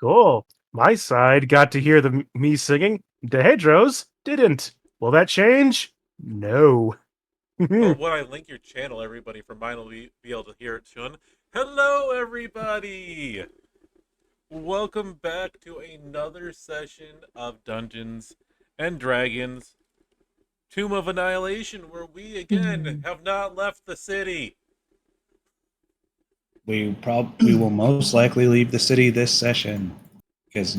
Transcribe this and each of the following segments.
Cool. My side got to hear me singing. Dehedros didn't. Will that change? No. Or when I link your channel, everybody from mine will be able to hear it soon. Hello, everybody! Welcome back to another session of Dungeons and Dragons Tomb of Annihilation, where we again have not left the city. We will most likely leave the city this session because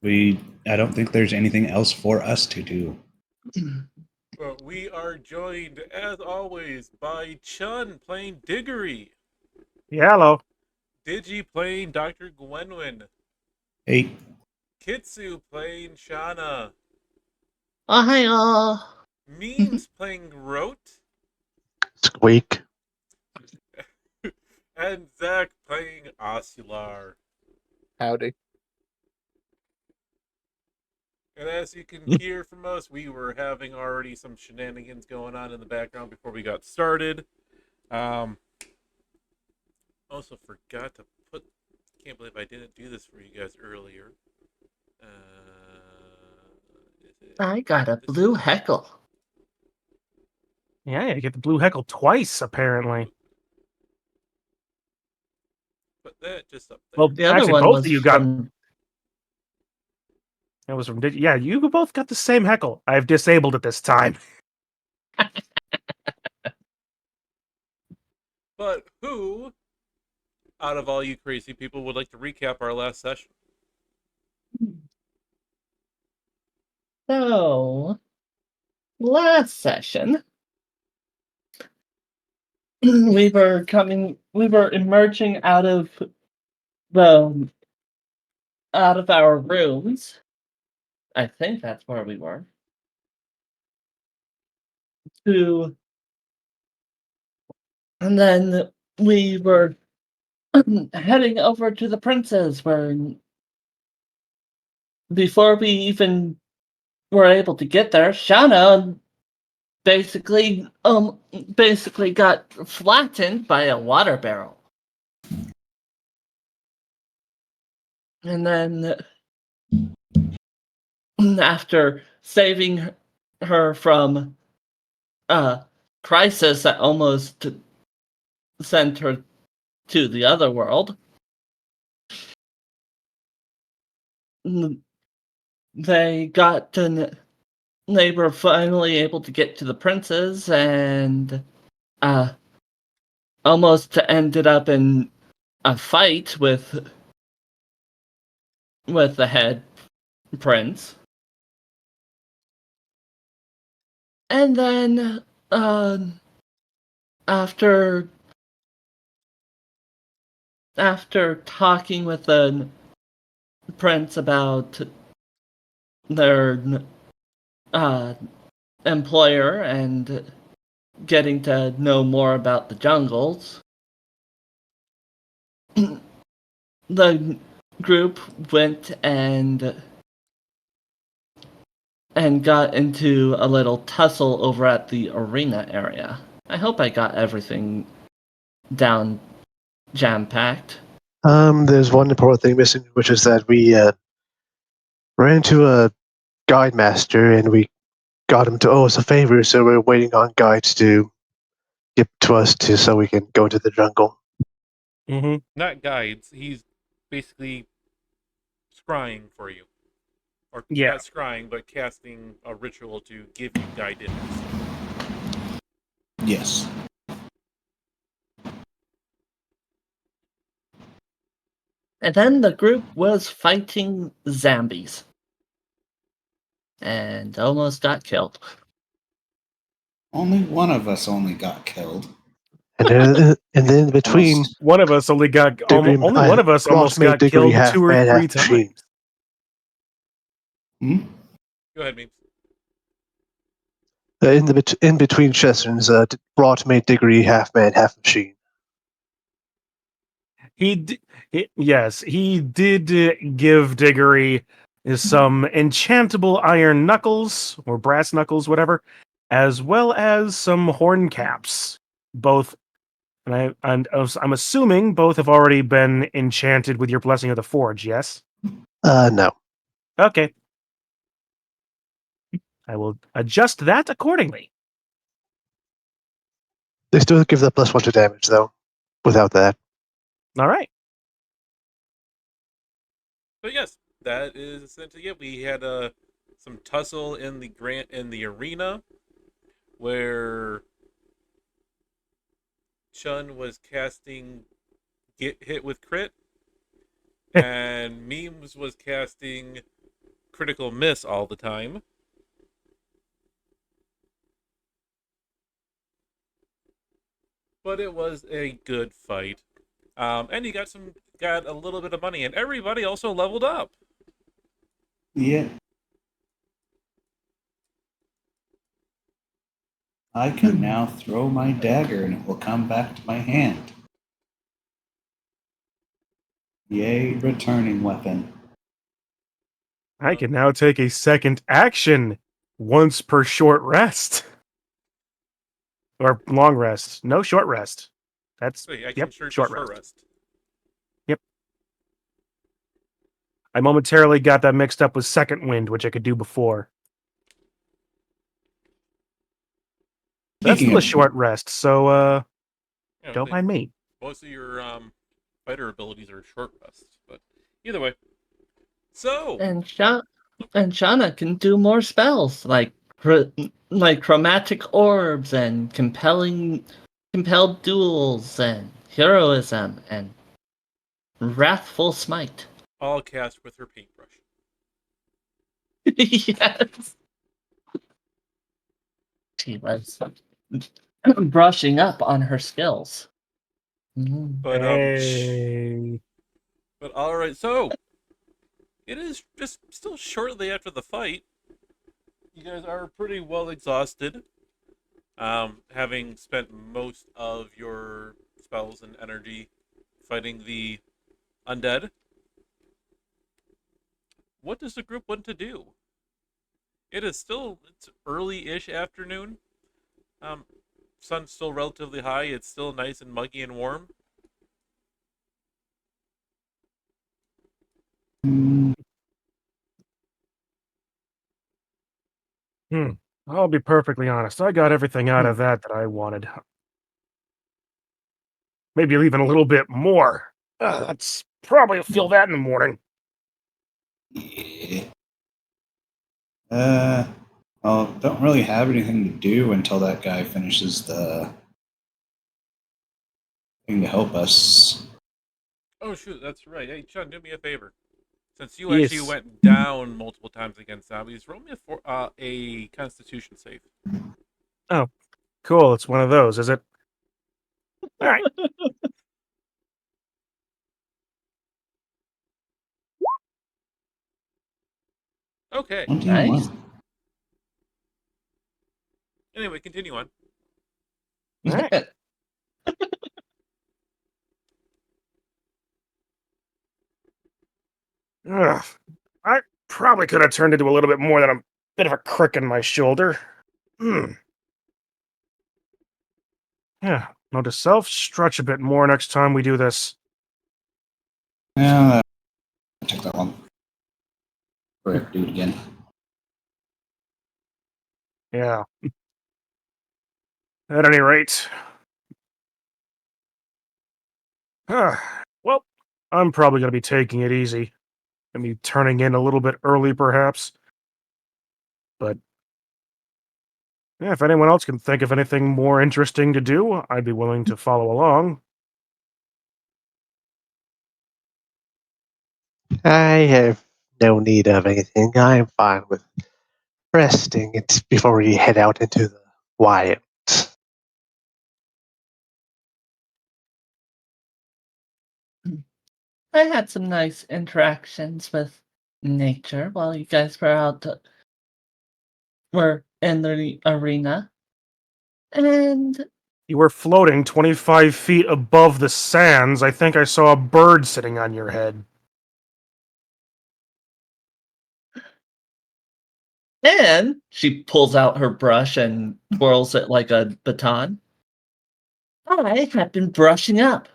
I don't think there's anything else for us to do. But we are joined, as always, by Chun playing Diggory, Yeah, hello. Digi playing Dr. Gwenwyn, Hey, Kitsu playing Shauna, Oh, hi all. Memes playing Grote, Squeak. and Zach playing Ocular. Howdy. And as you can hear from us, we were having already some shenanigans going on in the background before we got started. Also forgot to put. Can't believe I didn't do this for you guys earlier. I got a blue heckle. Yeah, you get the blue heckle twice, apparently. Put that just up there. Well, The other actually, one both was of you got. from... That was from. Yeah, you both got the same heckle. I've disabled it this time. But who, out of all you crazy people, would like to recap our last session? So, last session, we were emerging out of our rooms. I think that's where we were. And then we were heading over to the prince's, where before we even were able to get there, Shauna basically got flattened by a water barrel. And then after saving her from a crisis that almost sent her to the other world, they were finally able to get to the princes and almost ended up in a fight with the head prince. And then after talking with the prince about their employer and getting to know more about the jungles, the group went and got into a little tussle over at the arena area. I hope I got everything down jam-packed. There's one important thing missing, which is that we ran into a guide master and we got him to owe us a favor, so we're waiting on guides to get to us so we can go to the jungle. Mm-hmm. Not guides. He's basically scrying for you. Or Yeah. not scrying, but casting a ritual to give you guidance. yes. And then the group was fighting zombies. And almost got killed. Only one of us got killed. And then between One of us only got Diggory- only one of us Ross almost made got Diggory killed half 2 or man, 3 half machine. times. Hmm? Go ahead, Memes. In between sessions, Rot made Diggory half man, half machine. He did give Diggory some enchantable iron knuckles or brass knuckles, whatever, as well as some horn caps, both I'm assuming both have already been enchanted with your blessing of the forge. Yes. No. Okay. I will adjust that accordingly. They still give that +1 to damage, though, without that. All right. But yes, that is essentially it. We had some tussle in the arena where Chun was casting get hit with crit, and Memes was casting critical miss all the time. But it was a good fight. And you got a little bit of money, and everybody also leveled up. Yeah. I can now throw my dagger and it will come back to my hand. Yay, returning weapon. I can now take a second action once per short rest. Or long rest. No short rest. That's Wait, I can yep, search short short rest. rest. Yep. I momentarily got that mixed up with second wind, which I could do before. That's Speaking still a of, short rest, so You know, don't mind me. most of your fighter abilities are short rests, but either way. So And Shauna can do more spells like chromatic orbs and compelled duels and heroism and wrathful smite. all cast with her paintbrush. Yes. She was brushing up on her skills. Mm. But Hey. but all right. So it is just still shortly after the fight. You guys are pretty well exhausted, having spent most of your spells and energy fighting the undead. What does the group want to do? It's early-ish afternoon. Um, Sun's still relatively high. It's still nice and muggy and warm. I'll be perfectly honest. I got everything out of that I wanted. Maybe even a little bit more. That's probably feel that in the morning. yeah. Well, don't really have anything to do until that guy finishes the thing to help us. Oh shoot, that's right. Hey, Chun, do me a favor. Since you actually Yes. went down multiple times against zombies, roll me a Constitution save. Oh, cool. It's one of those, is it? All right. Okay. 21. Nice. Anyway, continue on. All right. Ugh. I probably could have turned into a little bit more than a bit of a crick in my shoulder. Yeah. Note to self, stretch a bit more next time we do this. Yeah, that took that long. We're gonna do it again. Yeah. At any rate. Well, I'm probably going to be taking it easy. I mean, turning in a little bit early, perhaps. But yeah, if anyone else can think of anything more interesting to do, I'd be willing to follow along. I have no need of anything. I'm fine with resting it before we head out into the wild. I had some nice interactions with nature while you guys were in the arena. And You were floating 25 feet above the sands. I think I saw a bird sitting on your head. she pulls out her brush and twirls it like a baton. I have been brushing up.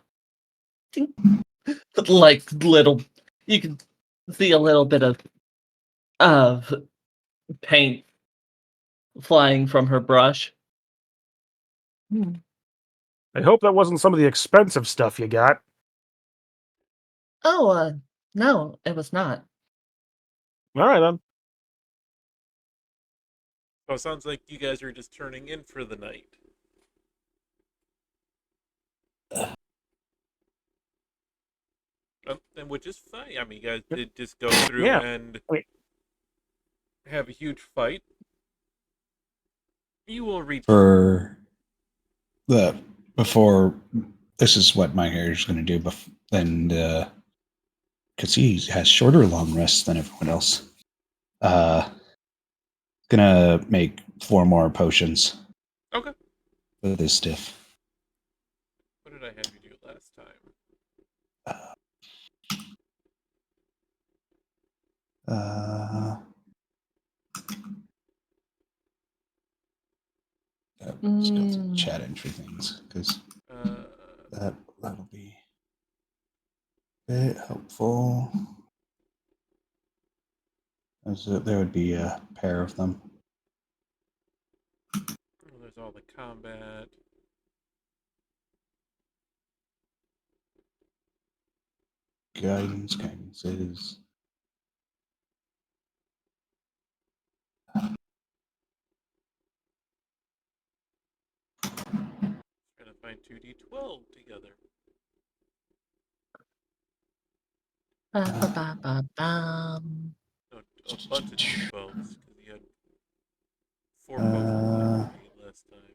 Like little, you can see a little bit of paint flying from her brush. I hope that wasn't some of the expensive stuff you got. Oh, no, it was not. All right, then. So it sounds like you guys are just turning in for the night. And which is fine. I mean, you guys did just go through Yeah. and I mean- have a huge fight. You will reach. For the before, this is what my hair is going to do. And because he has shorter long rests than everyone else, gonna make 4 more potions Okay. with this stiff. What did I have you do last time? Just go through the chat entry things because Uh, that'll be a bit helpful. There would be a pair of them. there's all the combat. Guidances. Trying to find 2d12 together. Ba-ba-ba-ba-bum. No, a bunch of d12s because you had 4 potions last time.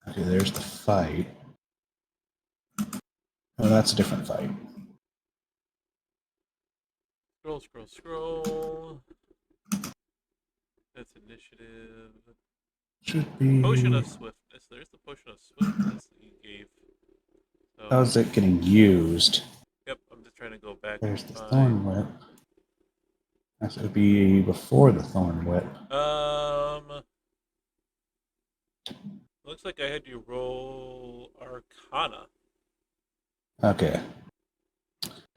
Okay, there's the fight. Oh, that's a different fight. Scroll, scroll, scroll. That's initiative. Should be. Potion of swiftness. There's the potion of swiftness that you gave. So, How's it getting used? yep, I'm just trying to go back. There's and the find- thorn whip. That would be before the thorn whip. Looks like I had you roll Arcana. Okay.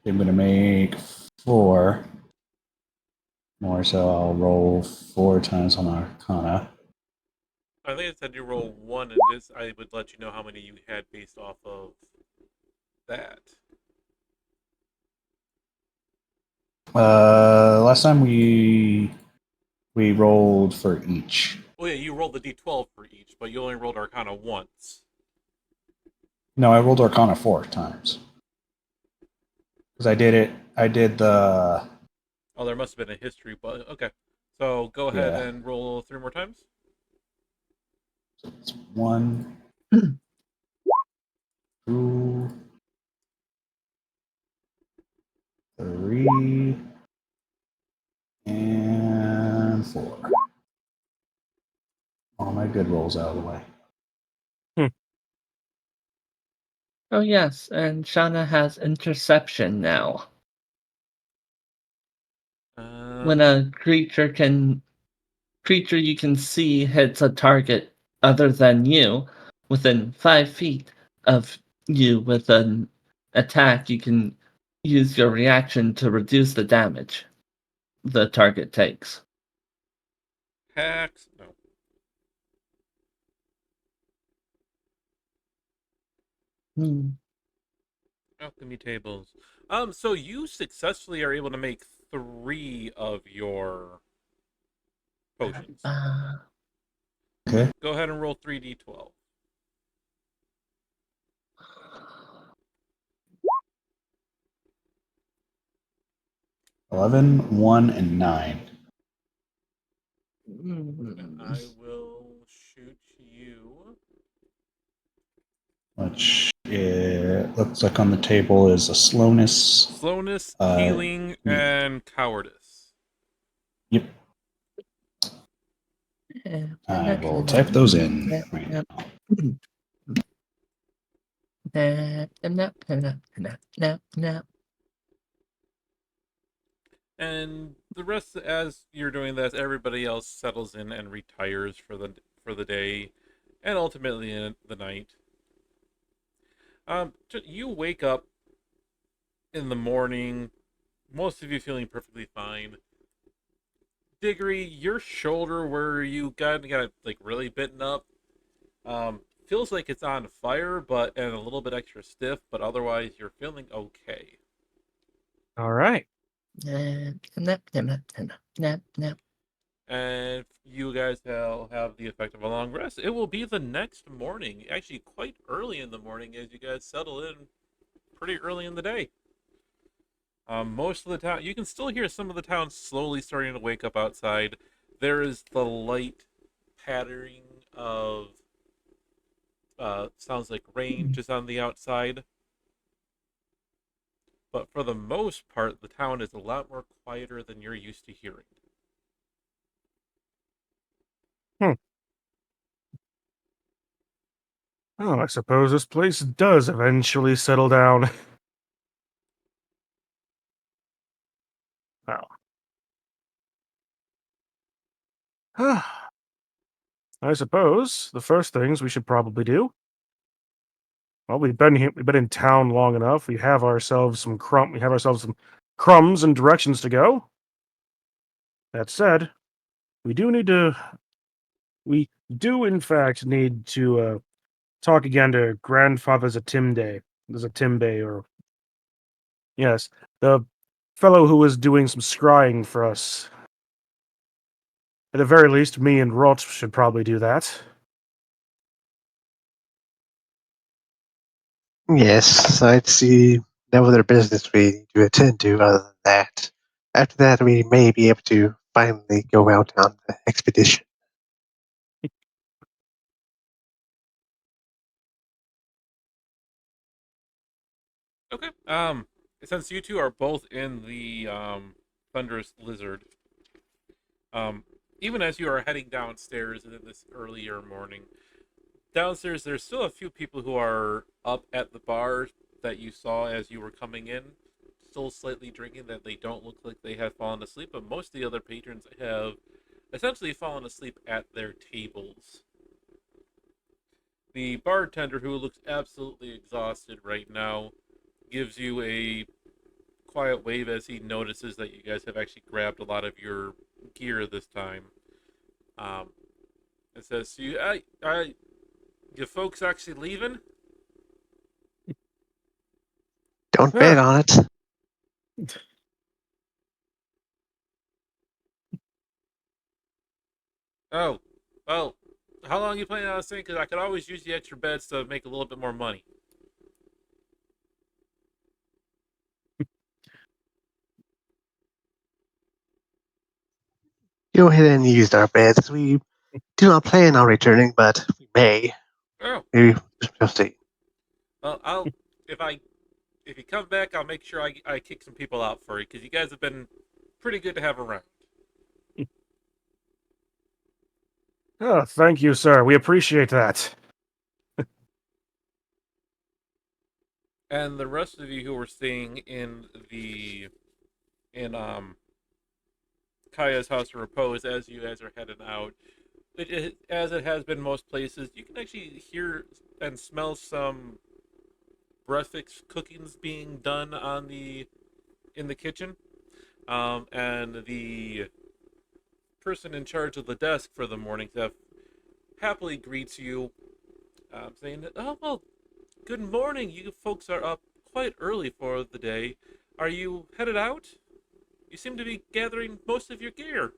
I'm gonna make 4 more, so I'll roll 4 times on Arcana. I think it said you roll 1, and this I would let you know how many you had based off of that. Last time we rolled for each. Oh yeah, you rolled the d12 for each, but you only rolled Arcana once. No, I rolled Arcana 4 times. Because I did the. Oh, there must have been a history, but okay. So go ahead Yeah. and roll 3 more times. So it's 1, 2, 3, and 4. All my good rolls out of the way. Oh yes, and Shauna has interception now. When a creature you can see hits a target other than you within 5 feet of you with an attack, you can use your reaction to reduce the damage the target takes. Hacks. No. Alchemy tables. So you successfully are able to make 3 of your potions. Okay. Go ahead and roll 3d12. 11, 1, and 9. I will shoot you. Which it looks like on the table is a slowness. Slowness, healing, and cowardice. Yep. I will type those in right now. And the rest, as you're doing this, everybody else settles in and retires for the day, and ultimately in the night. You wake up in the morning, most of you feeling perfectly fine. Diggory, your shoulder where you got it like really bitten up, feels like it's on fire, but and a little bit extra stiff, but otherwise you're feeling okay. All right. Nap, nap, nap, nap, nap, nap. And you guys have the effect of a long rest. It will be the next morning, actually quite early in the morning, as you guys settle in pretty early in the day. Most of the town, you can still hear some of the town slowly starting to wake up outside. There is the light pattering of sounds like rain just on the outside. But for the most part, the town is a lot more quieter than you're used to hearing. Hmm. Oh, I suppose this place does eventually settle down. Well, I suppose the first things we should probably do. Well, we've been here. We've been in town long enough. We have ourselves some crumb. We have ourselves some crumbs and directions to go. That said, we do need to. We do, in fact, need to talk again to Grandfather's Atimde. There's a Timbe, or yes, the fellow who was doing some scrying for us. At the very least, me and Rot should probably do that. Yes, I'd see no other business we need to attend to other than that. After that, we may be able to finally go out on the expedition. Okay. Since you two are both in the thunderous lizard, um, even as you are heading downstairs in this earlier morning, downstairs there's still a few people who are up at the bar that you saw as you were coming in, still slightly drinking. That they don't look like they have fallen asleep, but most of the other patrons have essentially fallen asleep at their tables. The bartender, who looks absolutely exhausted right now, gives you a quiet wave as he notices that you guys have actually grabbed a lot of your gear this time. Um, it says, "So you folks actually leaving?" Don't bet Yeah. on it. Oh, well, how long you planning on staying? Because I could always use the extra beds to make a little bit more money. Go ahead and use our beds. We do not plan on returning, but we may. Oh, Maybe we'll see. well, if I if you come back, I'll make sure I kick some people out for you because you guys have been pretty good to have around. Oh, thank you, sir. We appreciate that. And the rest of you who were staying in the in Kaya's house of repose as you guys are heading out, as it has been most places, you can actually hear and smell some breakfast cookings being done on the in the kitchen. And the person in charge of the desk for the morning have happily greets you, saying, "Oh well, good morning. You folks are up quite early for the day. Are you headed out? You seem to be gathering most of your gear."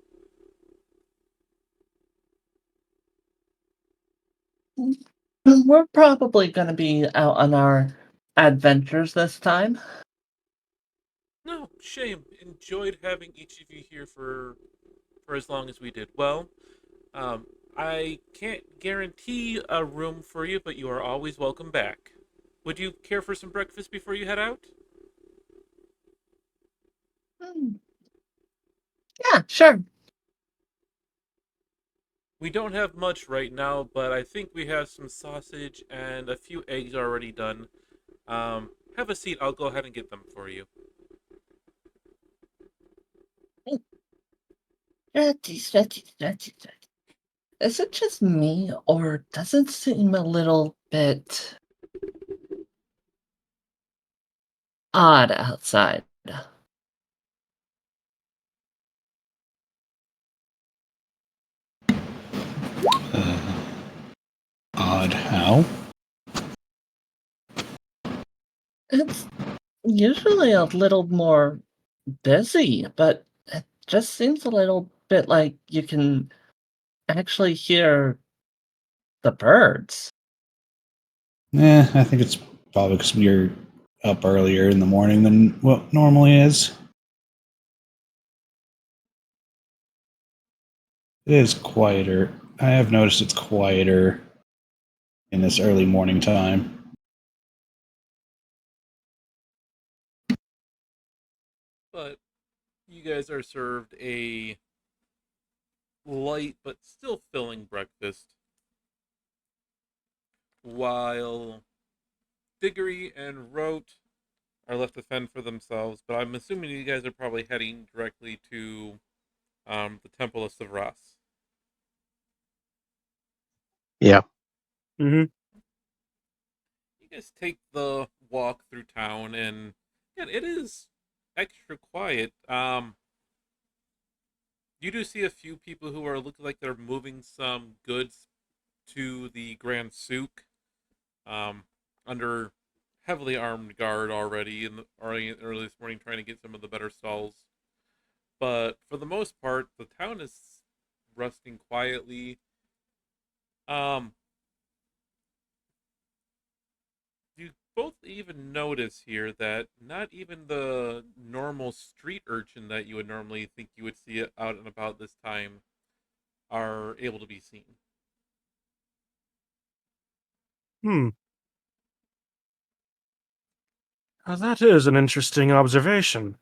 We're probably going to be out on our adventures this time. No, shame. Enjoyed having each of you here for as long as we did. Well, I can't guarantee a room for you, but you are always welcome back. Would you care for some breakfast before you head out? Hmm. Yeah, sure. We don't have much right now, but I think we have some sausage and a few eggs already done. Have a seat. I'll go ahead and get them for you. Stretchy. Is it just me, or does it seem a little bit odd outside? Odd how? It's usually a little more busy, but it just seems a little bit like you can actually hear the birds. I think it's probably because you're up earlier in the morning than what normally is. It is quieter. I have noticed it's quieter in this early morning time. But you guys are served a light but still filling breakfast, while Diggory and Rote are left to fend for themselves. But I'm assuming you guys are probably heading directly to the Temple of Savras. Yeah. Mm-hmm. You guys take the walk through town, and yeah, it is extra quiet. You do see a few people who are looking like they're moving some goods to the Grand Souk, um, under heavily armed guard already in the early this morning, trying to get some of the better stalls. But for the most part, the town is resting quietly. Um, you both even notice here that not even the normal street urchin that you would normally think you would see out and about this time are able to be seen. Hmm. That is an interesting observation.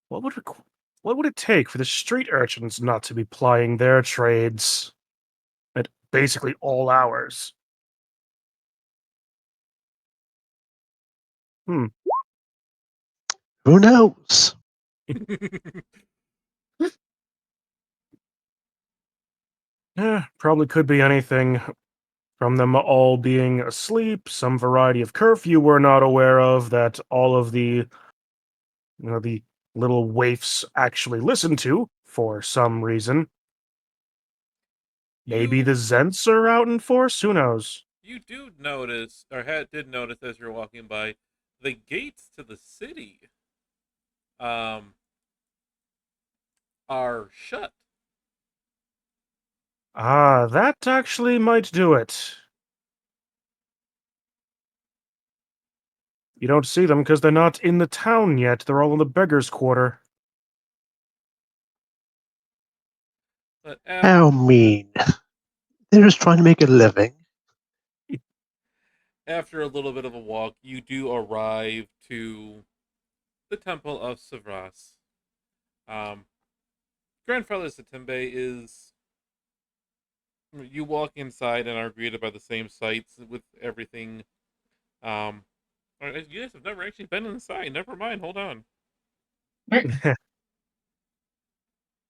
What would what would it take for the street urchins not to be plying their trades at basically all hours? Hmm. Who knows? Probably could be anything from them all being asleep, some variety of curfew we're not aware of that all of the little waifs actually listen to for some reason. Maybe the you Zents are out in force? Who knows? you do notice, or did notice as you're walking by, the gates to the city um are shut. That actually might do it. You don't see them because they're not in the town yet. They're all in the beggar's quarter. But How mean. They're just trying to make a living. after a little bit of a walk, you do arrive to the Temple of Savras. Um, Grandfather Satimbe is. You walk inside and are greeted by the same sights with everything. Um, you guys have never actually been inside. Never mind. Hold on.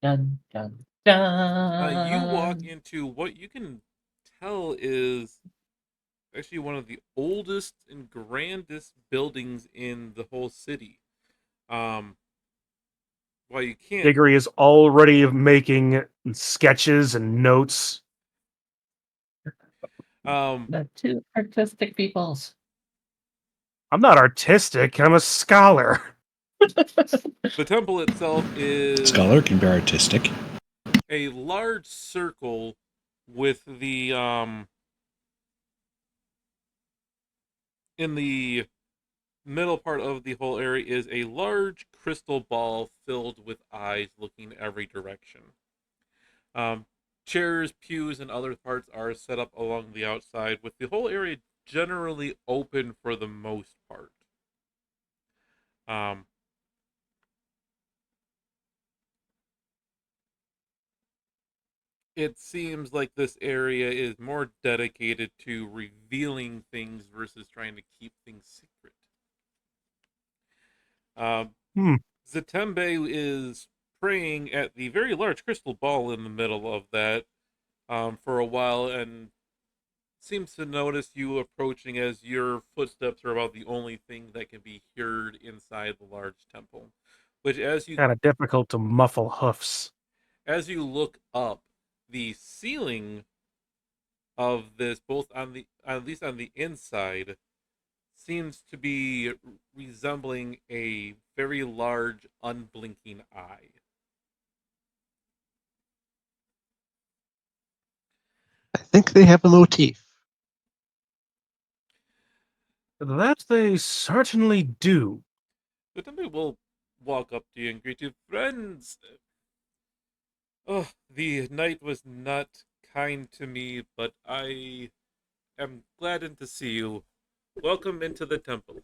Dun, dun, You walk dun. into what you can tell is actually one of the oldest and grandest buildings in the whole city. Um, while you can't, Diggory is already making sketches and notes. um, The two artistic peoples. I'm not artistic, I'm a scholar. the temple itself is Scholar can be artistic. a large circle with the in the middle part of the whole area is a large crystal ball filled with eyes looking every direction. Um, chairs, pews, and other parts are set up along the outside, with the whole area generally open for the most part. Um, it seems like this area is more dedicated to revealing things versus trying to keep things secret. Um, Hmm. Zatembe is praying at the very large crystal ball in the middle of that for a while, and seems to notice you approaching as your footsteps are about the only thing that can be heard inside the large temple. Which, Kind of difficult to muffle hoofs. as you look up, the ceiling of this, both on the at least on the inside, seems to be resembling a very large, unblinking eye. I think they have a motif. That they certainly do. The Tempe will walk up to you and greet you, friends. Oh, the night was not kind to me, but I am gladdened to see you. Welcome into the temple.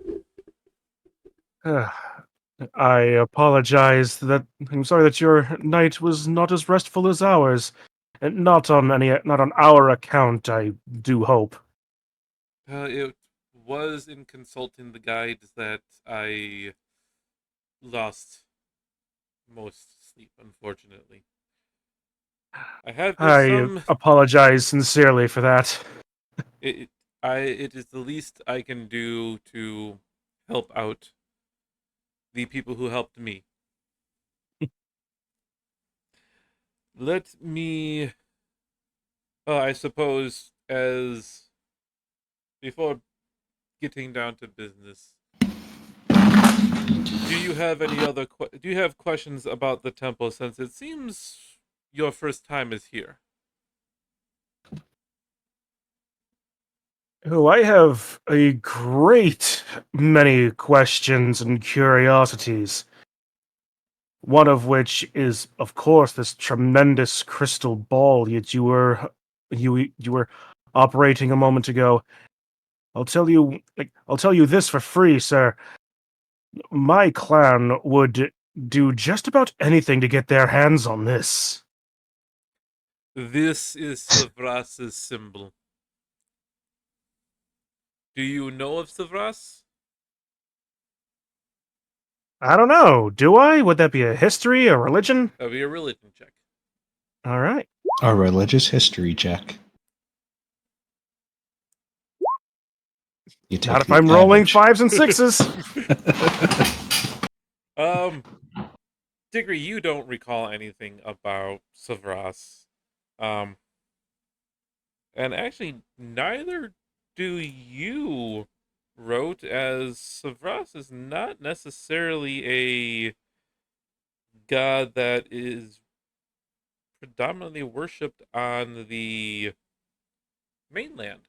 I apologize that I'm sorry that your night was not as restful as ours. And not on our account, I do hope. It was in consulting the guides that I lost most sleep, unfortunately. I have I some. apologize sincerely for that. It, it is the least I can do to help out the people who helped me. Let me. I suppose, as before getting down to business, do you have any other? Do you have questions about the temple? Since it seems your first time is here. Oh, I have a great many questions and curiosities. One of which is, of course, this tremendous crystal ball that you were operating a moment ago. I'll tell you this for free, sir. My clan would do just about anything to get their hands on this. This is Savras's symbol. Do you know of Savras? I don't know. Do I? Would that be a history, a religion? That'll be a religion check. All right. A religious history check. You take Not if the I'm rolling average. 5s and 6s. Diggory, you don't recall anything about Savras. Um, and actually, neither do you, Wrote, as Savras is not necessarily a god that is predominantly worshipped on the mainland.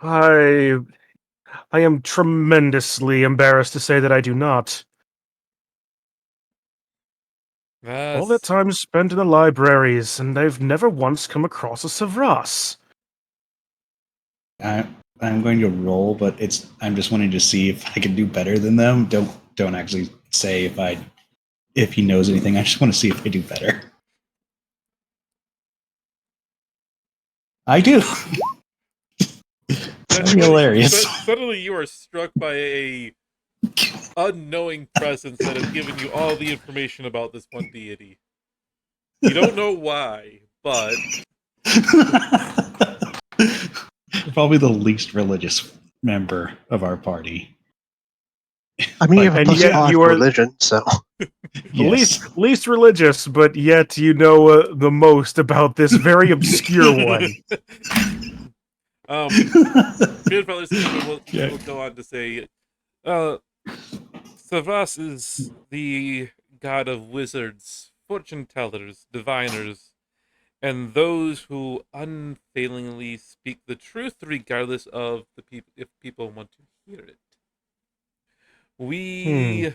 I I am tremendously embarrassed to say that I do not. All that time spent in the libraries, and I've never once come across a Savras. I'm going to roll, but I'm just wanting to see if I can do better than them. Don't actually say if he knows anything. I just want to see if I do better. I do. That's hilarious. Suddenly you are struck by a unknowing presence that has given you all the information about this one deity. You don't know why, but probably the least religious member of our party. I mean, you have a And plus yet 5 you for are- religion, so Yes. least religious, but yet you know the most about this very obscure one. Grandfather Stephen will go on to say, Savras is the god of wizards, fortune tellers, diviners, and those who unfailingly speak the truth regardless of the people if people want to hear it. We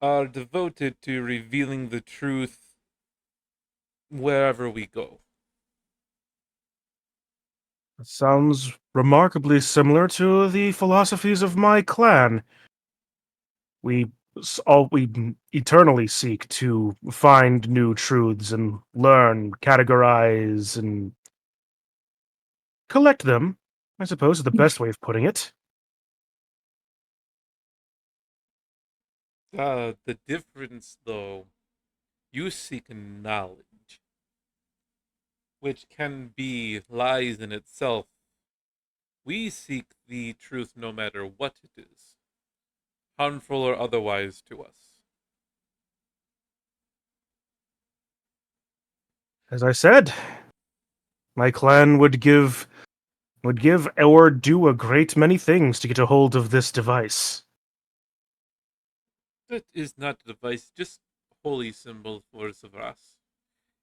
are devoted to revealing the truth wherever we go. It sounds remarkably similar to the philosophies of my clan. We eternally seek to find new truths and learn, categorize, and collect them, I suppose is the best way of putting it. The difference, though, you seek knowledge, which can be lies in itself. We seek the truth no matter what it is, harmful or otherwise to us. As I said, my clan would give or do a great many things to get a hold of this device. That is not a device, just holy symbol for Savras.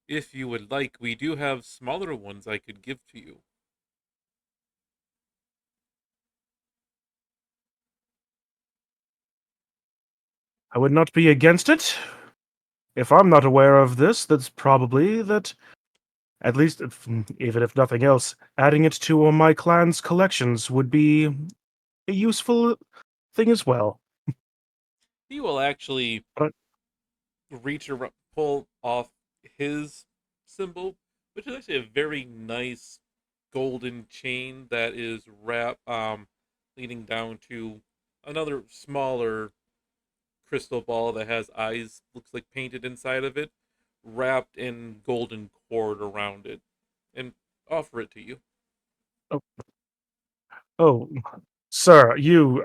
If you would like, we do have smaller ones I could give to you. I would not be against it. If I'm not aware of this, that's probably that, at least, even if nothing else, adding it to my clan's collections would be a useful thing as well. He will actually But reach around, pull off his symbol, which is actually a very nice golden chain that is leading down to another smaller crystal ball that has eyes, looks like painted inside of it, wrapped in golden cord around it, and offer it to you. oh, oh, sir,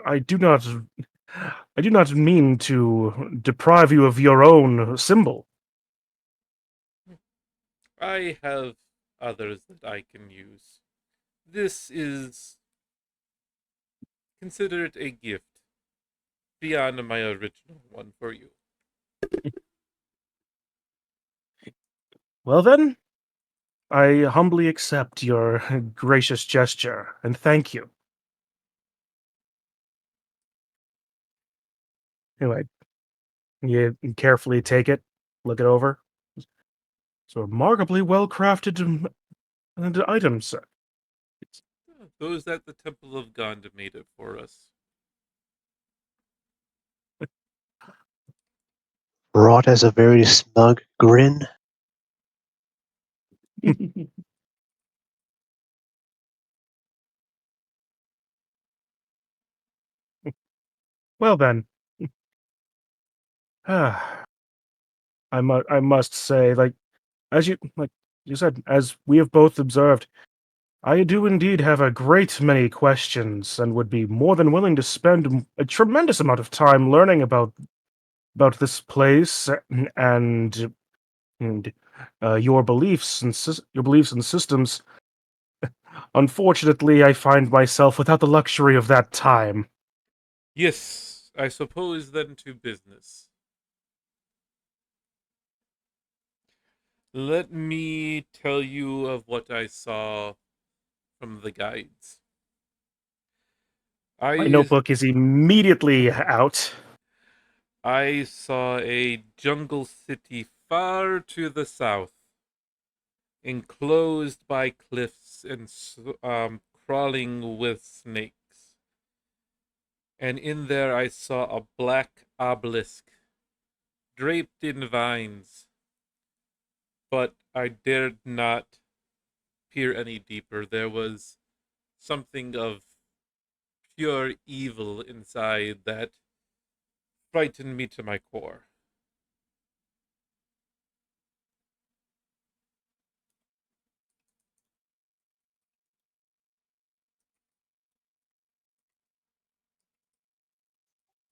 I do not mean to deprive you of your own symbol. I have others that I can use. This is considered a gift beyond my original one for you. Well then, I humbly accept your gracious gesture, and thank you. Anyway, you carefully take it, look it over. It's a remarkably well crafted item, sir. Those at the Temple of Ganda made it for us. Rod has a very smug grin. Well then, I must say, like you said, as we have both observed, I do indeed have a great many questions, and would be more than willing to spend a tremendous amount of time learning about this place and your beliefs and your beliefs and systems. Unfortunately, I find myself without the luxury of that time. Yes, I suppose then to business. Let me tell you of what I saw from the guides. My I notebook is immediately out. I saw a jungle city far to the south, enclosed by cliffs and crawling with snakes. And in there I saw a black obelisk draped in vines, but I dared not peer any deeper. There was something of pure evil inside that frightened me to my core.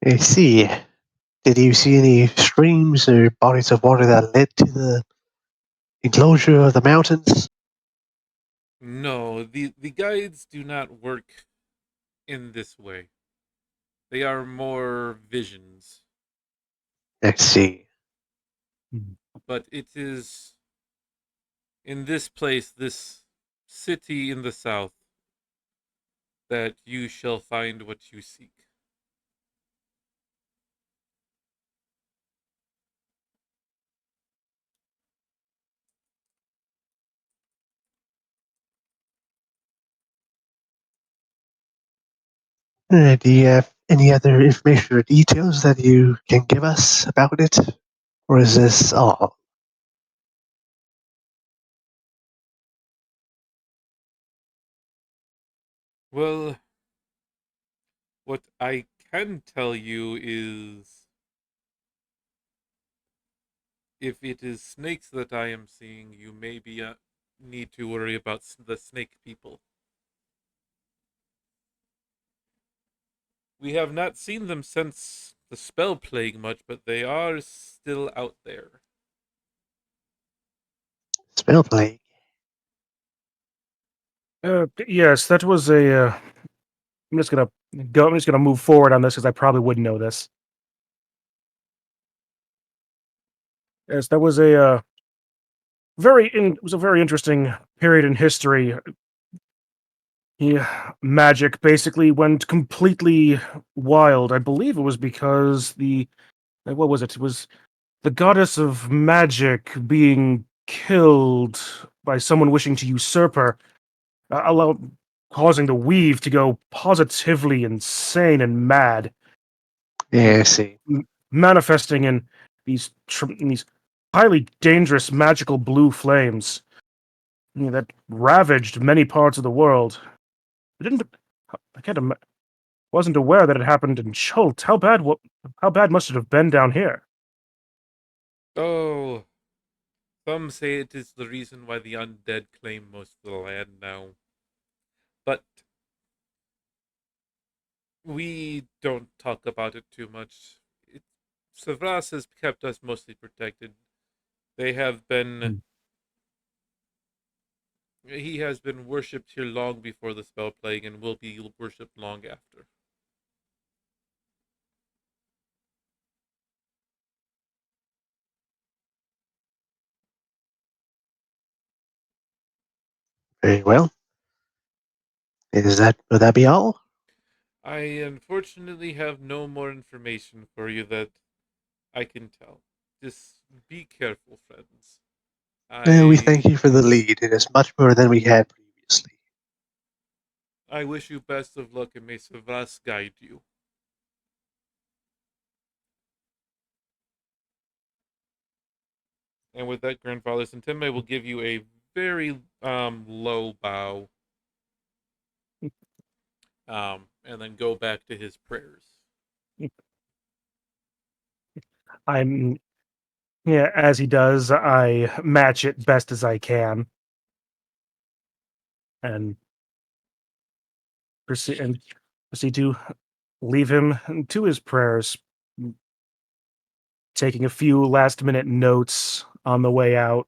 I see. Did you see any streams or bodies of water that led to the enclosure of the mountains? No, the guides do not work in this way. They are more visions. I see. But it is in this place, this city in the south, that you shall find what you seek. Do you have any other information or details that you can give us about it? Or is this all? Well, what I can tell you is If it is snakes that I am seeing, you maybe need to worry about the snake people. We have not seen them since the spell plague much, but they are still out there. Spell plague. Yes, that was a. I'm just gonna go. I'm just gonna move forward on this because I probably wouldn't know this. Yes, that was a it was a very interesting period in history. Yeah, magic basically went completely wild. I believe it was because what was it? It was the goddess of magic being killed by someone wishing to usurp her, allow causing the weave to go positively insane and mad, Yeah, I see. manifesting in in these highly dangerous magical blue flames that ravaged many parts of the world. I didn't. I can't. Wasn't aware that it happened in Schultz. How bad must it have been down here? Oh, some say it is the reason why the undead claim most of the land now. But we don't talk about it too much. Savras has kept us mostly protected. They have been. Hmm. He has been worshipped here long before the spell plague and will be worshipped long after. Very well. Would that be all? I unfortunately have no more information for you that I can tell. Just be careful, friends. We thank you for the lead. It is much more than we had previously. I wish you best of luck and may Savras guide you. And with that, Grandfather Sentime will give you a very low bow, and then go back to his prayers. I'm Yeah, as he does, I match it best as I can and proceed to leave him to his prayers, taking a few last minute notes on the way out.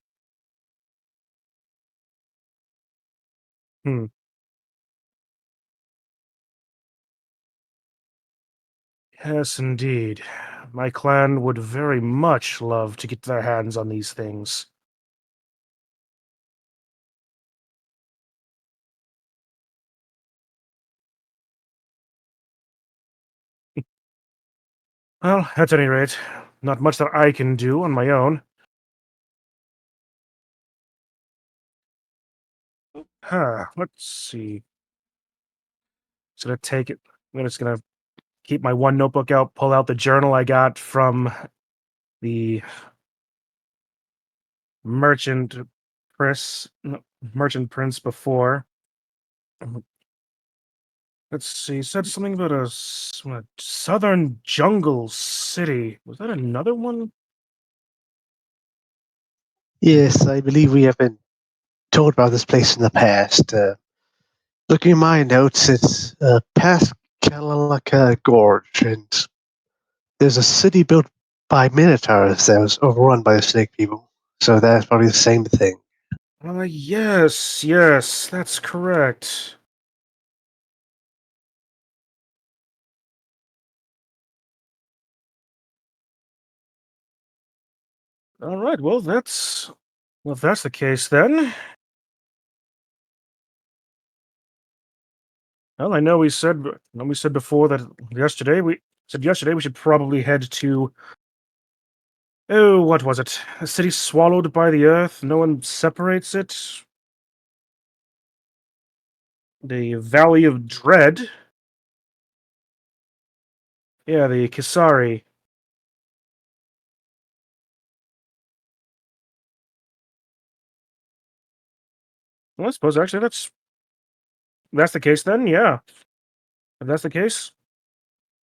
Hmm. Yes, indeed. My clan would very much love to get their hands on these things. Well, at any rate, not much that I can do on my own. Let's see. Just gonna take it. I'm just gonna keep my one notebook out, pull out the journal I got from the merchant merchant prince before. Um, Let's see. Said something about a southern jungle city. Was that another one? Yes, I believe we have been told about this place in the past. Looking at my notes, it's past Kalalaka Gorge, and there's a city built by minotaurs that was overrun by the snake people. So that's probably the same thing. Yes, that's correct. All right. Well, if that's the case, then. Well, I know we said before that yesterday we should probably head to. Oh, what was it? A city swallowed by the earth. No one separates it. The Valley of Dread. Yeah, the Kisari. Well, I suppose actually that's the case then. Yeah, if that's the case,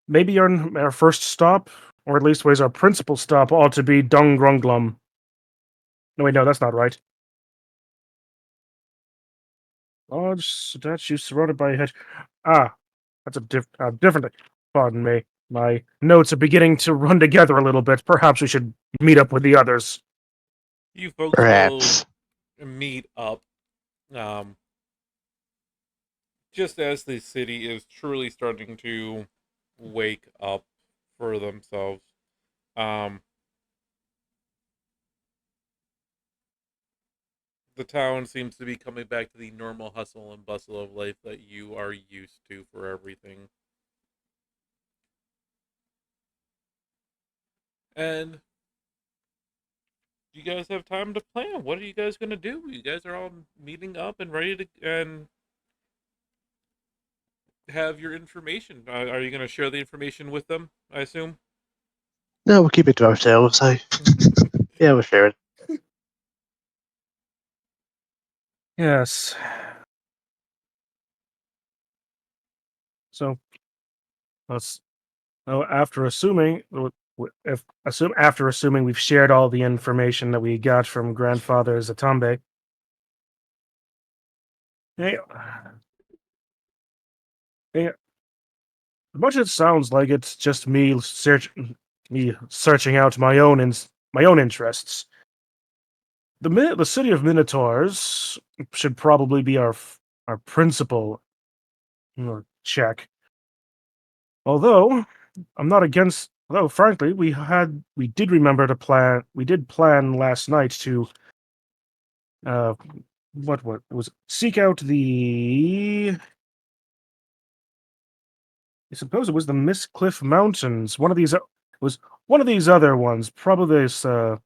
maybe our first stop, or at least was our principal stop, ought to be Dungrunglum. No, wait, no, that's not right. Large statue surrounded by a hedge. Ah, that's a different. Pardon me. My notes are beginning to run together a little bit. Perhaps we should meet up with the others. You folks will Perhaps. meet up um, just as the city is truly starting to wake up for themselves. Um, the town seems to be coming back to the normal hustle and bustle of life that you are used to for everything. And you guys have time to plan. What are you guys gonna do? You guys are all meeting up and ready to and have your information. Are you gonna share the information with them? I assume. No, we'll keep it to ourselves. Yeah, we'll share it. Yes. So, let's. Oh, after assuming, after assuming we've shared all the information that we got from Grandfather Zatambe, hey, hey, as much as it sounds like it's just me searching out my own interests. The city of Minotaurs should probably be our principal check. Although I'm not against. Although frankly, we did plan last night to what was it? Seek out the. I suppose it was the Miss Cliff Mountains. One of these was one of these other ones. Probably this. I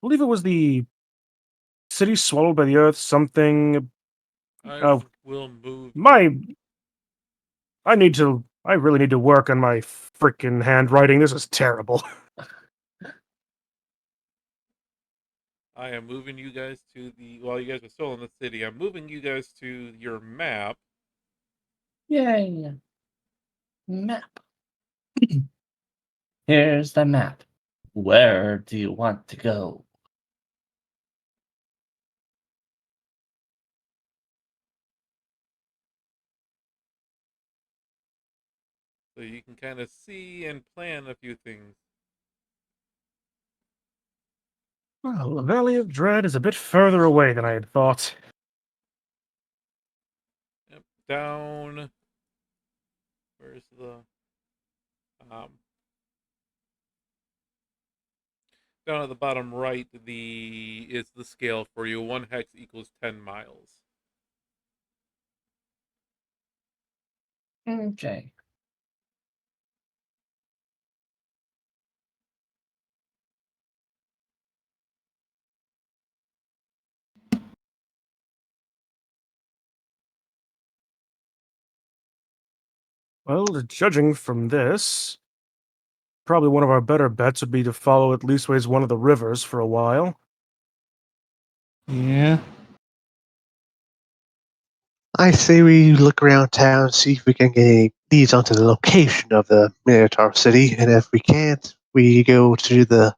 believe it was the city swallowed by the earth. Something. I Oh, will move you. my. I need to. I really need to work on my freaking handwriting. This is terrible. I am moving you guys to the. While you guys are still in the city, I'm moving you guys to your map. Yay! Map. Here's the map. Where do you want to go? So you can kind of see and plan a few things. Well, the Valley of Dread is a bit further away than I had thought. Yep. Down. Where's the um down at the bottom right, the is the scale for you. 1 hex equals 10 miles. Okay. Well, judging from this, probably one of our better bets would be to follow at leastways one of the rivers for a while. Yeah. I say we look around town, see if we can get any leads onto the location of the Minotaur city, and if we can't, we go to the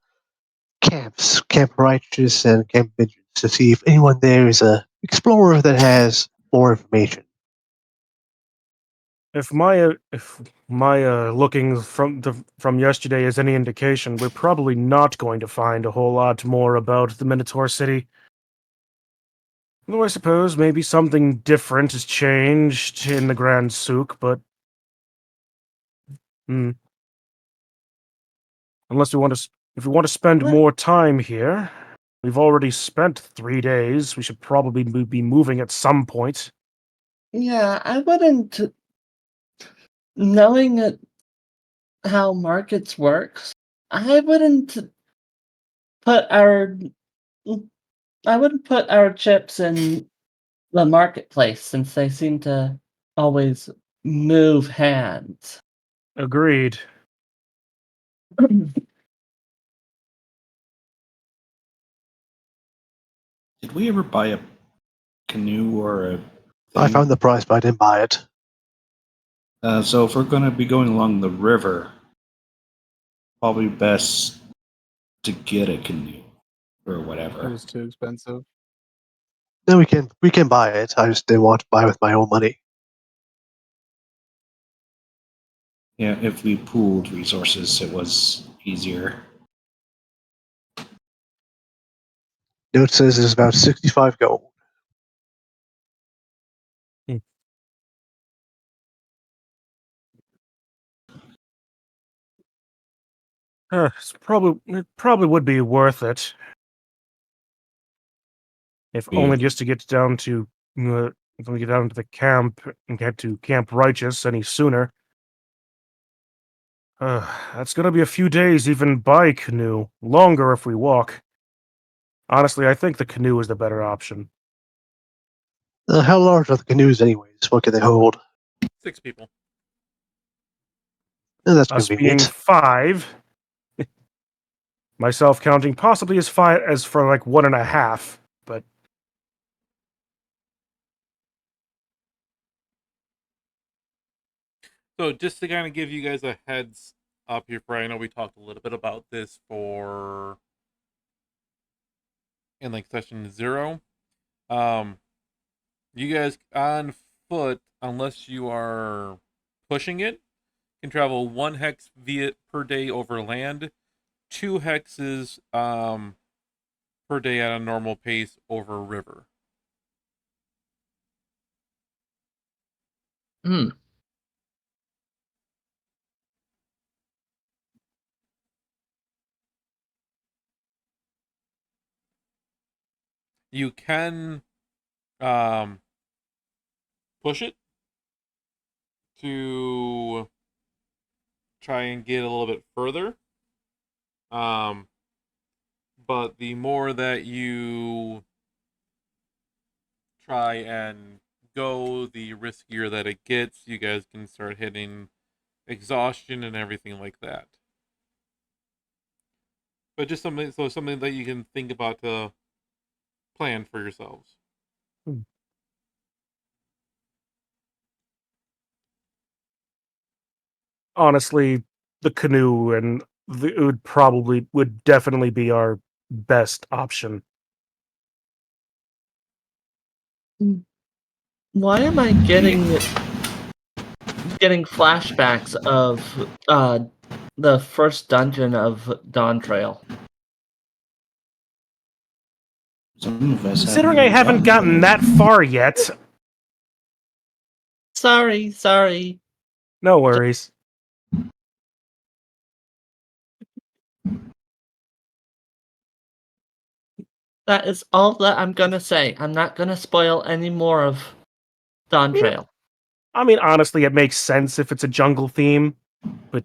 camps, Camp Righteous and Camp Vengeance, to see if anyone there is a explorer that has more information. If my looking from yesterday is any indication, we're probably not going to find a whole lot more about the Minotaur city. Though I suppose maybe something different has changed in the Grand Souk, but unless if we want to spend What? more time here, we've already spent 3 days. We should probably be moving at some point. Yeah, I wouldn't. Knowing how markets works, I wouldn't put our I wouldn't put our chips in the marketplace since they seem to always move hands. Agreed. Did we ever buy a canoe or a I thing? found the price, but I didn't buy it. So if we're going to be going along the river, probably best to get a canoe or It whatever. was too expensive. No, we can buy it. I just didn't want to buy with my own money. Yeah, if we pooled resources, it was easier. Note says it's about 65 gold. It probably would be worth it. If only just to get down to if we get down to the camp and get to Camp Righteous any sooner. That's gonna be a few days even by canoe. Longer if we walk. Honestly, I think the canoe is the better option. How large are the canoes, anyways? What can they hold? 6 people. That's Us being convenient. 5, myself counting possibly as 5 as for like 1.5, but So just to kind of give you guys a heads up here, I know we talked a little bit about this in like session 0. You guys on foot, unless you are pushing it, can travel 1 hex per day over land, 2 hexes per day at a normal pace over a river. Hmm. You can push it to try and get a little bit further. But the more that you try and go, the riskier that it gets. You guys can start hitting exhaustion and everything like that. But just something that you can think about to plan for yourselves. honestly, the canoe and it would definitely be our best option. Why am I getting flashbacks of the first dungeon of Dawn Trail? Some of us Considering haven't I even haven't gotten that far yet, Sorry. no worries. That is all that I'm gonna say. I'm not gonna spoil any more of Dawn Yeah. Trail. I mean, honestly, it makes sense if it's a jungle theme, but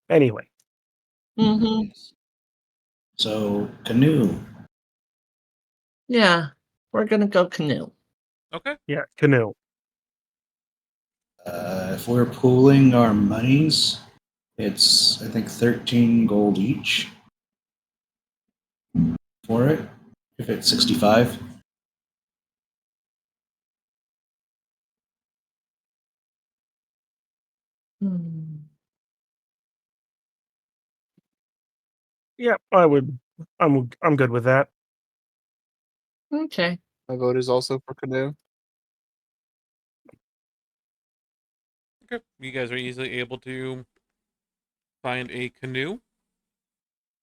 anyway. Mm-hmm. So, canoe. Yeah, we're gonna go canoe. Okay. Yeah, canoe. If we're pooling our monies, it's, I think, 13 gold each for it. If it's 65. Hmm. Yeah, I'm good with that. Okay. My vote is also for canoe. Okay. You guys are easily able to find a canoe.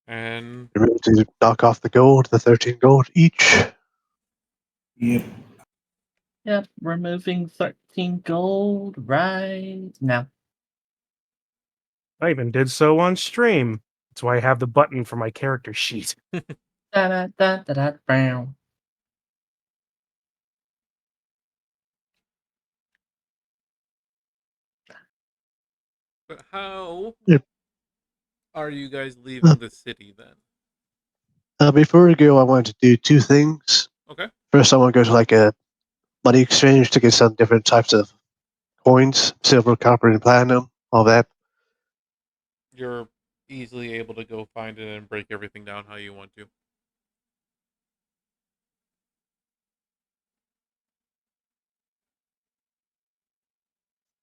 And You're able to knock off the gold, the 13 gold each. Yep. Yep, removing 13 gold right now. I even did so on stream. That's why I have the button for my character sheet. Brown. but how Yep. are you guys Uh, leaving the city then? Before we go, I wanted to do 2 things. Okay. First, I want to go to like a money exchange to get some different types of coins, silver, copper, and platinum, all that. You're easily able to go find it and break everything down how you want to.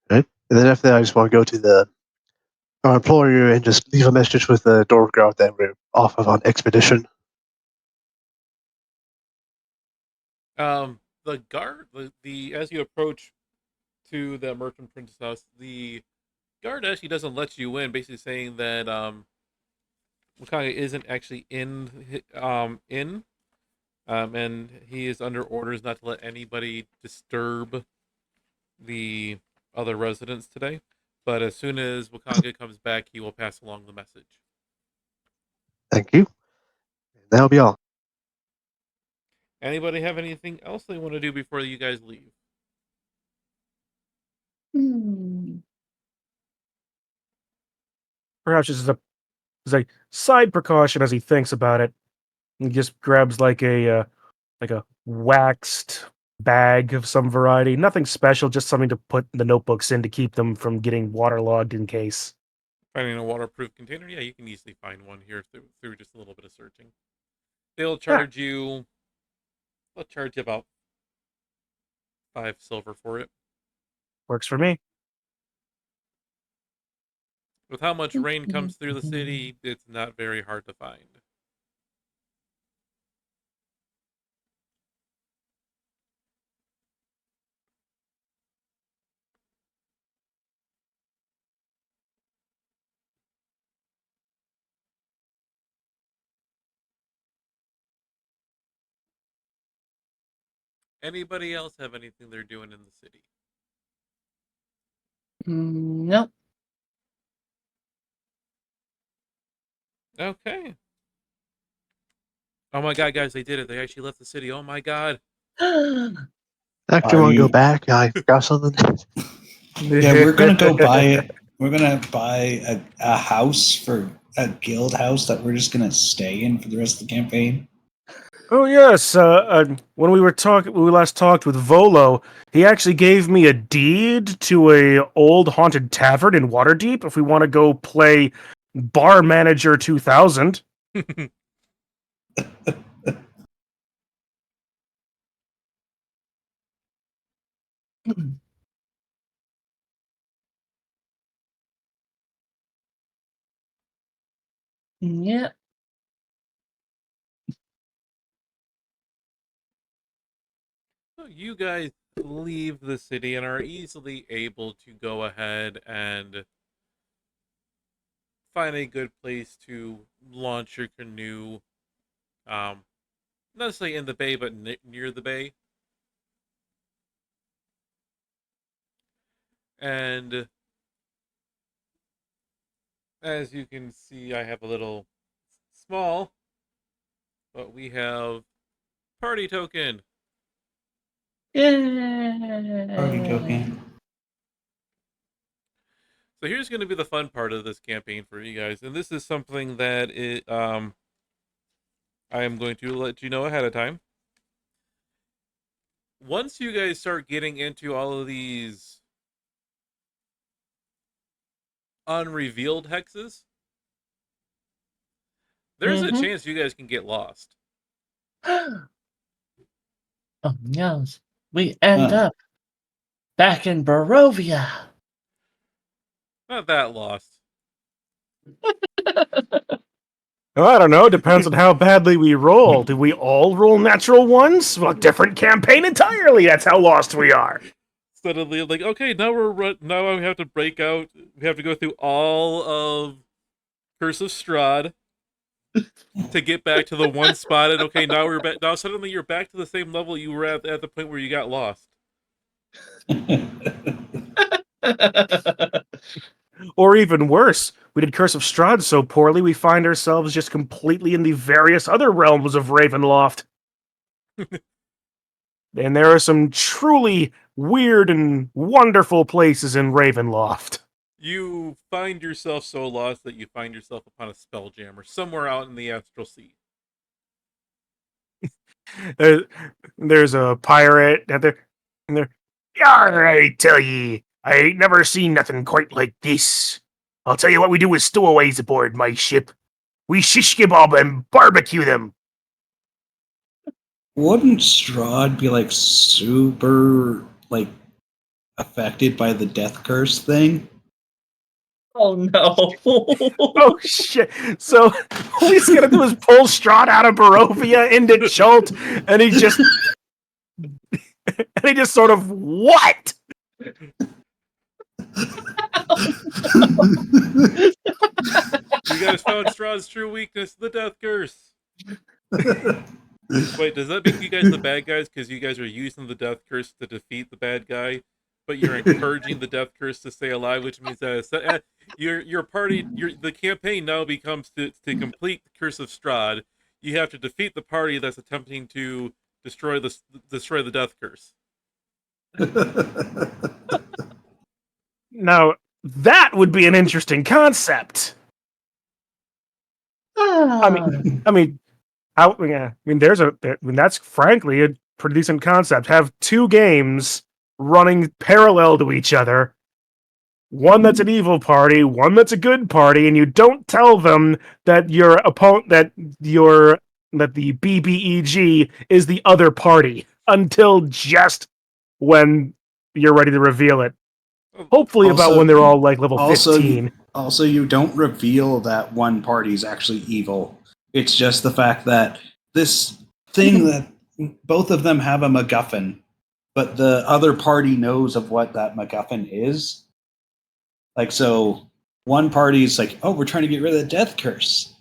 Right? And then after that, I just want to go to the I'll implore you and just leave a message with the dwarf guard that we're off of on expedition. The guard, the as you approach to the merchant prince's house, the guard actually doesn't let you in, basically saying that Wakanga isn't actually and he is under orders not to let anybody disturb the other residents today. But as soon as Wakanga comes back, he will pass along the message. Thank you. That'll be all. Anybody have anything else they want to do before you guys leave? Perhaps just as a side precaution as he thinks about it, he just grabs like a waxed bag of some variety. Nothing special, just something to put the notebooks in to keep them from getting waterlogged in case. Finding a waterproof container? Yeah, you can easily find one here through just a little bit of searching. They'll charge you. They'll charge you about 5 silver for it. Works for me. With how much rain comes through the city, it's not very hard to find. Anybody else have anything they're doing in the city? Nope. Okay. Oh my god, guys, they did it. They actually left the city. Oh my god. Actually, Are want to go you- back? I got something. Yeah, we're gonna go buy it. We're gonna buy a house for a guild house that we're just gonna stay in for the rest of the campaign. Oh yes, when we last talked with Volo, he actually gave me a deed to a old haunted tavern in Waterdeep. If we want to go play Bar Manager 2000. Yeah. So you guys leave the city and are easily able to go ahead and find a good place to launch your canoe. Not necessarily in the bay, but near the bay. And as you can see, I have a little small, but we have party token. Party Yay. token. So here's going to be the fun part of this campaign for you guys, and this is something that I am going to let you know ahead of time. Once you guys start getting into all of these unrevealed hexes, there's a chance you guys can get lost. Oh no. We end up back in Barovia. Not that lost. Oh, I don't know. Depends on how badly we roll. Do we all roll natural ones? Well, different campaign entirely. That's how lost we are. Suddenly, like, okay, now now we have to break out. We have to go through all of Curse of Strahd to get back to the one spot. And okay, now we're back. Now suddenly you're back to the same level you were at the point where you got lost. Or even worse, we did Curse of Strahd so poorly we find ourselves just completely in the various other realms of Ravenloft. And there are some truly weird and wonderful places in Ravenloft. You find yourself so lost that you find yourself upon a spelljammer somewhere out in the astral sea. There's a pirate out there, and they're, "Yar, I tell ye, I ain't never seen nothing quite like this. I'll tell you what we do with stowaways aboard my ship. We shish kebab and barbecue them." Wouldn't Strahd be like super like affected by the death curse thing? Oh no! Oh shit! So all he's gonna do is pull Strahd out of Barovia into Chult, and he just sort of what? You guys found Strahd's true weakness, the death curse. Wait, does that make you guys the bad guys because you guys are using the death curse to defeat the bad guy, but you're encouraging the death curse to stay alive, which means that your party, the campaign now becomes to complete the curse of Strahd, you have to defeat the party that's attempting to destroy the death curse. Now that would be an interesting concept. I mean, that's frankly a pretty decent concept. Have two games running parallel to each other. One that's an evil party, one that's a good party, and you don't tell them that your opponent that the BBEG is the other party until just when you're ready to reveal it. Hopefully about Also- when they're all like level also, 15. you don't reveal that one party is actually evil. It's just the fact that this thing that both of them have a MacGuffin, but the other party knows of what that MacGuffin is. Like, so one party's like, oh, we're trying to get rid of the death curse.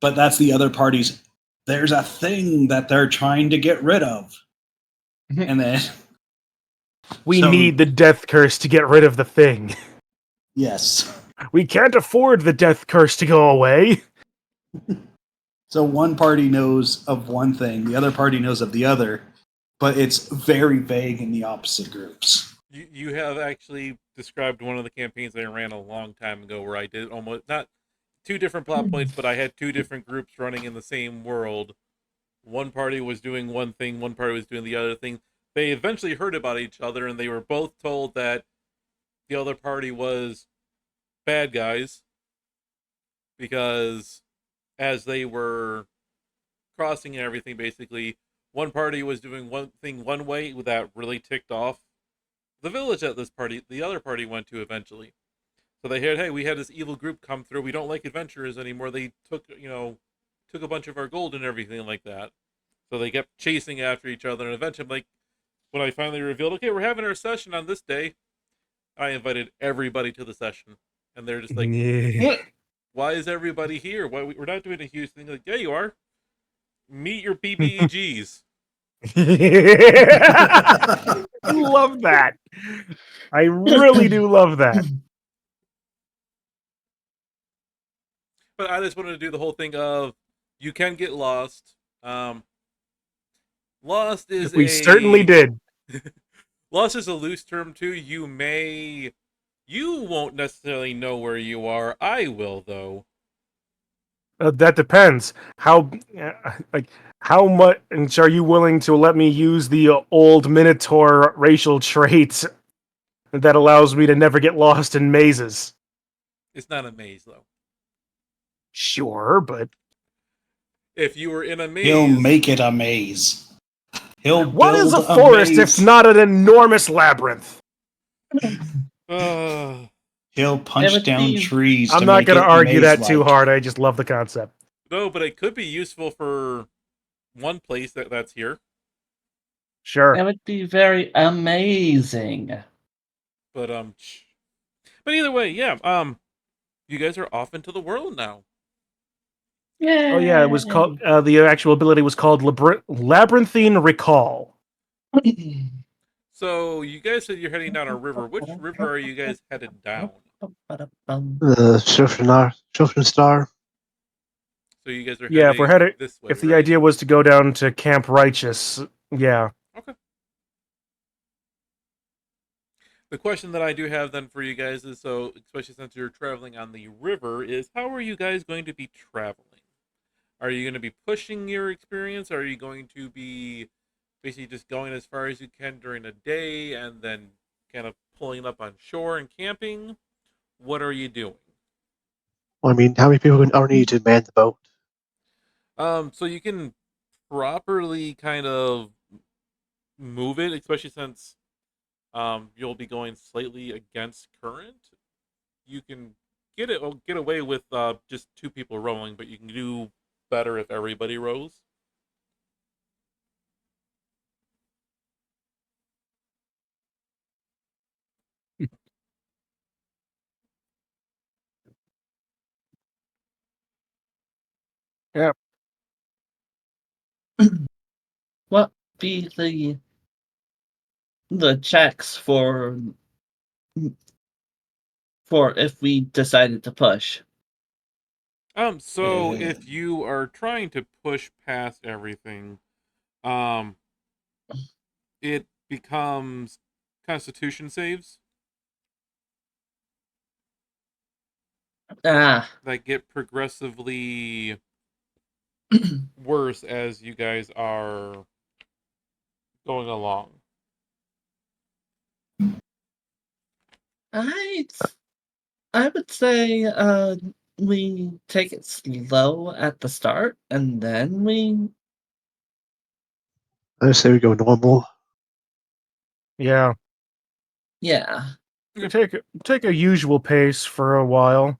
But that's the other party's, there's a thing that they're trying to get rid of. And then We so- need the death curse to get rid of the thing. yes. We can't afford the death curse to go away. So one party knows of one thing, the other party knows of the other, but it's very vague in the opposite groups. You have actually described one of the campaigns I ran a long time ago where I did almost not two different plot points, but I had two different groups running in the same world. One party was doing one thing, one party was doing the other thing. They eventually heard about each other, and they were both told that the other party was bad guys because as they were crossing and everything, basically, one party was doing one thing one way that really ticked off the village that the other party went to eventually. So they heard, hey, we had this evil group come through. We don't like adventurers anymore. They took a bunch of our gold and everything like that. So they kept chasing after each other, and eventually, like, when I finally revealed, okay, we're having our session on this day, I invited everybody to the session, and they're just like, why is everybody here? Why we're not doing a huge thing? Like, yeah, you are. Meet your BBEGs. I love that. I really do love that. But I just wanted to do the whole thing of you can get lost. Lost is We certainly did. Lost is a loose term too. You won't necessarily know where you are. I will though. That depends. How much are you willing to let me use the old Minotaur racial trait that allows me to never get lost in mazes? It's not a maze though. Sure, but If you were in a maze, He'll make it a maze. He'll what is a build forest maze. if not an enormous labyrinth? uh, He'll punch would down be- trees. I'm to not make going to it argue that too maze-like. hard. I just love the concept. no, but it could be useful for one place that's here. Sure. That would be very amazing. But either way, yeah. You guys are off into the world now. Yeah. Oh yeah, it was called. The actual ability was called Labyrinthine Recall. So you guys said you're heading down a river. Which river are you guys headed down? The Children's Star. So you guys are Yeah, if we're heading headed, this way. if the right? idea was to go down to Camp Righteous, yeah. Okay. The question that I do have then for you guys is, so especially since you're traveling on the river, is how are you guys going to be traveling? Are you going to be pushing your experience? Or are you going to be basically just going as far as you can during a day and then kind of pulling up on shore and camping? What are you doing? I mean, how many people are needed to man the boat? So you can properly kind of move it, especially since you'll be going slightly against current. You can get away with just 2 people rowing, but you can do better if everybody rows. Yeah. What be the checks for if we decided to push? So Uh, if you are trying to push past everything, um, it becomes Constitution saves Ah, that get progressively worse as you guys are going along. I I would say we take it slow at the start and then I say we go normal. Yeah. yeah. We take a usual pace for a while.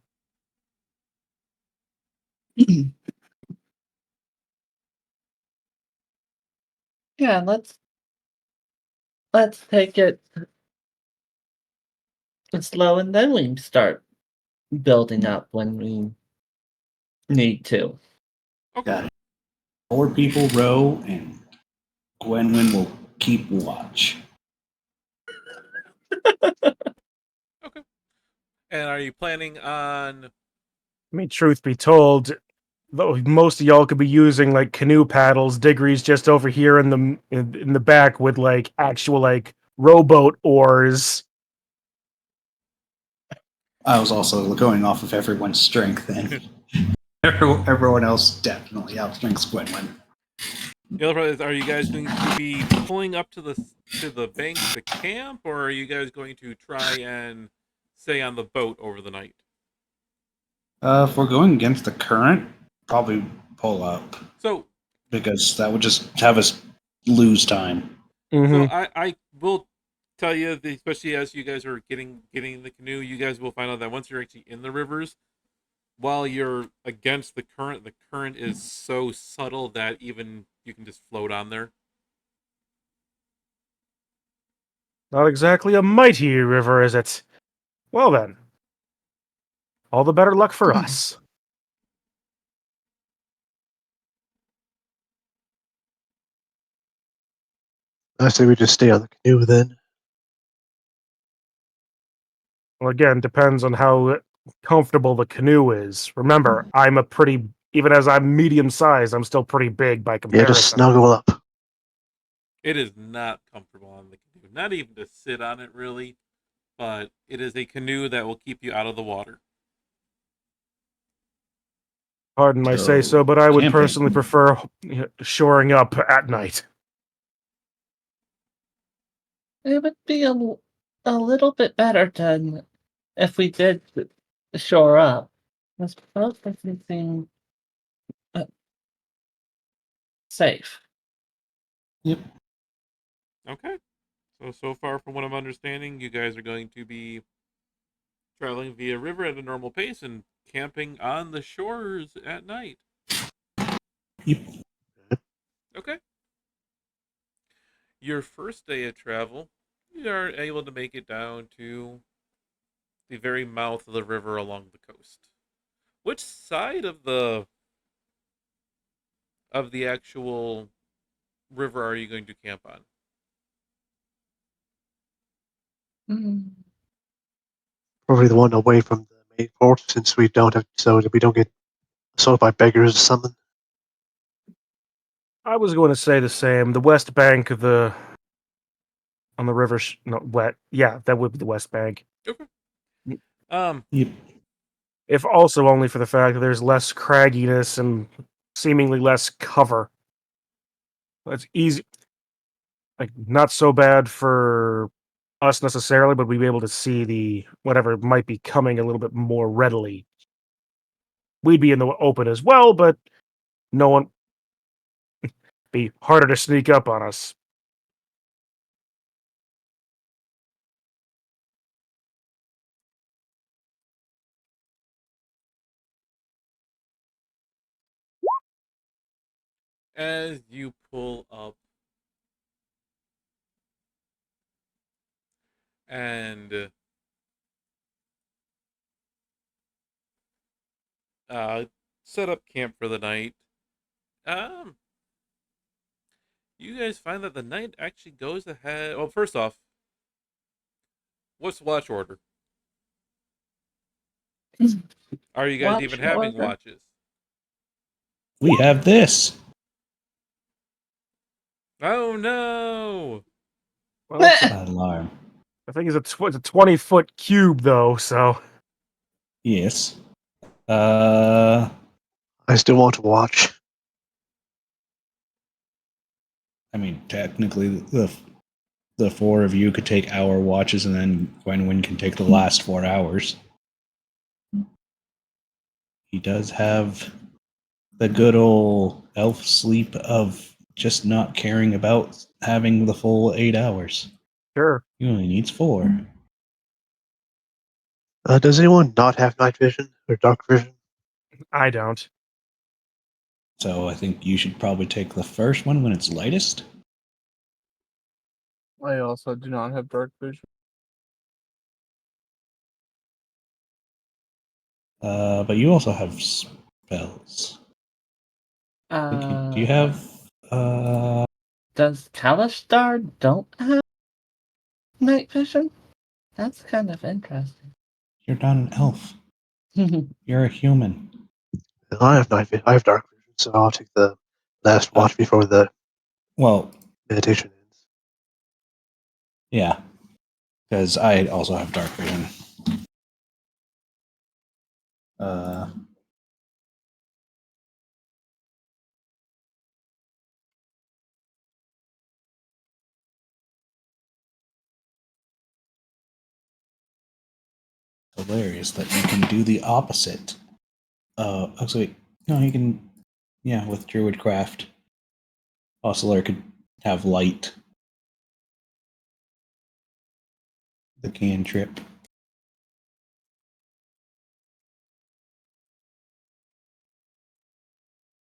Yeah, let's take it slow and then we start building up when we need to. Okay. got it. 4 people row, and Gwenwyn will keep watch. Okay. And are you planning on? I mean, truth be told, though most of y'all could be using like canoe paddles, Diggory's just over here in the back with like actual like rowboat oars. I was also going off of everyone's strength, and everyone else definitely outstrengths Gwenwyn. The other part is, are you guys going to be pulling up to the bank to camp, or are you guys going to try and stay on the boat over the night? If we're going against the current, probably pull up So, because that would just have us lose time. so Mm-hmm. I will tell you, especially as you guys are getting in the canoe, you guys will find out that once you're actually in the rivers, while you're against the current is so subtle that even you can just float on there. Not exactly a mighty river, is it? Well then, all the better luck for us. I say we just stay on the canoe then. Well, again, depends on how comfortable the canoe is. Remember, I'm a pretty, even as I'm medium sized, I'm still pretty big by Yeah, just comparison. snuggle up. It is not comfortable on the canoe, not even to sit on it really, but it is a canoe that will keep you out of the water. Pardon my say so, So, but I would camping. personally prefer shoring up at night. It would be a little bit better than if we did shore up. I suppose everything uh, safe. Yep. Okay. So far from what I'm understanding, you guys are going to be traveling via river at a normal pace and camping on the shores at night. Yep. Okay. Your first day of travel, you are able to make it down to the very mouth of the river along the coast. Which side of the actual river are you going to camp on? Mm. Probably the one away from the main port, since we don't have, so that we don't get assaulted by beggars or something. I was going to say the same. The west bank of the on the river, no, wet. Yeah, that would be the west bank. Okay. Um, Yep. If also only for the fact that there's less cragginess and seemingly less cover. It's easy, like not so bad for us necessarily, but we'd be able to see the whatever might be coming a little bit more readily. We'd be in the open as well, but no one be harder to sneak up on us. as you pull up and set up camp for the night. Um, you guys find that the night actually goes ahead. Well, first off, what's watch order? Are you guys even Watch having order. watches? We have this. Oh no! Well, it's a, Alarm. I think it's a 20-foot cube though, so Yes. I still want to watch. I mean, technically, the four of you could take hour watches, and then Gwenwyn can take the last 4 hours. He does have the good old elf sleep of just not caring about having the full 8 hours. sure. He only needs 4. Does anyone not have night vision or dark vision? I don't. So I think you should probably take the first one when it's lightest. I also do not have dark vision. But you also have spells. I think do you have? Does Kalistar don't have night vision? That's kind of interesting. You're not an elf. You're a human. I have night vision. I have dark vision, so I'll take the last watch before the Well, meditation ends. yeah, because I also have dark vision. Uh, hilarious that you can do the opposite. Wait, no, you can. Yeah, with Druidcraft, Oscillator could have light. The cantrip.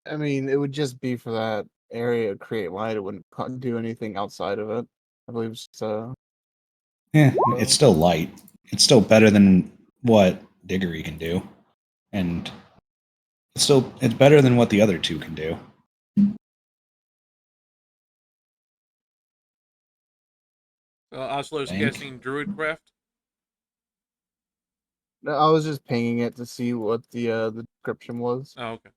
I mean, it would just be for that area to create light. It wouldn't do anything outside of it. I believe it's Yeah, it's still light. It's still better than what Diggory can do, and it's better than what the other two can do. Oslo's Thank. casting Druidcraft. No, I was just pinging it to see what the description was. Oh, okay.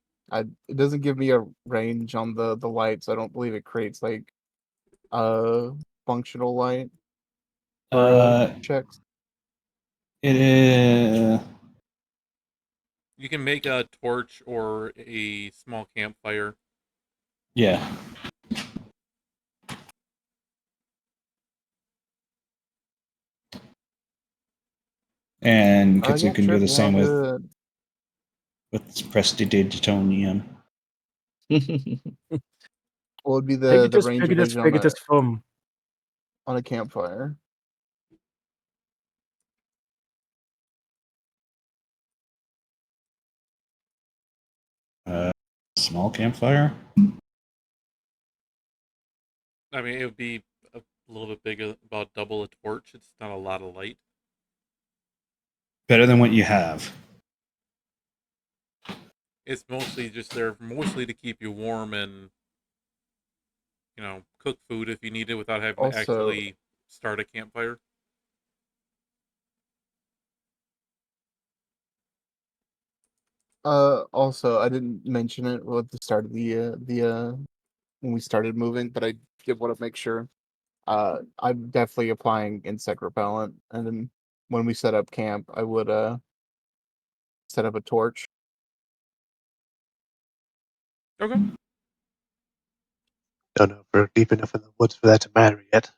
It doesn't give me a range on the light, so I don't believe it creates like functional light for checks. It is. You can make a torch or a small campfire. Yeah. And Kitsu Yeah, can sure, do the yeah, I'll same do it. with Prestidigitonium. What would be the range of vision Pegasus, fum. on a campfire? Small campfire. I mean, it would be a little bit bigger, about double a torch. It's not a lot of light. Better than what you have. It's mostly just there, mostly to keep you warm and cook food if you need it without having to Also, actually start a campfire. also, I didn't mention it at the start of the when we started moving, but I did want to make sure. I'm definitely applying insect repellent, and then when we set up camp, I would set up a torch. Okay. Don't know if we're deep enough in the woods for that to matter yet.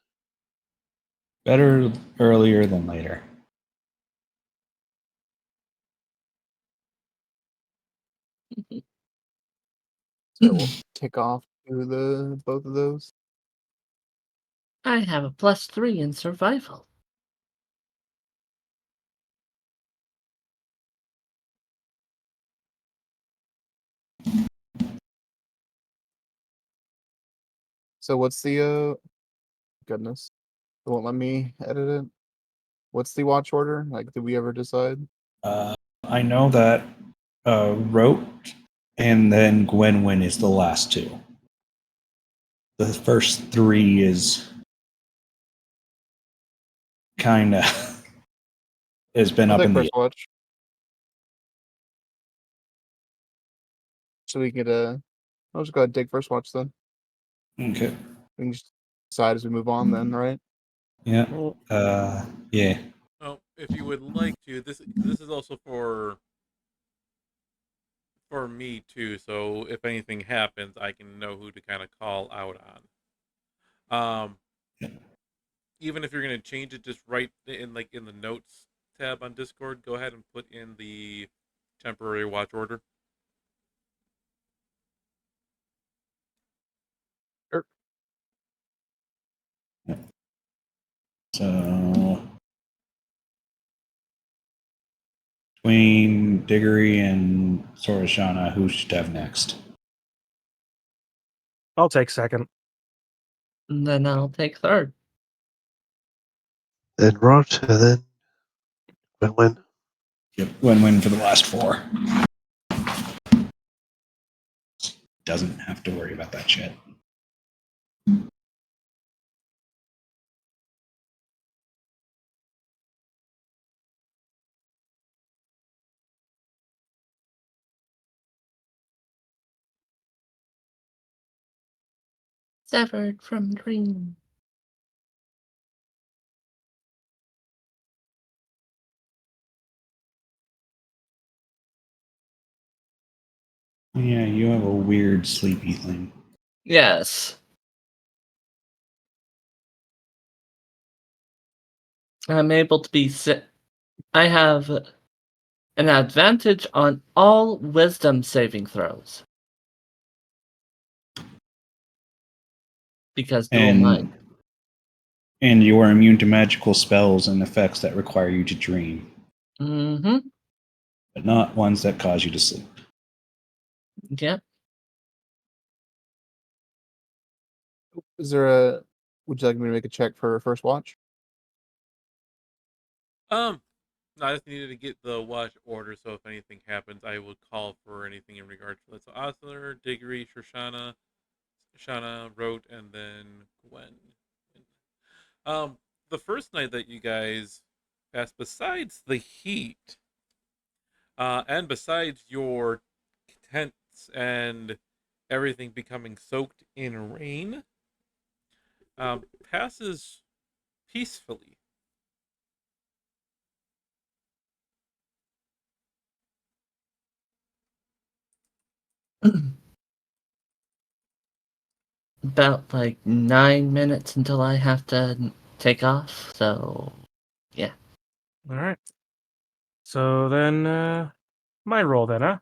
Better earlier than later. So we'll kick off to the both of those. I have a +3 in survival. So what's the goodness? It won't let me edit it. What's the watch order? Like, did we ever decide? I know that Rote and then Gwenwyn is the last two. The first three is kind of has been I'll up take in the first watch. So we get I'll just go ahead and take first watch then. okay. We can just decide as we move on then, right? Yeah. Yeah. Oh, if you would like to, this is also for me too. So if anything happens, I can know who to kind of call out on. Even if you're gonna change it, just write in in the notes tab on Discord. Go ahead and put in the temporary watch order. Sure. So between Diggory and Sorashana, who should have next? I'll take second. And then I'll take third. Then Rot, and then Win-Win. Yep. Win-win for the last four. Doesn't have to worry about that shit. Severed from dream. Yeah, you have a weird sleepy thing. Yes. I'm able to be I have an advantage on all wisdom saving throws. Because dual mind. And you are immune to magical spells and effects that require you to dream, Mm-hmm. but not ones that cause you to sleep. Yep. Is there would you like me to make a check for first watch? No, I just needed to get the watch order, so if anything happens, I will call for anything in regards to that. So Osler, Diggory, Shoshana, Rote, and then Gwen. The first night that you guys passed, besides the heat, and besides your tents and everything becoming soaked in rain, passes peacefully. About like 9 minutes until I have to take off, so yeah. All right. So then, my roll then, huh?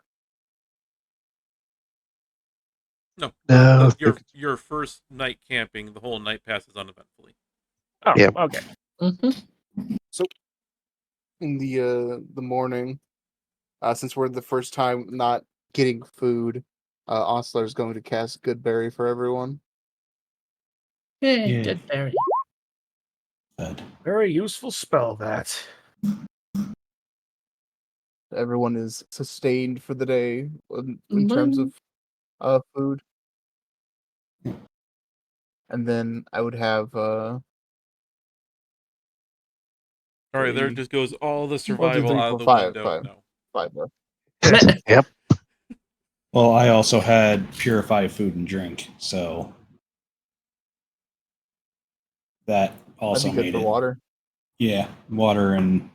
No, No, your first night camping, the whole night passes uneventfully. Oh, Yeah. okay. Mm-hmm. So in the morning, since we're the first time not getting food, Osler's going to cast Goodberry for everyone. Hey, Yeah. good berry. But Very useful spell, that. Everyone is sustained for the day in terms of food. And then I would have Sorry, there a just goes all the 1, 2, survival 3, out of 4, the 5, window. 5, No. 5 left. Yep. well, I also had purify food and drink, so that That'd also be good made for it. water. Yeah, water and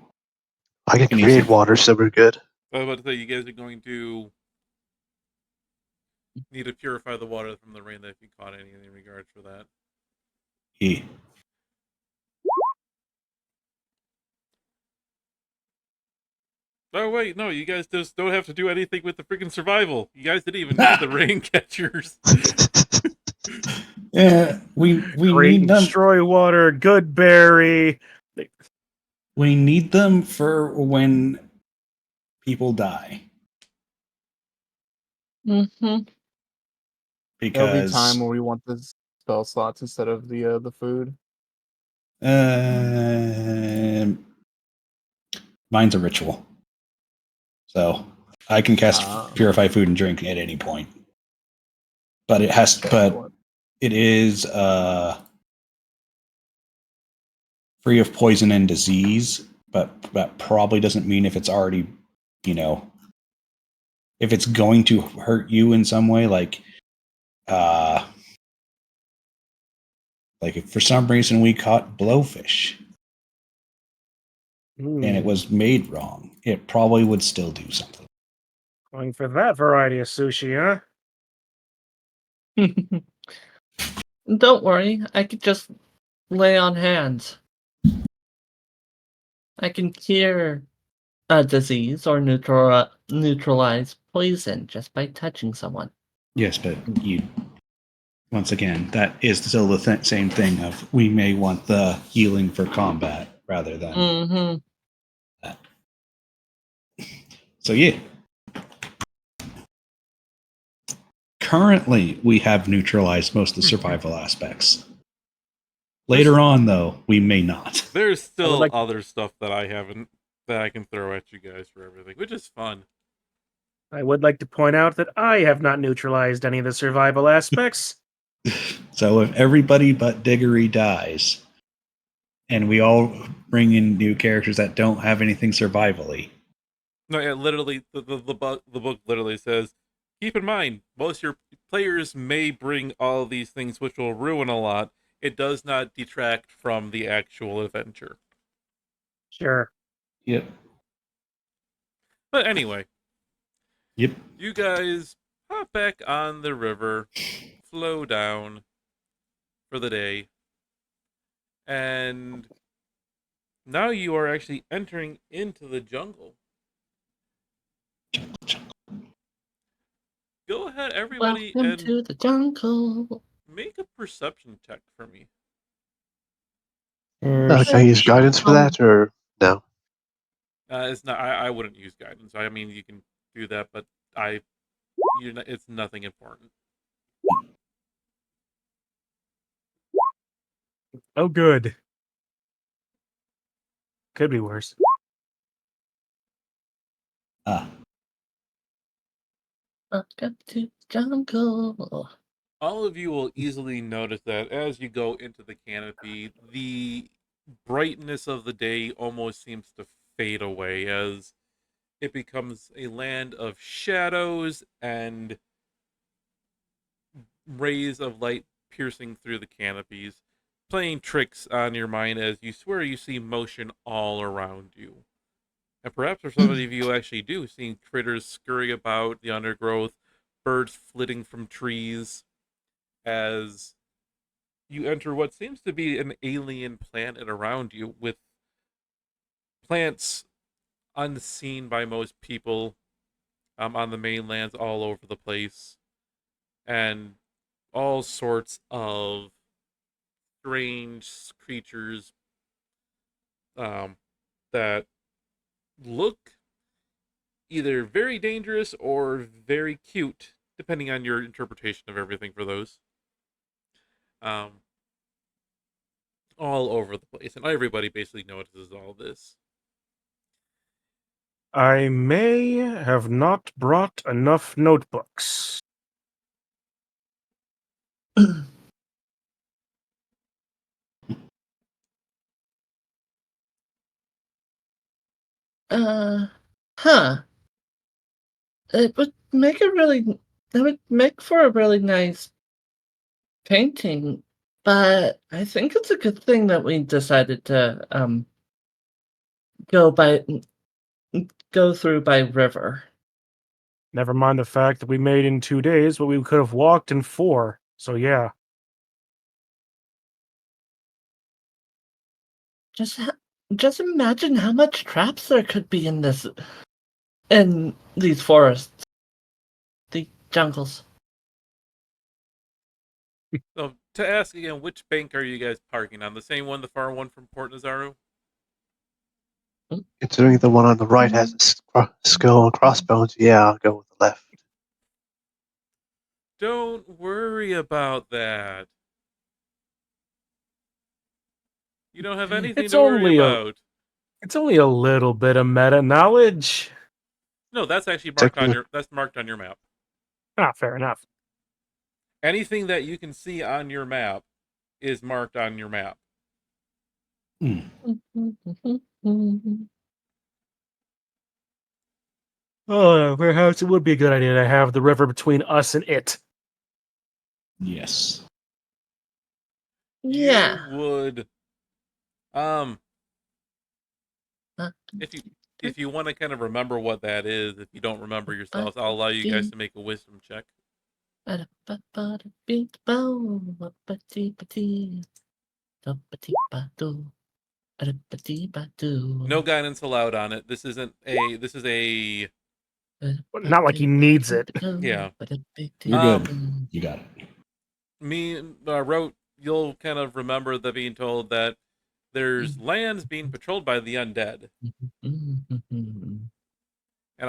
I can And create easy. water, so we're good. I was about to say, you guys are going to need to purify the water from the rain that if you caught anything in regards for that. yeah. Oh wait, no, you guys just don't have to do anything with the freaking survival. You guys didn't even need the rain catchers. Yeah, we Create need and them. destroy water, good berry. We need them for when people die Mm-hmm. There'll be because time where we want this spell slots instead of the food? Mine's a ritual, so I can cast Ah. purify food and drink at any point. But it has, but it is free of poison and disease. But that probably doesn't mean if it's already, if it's going to hurt you in some way, like if for some reason we caught blowfish and it was made wrong, it probably would still do something. Going for that variety of sushi, huh? Don't worry, I could just lay on hands. I can cure a disease or neutralize poison just by touching someone. Yes, but once again, that is still the same thing of we may want the healing for combat rather than Mm-hmm. that. So yeah. Currently, we have neutralized most of the survival aspects. Later on, though, we may not. There's still like- other stuff that I haven't that I can throw at you guys for everything, which is fun. I would like to point out that I have not neutralized any of the survival aspects. So if everybody but Diggory dies, and we all bring in new characters that don't have anything survivally. No, yeah, literally, the book literally says, keep in mind, most of your players may bring all of these things, which will ruin a lot. It does not detract from the actual adventure. Sure. Yep. But anyway, Yep. you guys hop back on the river, flow down for the day, and now you are actually entering into the jungle. Go ahead, everybody, Welcome and to the jungle. make a perception check for me. Can I use guidance for that, or no? It's not. I wouldn't use guidance. I mean, you can do that, but it's nothing important. Oh, good. Could be worse. Welcome to the jungle. All of you will easily notice that as you go into the canopy, the brightness of the day almost seems to fade away as it becomes a land of shadows and rays of light piercing through the canopies, playing tricks on your mind as you swear you see motion all around you. And perhaps for some of you actually do, seeing critters scurry about the undergrowth, birds flitting from trees, as you enter what seems to be an alien planet around you, with plants unseen by most people on the mainlands all over the place, and all sorts of strange creatures that look either very dangerous or very cute, depending on your interpretation of everything for those. All over the place, and everybody basically notices all this. I may have not brought enough notebooks. Huh. It would make it would make for a really nice painting, but I think it's a good thing that we decided to go through by river. Never mind the fact that we made in 2 days what we could have walked in 4. So yeah. Just imagine how much traps there could be in these forests, the jungles. So, to ask again, which bank are you guys parking on? The same one, the far one from Port Nazaru? Considering the one on the right has a skull and crossbones, yeah, I'll go with the left. Don't worry about that. You don't have anything It's to worry only a about. it's only a little bit of meta knowledge. No, that's actually Took marked on me- your that's marked on your map. Ah, fair enough. Anything that you can see on your map is marked on your map. Oh, perhaps it would be a good idea to have the river between us and it. Yes. Yeah. You would Uh, if you want to kind of remember what that is, if you don't remember yourselves, I'll allow you guys to make a wisdom check. No guidance allowed on it. This is a But not like he needs it. Yeah. You're good. You got it. me wrote. You'll kind of remember that being told that there's lands being patrolled by the undead. And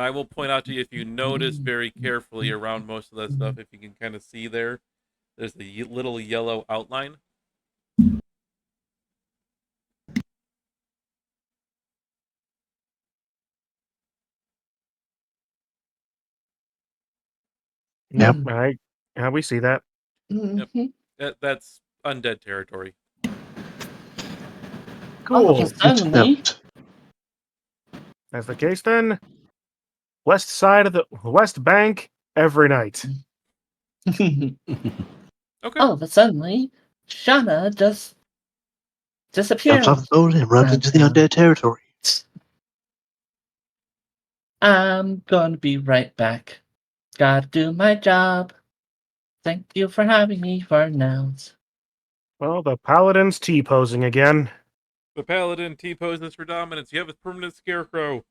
I will point out to you, if you notice very carefully around most of that stuff, if you can kind of see there's the little yellow outline. Yep, we see that. That's undead territory. Cool. Oh, suddenly, That's the case then. West side of the West Bank every night. Okay. all of a suddenly, Shauna just disappeared. Jumps off the boat and runs into the undead territory. I'm gonna be right back. Gotta do my job. Thank you for having me for now. Well, the paladin's T-posing again. The paladin T-poses for dominance. You have a permanent scarecrow.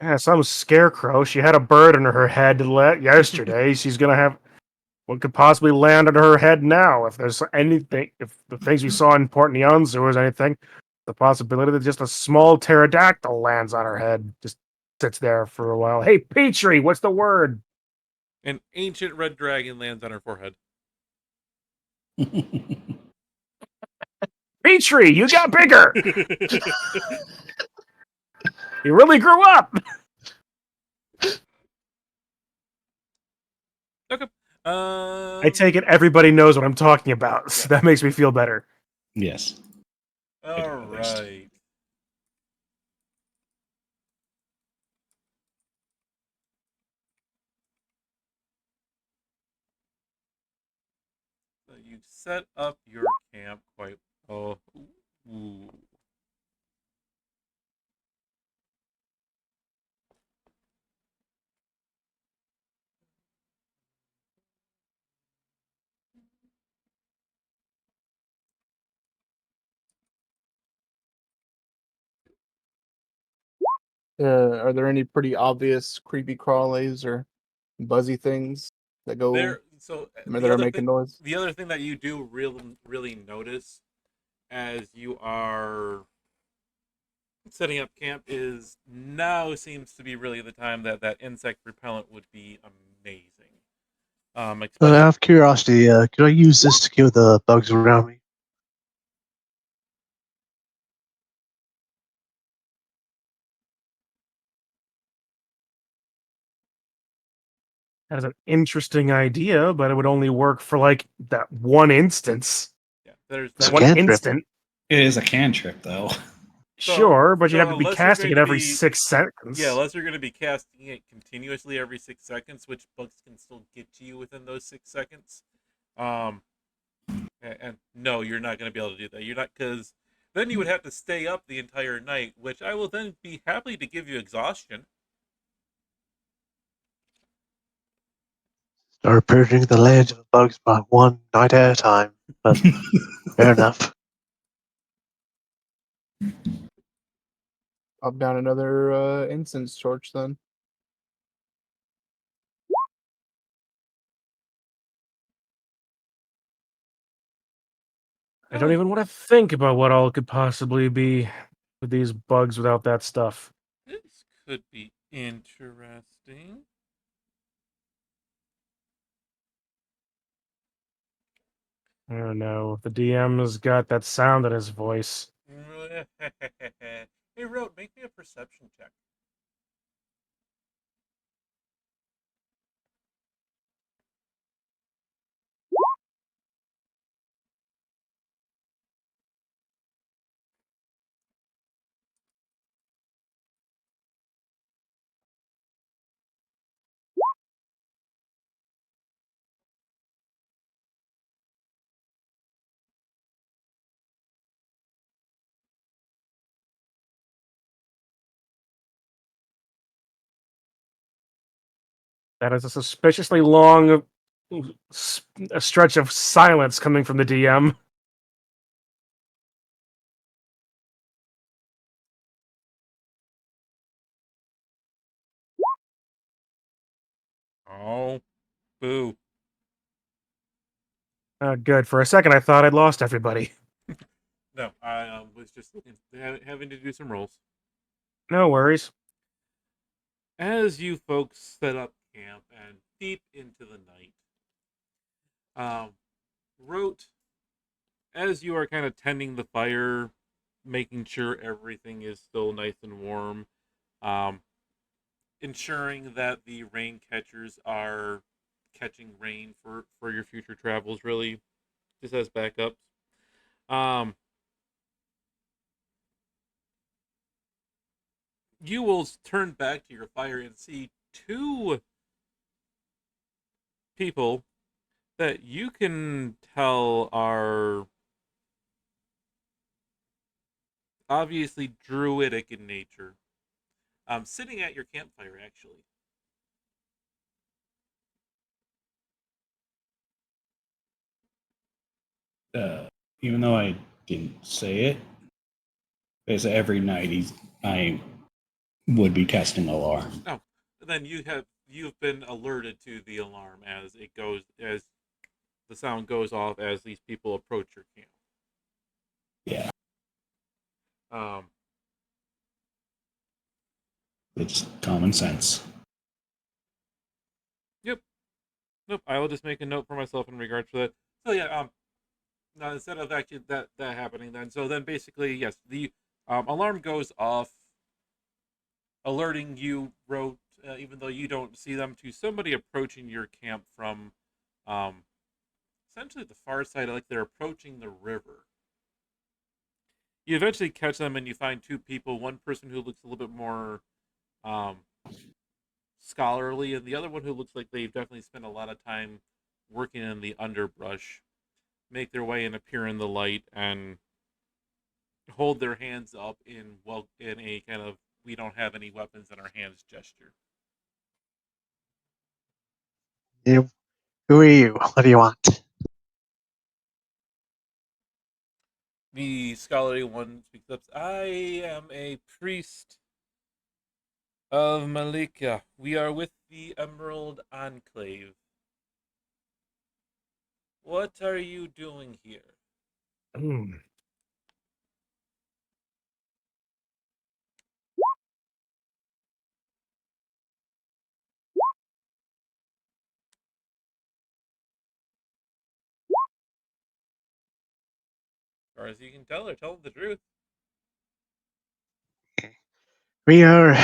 Yeah, some scarecrow. She had a bird on her head yesterday. She's gonna have what could possibly land on her head now. If there's anything, if the things we saw in Port Neons, there was anything, the possibility that just a small pterodactyl lands on her head, just sits there for a while. Hey, Petrie, what's the word? An ancient red dragon lands on her forehead. Petrie, you got bigger. You really grew up. Okay. I take it everybody knows what I'm talking about. So that makes me feel better. Yes. All right. So you set up your camp quite. Oh. Ooh. Are there any pretty obvious creepy crawlies or buzzy things that go that are making noise? The other thing that you do really notice as you are setting up camp is now seems to be really the time that insect repellent would be amazing. Out Especially of curiosity, could I use this to kill the bugs around me? That is an interesting idea, but it would only work for like that one instance. yeah, there's It's a that. One cantrip. instant. It is a cantrip, though. Sure, but you'd have to be unless you're casting going it to every be- 6 seconds. Yeah, unless you're going to be casting it continuously every 6 seconds, which bugs can still get to you within those 6 seconds. And no, you're not going to be able to do that. You're not, because then you would have to stay up the entire night, which I will then be happy to give you exhaustion. Start purging the land of bugs by one night at a time. But fair enough. Up down another incense torch then. I don't even want to think about what all could possibly be with these bugs without that stuff. This could be interesting. don't know. The DM's got that sound in his voice. Hey, Road, make me a perception check. That is a suspiciously long a stretch of silence coming from the DM. Oh, boo. Good. For a second, I thought I'd lost everybody. No, I was just looking, having to do some rolls. No worries. As you folks set up camp and deep into the night, Rote, as you are kind of tending the fire, making sure everything is still nice and warm, um, ensuring that the rain catchers are catching rain for your future travels, really, just as backups. Um, you will turn back to your fire and see two people that you can tell are obviously druidic in nature. Sitting at your campfire, actually. Even though I didn't say it, because every night I would be testing alarm. Oh, then you've been alerted to the alarm as the sound goes off as these people approach your camp. Yeah, Um, it's common sense. yep. Nope. I will just make a note for myself in regards to that. So yeah. Now instead of actually that happening, then basically yes, the alarm goes off, alerting you, Rote, even though you don't see them, to somebody approaching your camp from, um, essentially the far side. Like they're approaching the river. You eventually catch them, and you find two people. One person who looks a little bit more um, scholarly, and the other one who looks like they've definitely spent a lot of time working in the underbrush. Make their way and appear in the light and hold their hands up in a kind of we don't have any weapons in our hands gesture. You, who are you? What do you want? The scholarly one speaks up. I am a priest of Malika. We are with the Emerald Enclave. What are you doing here? Hmm. As far as you can tell, or tell the truth. We are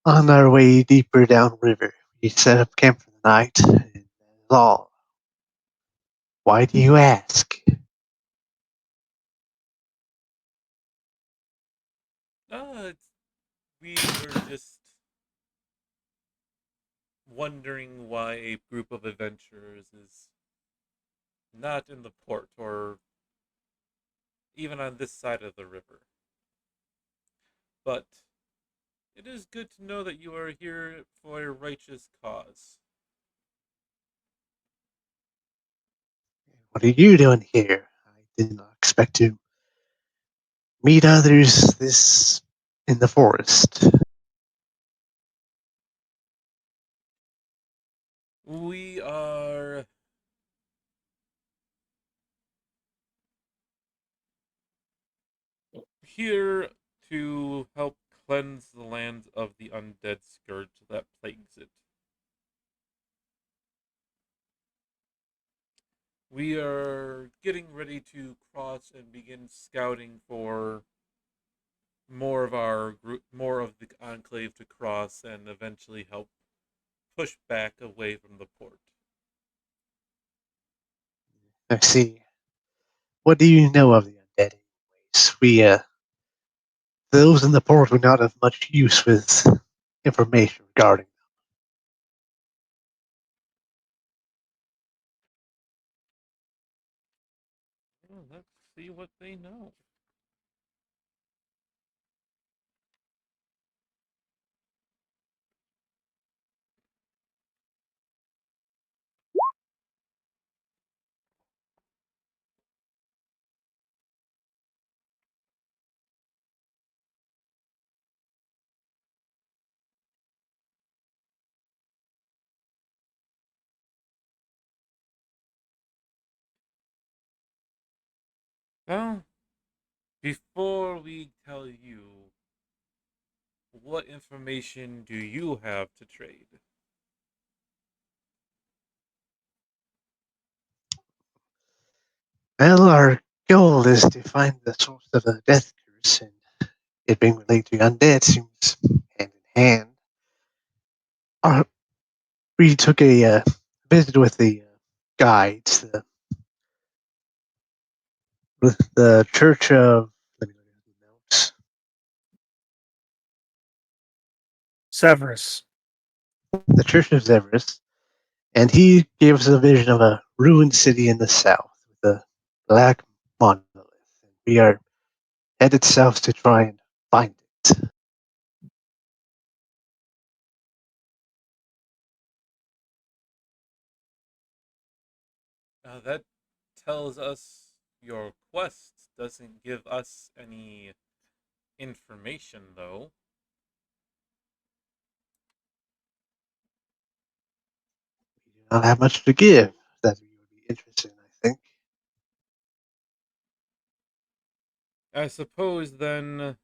on our way deeper downriver. We set up camp for the night, and that is all. Why do you ask? It's we were just wondering why a group of adventurers is not in the port or even on this side of the river. But it is good to know that you are here for a righteous cause. What are you doing here? I did not expect to meet others this in the forest. We are here to help cleanse the land of the undead scourge that plagues it. We are getting ready to cross and begin scouting for more of our group, more of the enclave to cross and eventually help push back away from the port. I see. What do you know of the undead? Anyways, those in the port would not have much use with information regarding. Well, let's see what they know. Well, before we tell you, what information do you have to trade? Well, our goal is to find the source of the death curse, and it being related to undead seems hand in hand. Our, we took a visit with the guides, with the Church of. Let me look at the notes. Severus. The Church of Zevris, and he gave us a vision of a ruined city in the south with a black monolith. And we are headed south to try and find it. That tells us your quest doesn't give us any information, though. We do not have much to give that you would be interested in, I think. I suppose then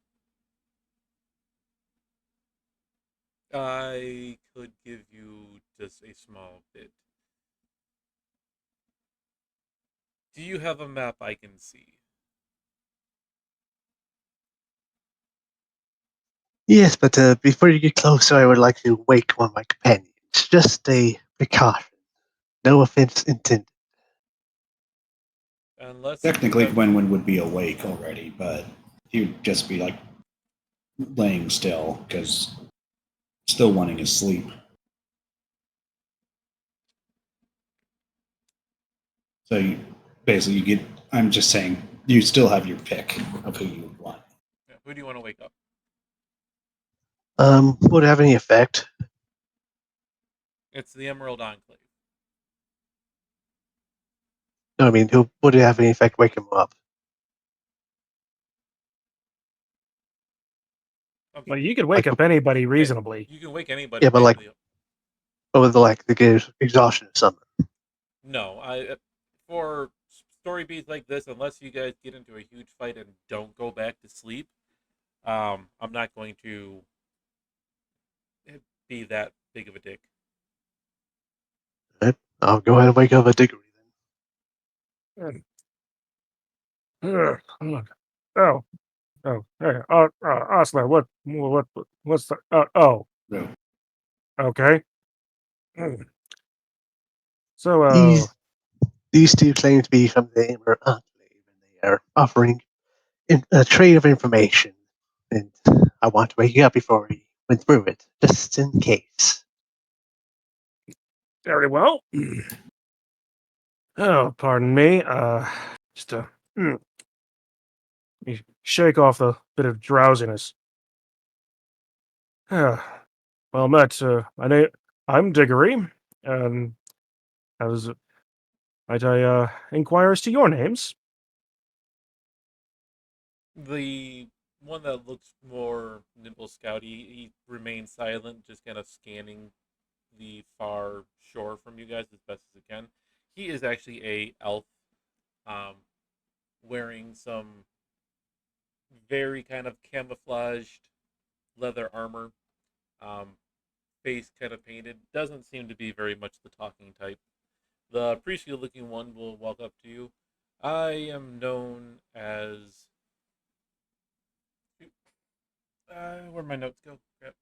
I could give you just a small bit. Do you have a map I can see? Yes, but before you get closer, I would like to wake one of my companions. Just a precaution. No offense intended. Unless you Technically, have. Gwynwyn would be awake already, but he would just be like laying still because still wanting his sleep. So you, basically, you get. I'm just saying, you still have your pick of who you would want. Who do you want to wake up? Would it have any effect? It's the Emerald Enclave. No, I mean, would it have any effect? Wake him up. Well, you could wake Like, up anybody reasonably. You can wake anybody yeah, but like, reasonably. with the exhaustion or something. No, for story beats like this, unless you guys get into a huge fight and don't go back to sleep, I'm not going to be that big of a dick. Right? I'll go ahead and wake up a Diggory then. Oh, hey, Osler, what's the, So, okay. So, These two claim to be from the Emerald Enclave, and they are offering a trade of information. And I want to wake you up before we went through it, just in case. very well. Oh, pardon me. Just you shake off the bit of drowsiness. Well met. I'm Diggory, and as might I inquire as to your names? The one that looks more nimble scouty, he remains silent, just kind of scanning the far shore from you guys as best as he can. He is actually a elf, um, wearing some very kind of camouflaged leather armor, um, face kind of painted. Doesn't seem to be very much the talking type. The priestly looking one will walk up to you. I am known as. Where'd my notes go? Crap.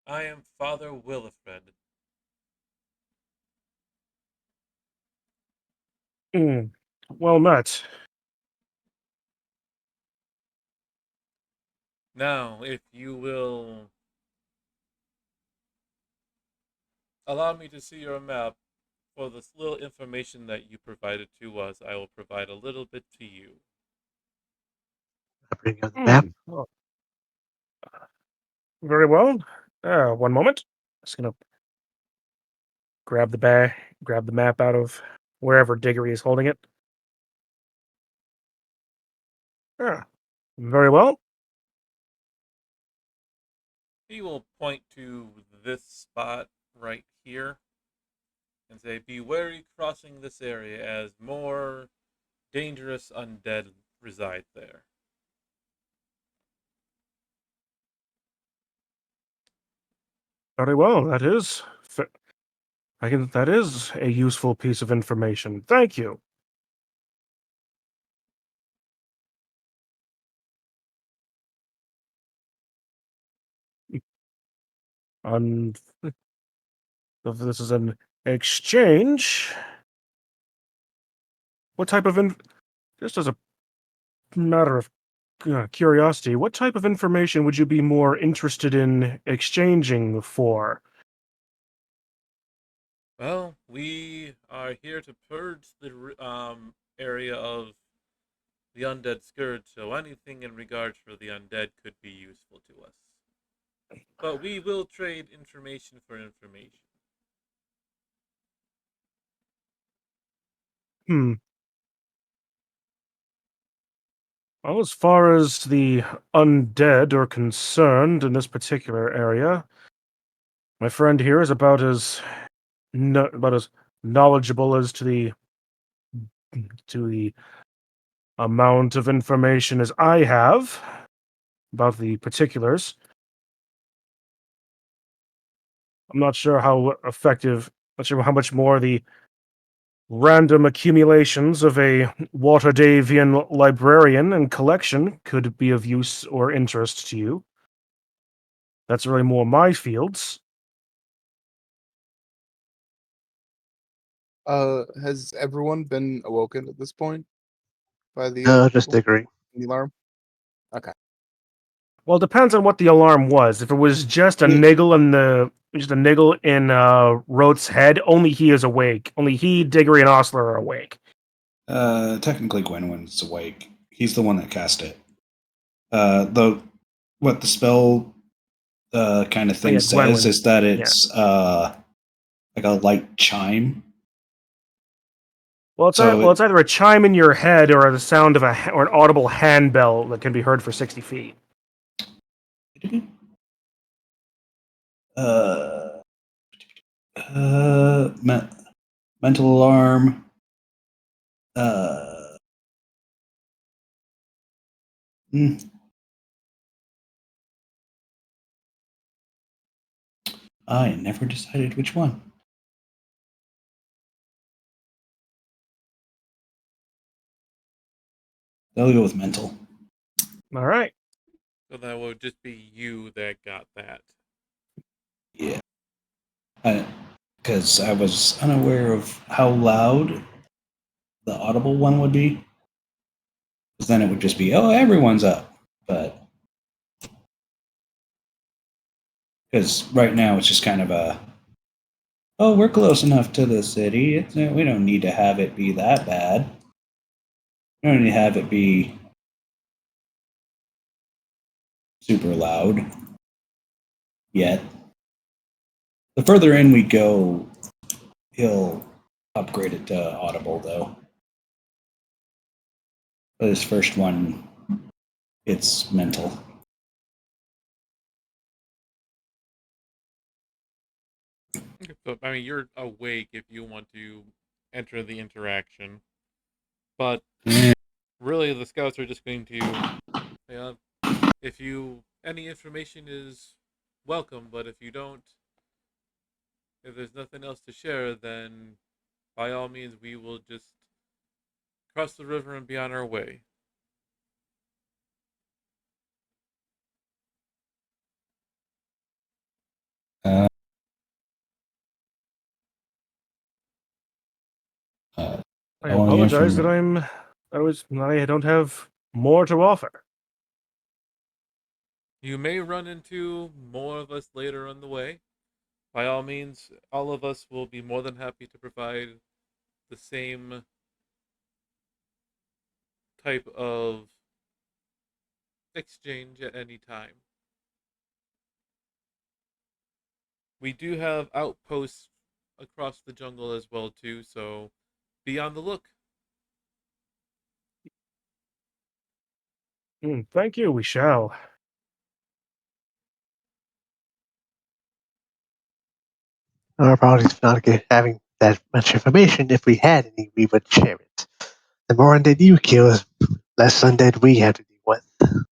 I am Father Willifred. Well met. Now, if you will allow me to see your map, for this little information that you provided to us, I will provide a little bit to you. I bring out the map. Oh, very well. One moment. Just gonna grab grab the map out of wherever Diggory is holding it. Ah, very well. He will point to this spot right here and say, "Be wary crossing this area, as more dangerous undead reside there." Very well. That is a useful piece of information. Thank you. Um, if this is an exchange, what type of just as a matter of curiosity, what type of information would you be more interested in exchanging for? Well, we are here to purge the area of the undead scourge, so anything in regards for the undead could be useful to us. But we will trade information for information. Hmm. Well, as far as the undead are concerned in this particular area, my friend here is about as knowledgeable as to the amount of information as I have about the particulars. I'm not sure how effective, not sure how much more the random accumulations of a Waterdavian librarian and collection could be of use or interest to you. That's really more my fields. Has everyone been awoken at this point by the Just Diggory. the alarm? Okay. Well, it depends on what the alarm was. If it was just a niggle in Rote's head, only he is awake. Only he, Diggory, and Osler are awake. Technically, Gwynwyn's awake. He's the one that cast it. What the spell kind of thing yeah, says Gwynwyn. is that it's like a light chime. Well, it's either a chime in your head or the sound of or an audible handbell that can be heard for 60 feet. Mental alarm. I never decided which one. I'll go with mental. All right. So that would just be you that got that. Yeah. Because I was unaware of how loud the audible one would be. Because then it would just be, oh, everyone's up. But because right now it's just kind of a Oh, we're close enough to the city. We don't need to have it be that bad. We don't need to have it be super loud yet. The further in we go, he'll upgrade it to audible, though. But this first one, it's mental. So, I mean, you're awake if you want to enter the interaction, but really, the scouts are just going to. If you any information is welcome, but if you don't, if there's nothing else to share, then by all means, we will just cross the river and be on our way. Uh, uh, I following apologize that inform- I don't have more to offer. You may run into more of us later on the way. By all means, all of us will be more than happy to provide the same type of exchange at any time. We do have outposts across the jungle as well too, so be on the look. Thank you, we shall. Our apologies for not having that much information. If we had any, we would share it. The more undead you kill, the less undead we have to deal with.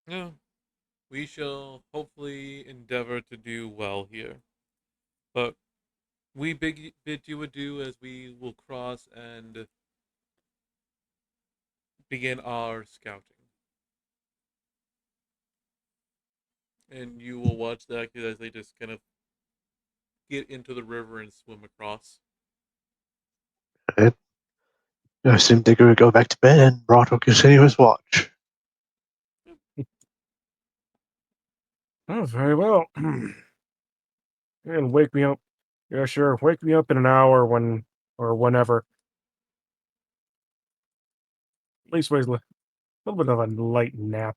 Yeah, we shall hopefully endeavor to do well here. But we bid you adieu as we will cross and begin our scouting. And you will watch that as they just kind of get into the river and swim across. Right? I assume Digger will go back to bed and Rot will continue his watch. Oh, very well. And wake me up. Yeah, sure. Wake me up in an hour or whenever. At least wait a little bit of a light nap.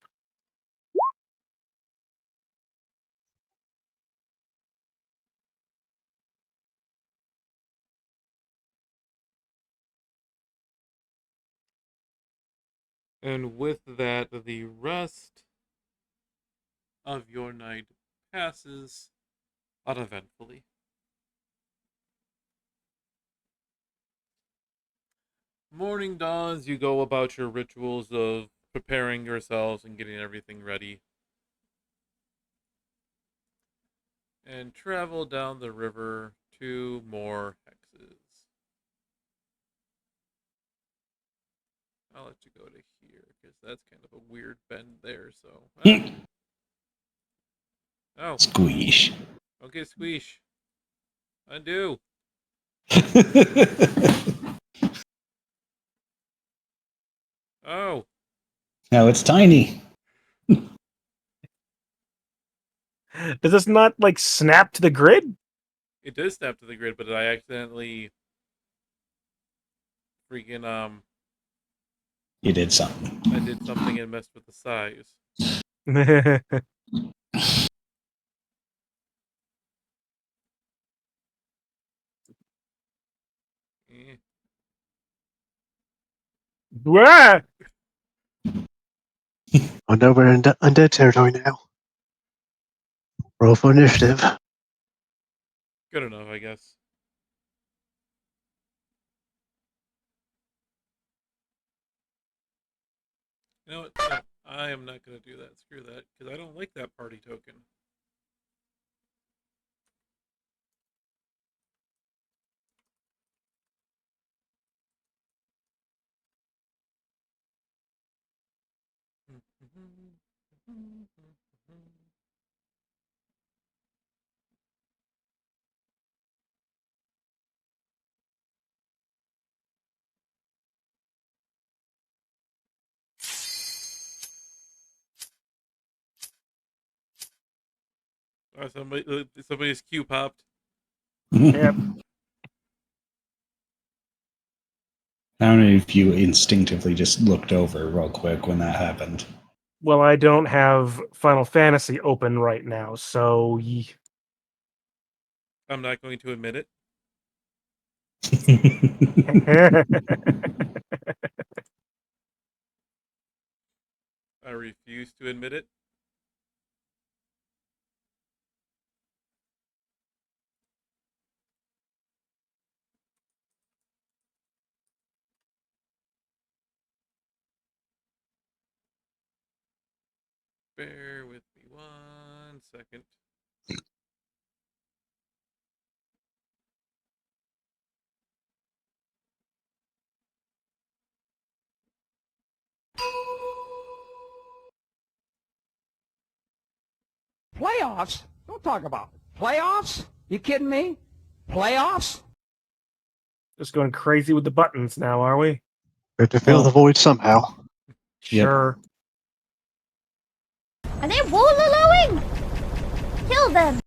And with that, the rest of your night passes uneventfully. Morning dawns, you go about your rituals of preparing yourselves and getting everything ready. And travel down the river to more hexes. I'll let you go to here because that's kind of a weird bend there. So, oh, Squeeze. okay, squeesh, undo. Oh, Now it's tiny. Does this not like snap to the grid? it does snap to the grid, but I accidentally freaking You did something. I did something and messed with the size. Eh. Wah! I know we're in undead territory now. Roll for initiative. Good enough, I guess. You know what? No, I am not going to do that. Screw that, because I don't like that party token. Oh, somebody's queue popped. Yep. How many of you instinctively just looked over real quick when that happened? Well, I don't have Final Fantasy open right now, so I'm not going to admit it. I refuse to admit it. Bear with me 1 second. Playoffs? Don't talk about playoffs. You kidding me? Playoffs? just going crazy with the buttons now, are we? We have to fill the void somehow. Yep. Sure. Are they wallowing? Kill them!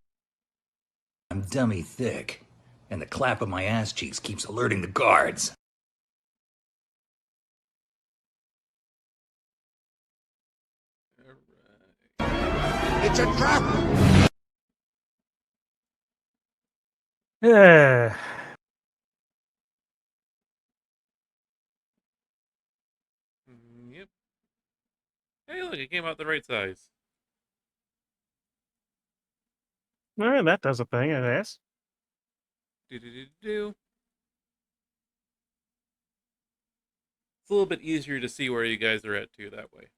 I'm dummy thick, and the clap of my ass cheeks keeps alerting the guards. Alright. It's a trap. Yeah. Yep. Hey, look, it came out the right size. All right, that does a thing, I guess. Do. It's a little bit easier to see where you guys are at too that way.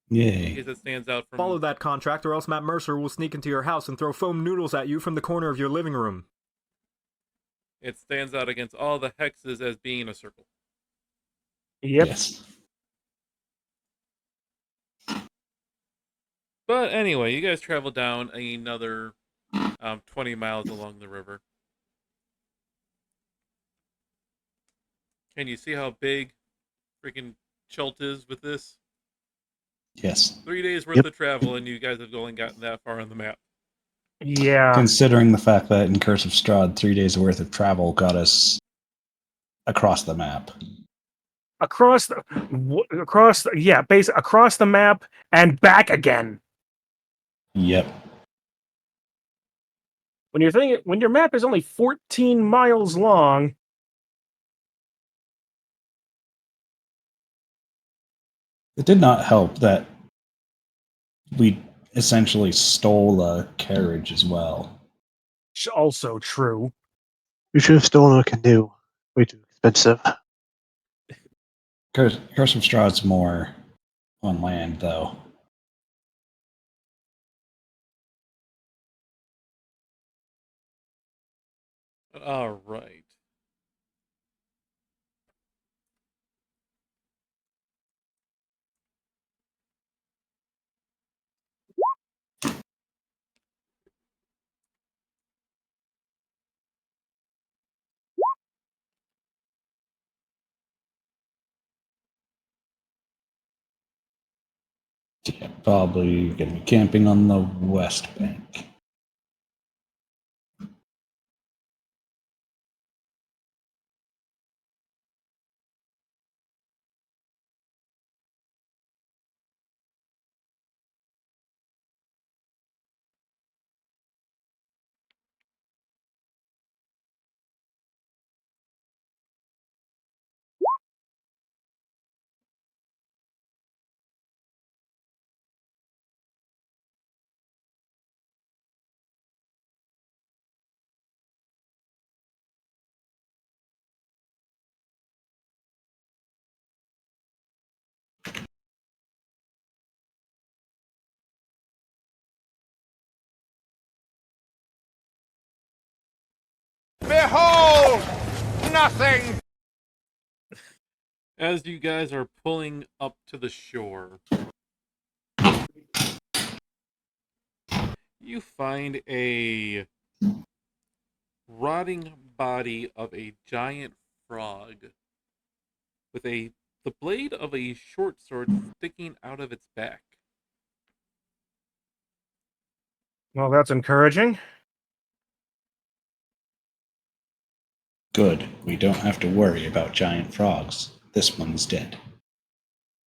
Yay. Because it stands out from. Follow that contract, or else Matt Mercer will sneak into your house and throw foam noodles at you from the corner of your living room. It stands out against all the hexes as being a circle. Yep. Yes. But anyway, you guys travel down another 20 miles along the river. Can you see how big freaking Chult is with this? Yes. 3 days worth Yep. of travel, and you guys have only gotten that far on the map. Yeah. Considering the fact that in Curse of Strahd, 3 days worth of travel got us across the map. Across the across the map and back again. Yep. When your map is only 14 miles long, It did not help that we essentially stole a carriage as well. also true. We should have stolen a canoe. Way too expensive. Curse of Strahd's more on land, though. All right. Yeah, probably going to be camping on the west bank. Behold, nothing. As you guys are pulling up to the shore, you find a rotting body of a giant frog with the blade of a short sword sticking out of its back. Well, that's encouraging. Good. We don't have to worry about giant frogs. This one's dead.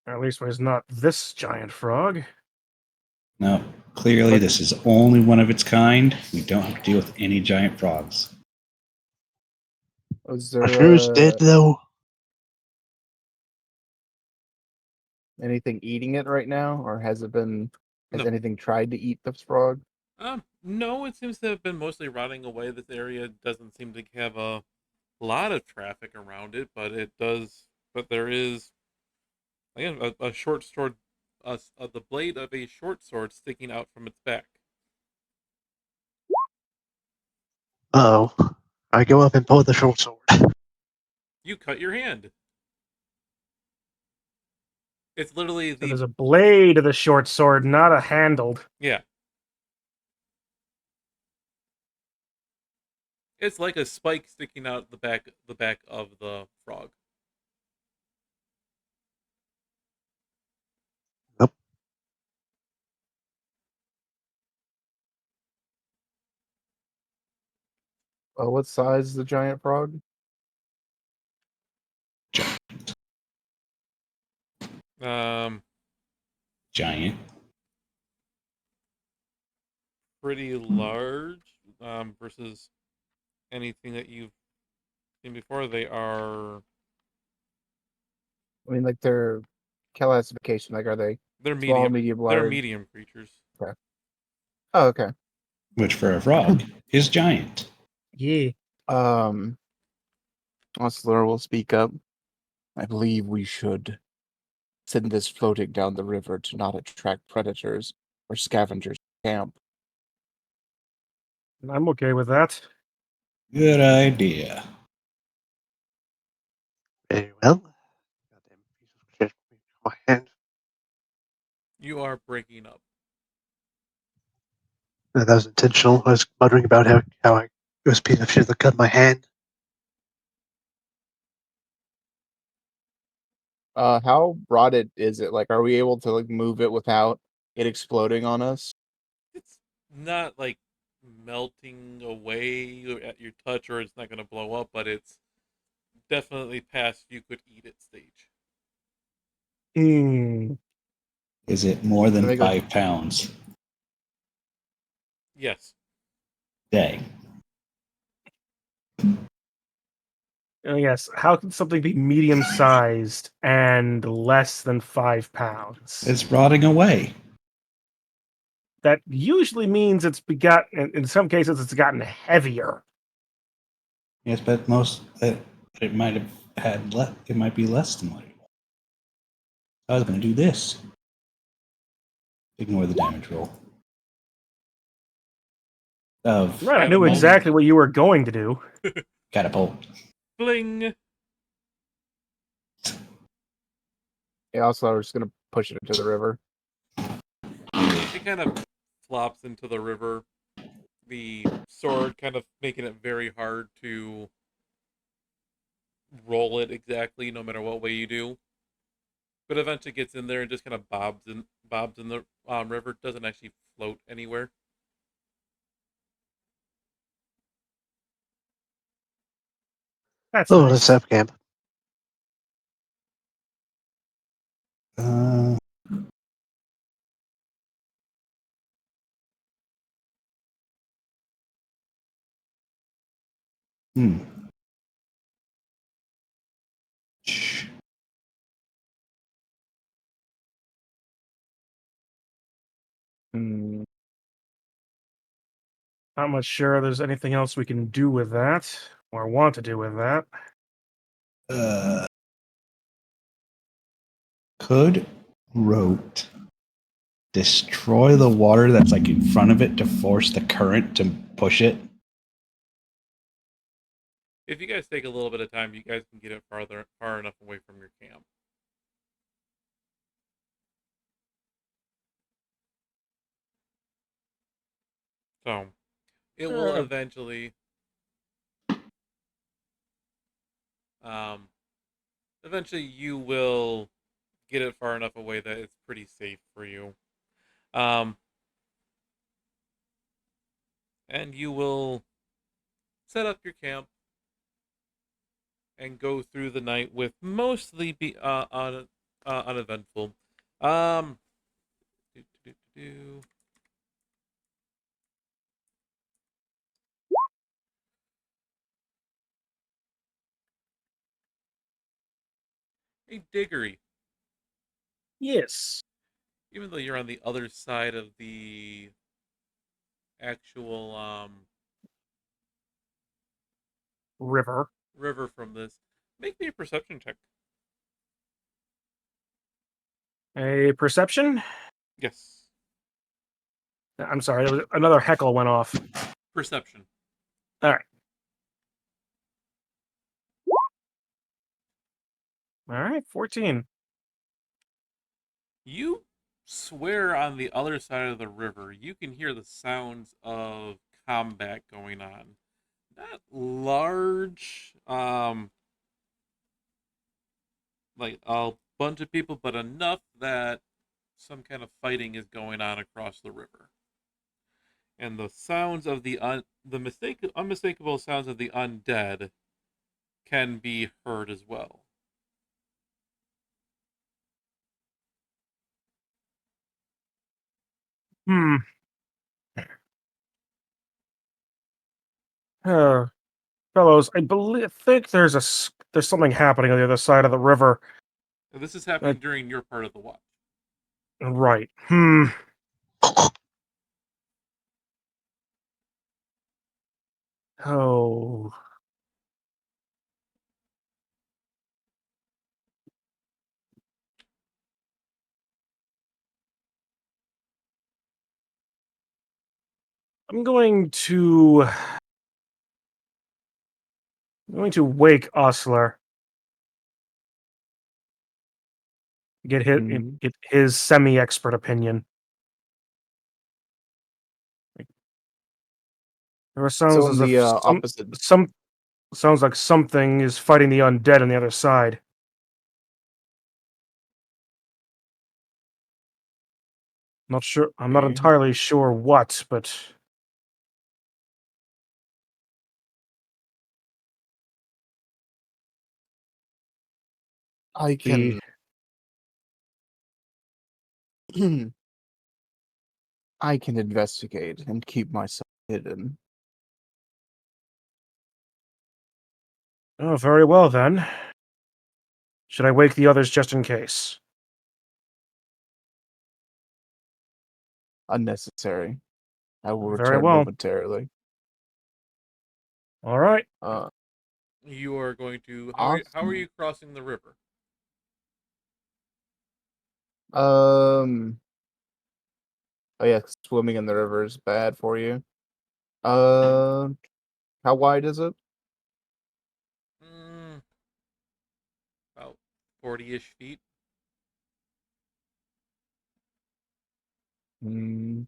At least it's not this giant frog. No, clearly this is only one of its kind. We don't have to deal with any giant frogs. Was I'm sure it's dead there though. anything eating it right now, or has it been? Has No. anything tried to eat this frog? No, it seems to have been mostly rotting away. This area doesn't seem to have a lot of traffic around it, but it does. But there is, again, a short sword, the blade of a short sword sticking out from its back. Oh, I go up and pull the short sword. You cut your hand. It's literally So the there's a blade of the short sword, not a handled. yeah. It's like a spike sticking out the back of the frog. Nope. What size is the giant frog? Um, Giant. pretty large. Versus anything that you've seen before. They are I mean, like their classification. Like, are they they're small, medium. medium, They're large? medium creatures. Okay. Oh, okay. Which for a frog is giant. Yeah. Osler will speak up. I believe we should send this floating down the river to not attract predators or scavengers to camp. I'm okay with that. Good idea. Very well. Goddamn piece of shit. My hand. You are breaking up. No, that was intentional. I was muttering about how it was a piece of shit that cut my hand. How rotted is it? Like, are we able to like move it without it exploding on us? It's not like melting away at your touch, or it's not going to blow up, but it's definitely past you could eat it stage. Hmm. Is it more Can I than make like 5 pounds? Yes. Dang. Yes. How can something be medium sized and less than 5 pounds? It's rotting away. That usually means it's begot. In some cases, it's gotten heavier. Yes, but it might have had it might be less than what it was. I was going to do this. Ignore the damage roll. Of Right. I knew Catapult. exactly what you were going to do. catapult. Bling. yeah, also we're just gonna push it into the river. It kind of flops into the river. The sword kind of making it very hard to roll it exactly, no matter what way you do. But eventually gets in there and just kind of bobs in the river. Doesn't actually float anywhere. That's Oh, nice. let's have camp. Uh, hmm. Shh. Hmm. Not much sure there's anything else we can do with that or want to do with that. Uh, could Rote destroy the water that's like in front of it to force the current to push it? If you guys take a little bit of time, you guys can get it far enough away from your camp. So it will eventually um eventually you will get it far enough away that it's pretty safe for you. Um and you will set up your camp and go through the night with mostly be uneventful. Um, do, do, do, do. Hey, Diggory. Yes. Even though you're on the other side of the actual River. river from this, make me a perception check. A perception? Yes, I'm sorry, there was another heckle went off. perception. All right. All right, 14. You swear on the other side of the river, you can hear the sounds of combat going on. Not large, like a bunch of people, but enough that some kind of fighting is going on across the river. And the sounds of the unmistakable sounds of the undead can be heard as well. Hmm. Uh, fellows, think there's something happening on the other side of the river. And this is happening during your part of the watch. Right. Hmm. Oh. I'm going to wake Osler. Get his semi-expert opinion. There sounds So on as the if opposite. sounds like something is fighting the undead on the other side. Not sure. I'm not entirely sure what, but I the can I can investigate and keep myself hidden. oh, very well then. Should I wake the others just in case? Unnecessary. I will Very return well. momentarily. All right. You are going to how are Awesome. you crossing the river? Oh yeah, swimming in the river is bad for you. How wide is it? About 40-ish feet. Mm,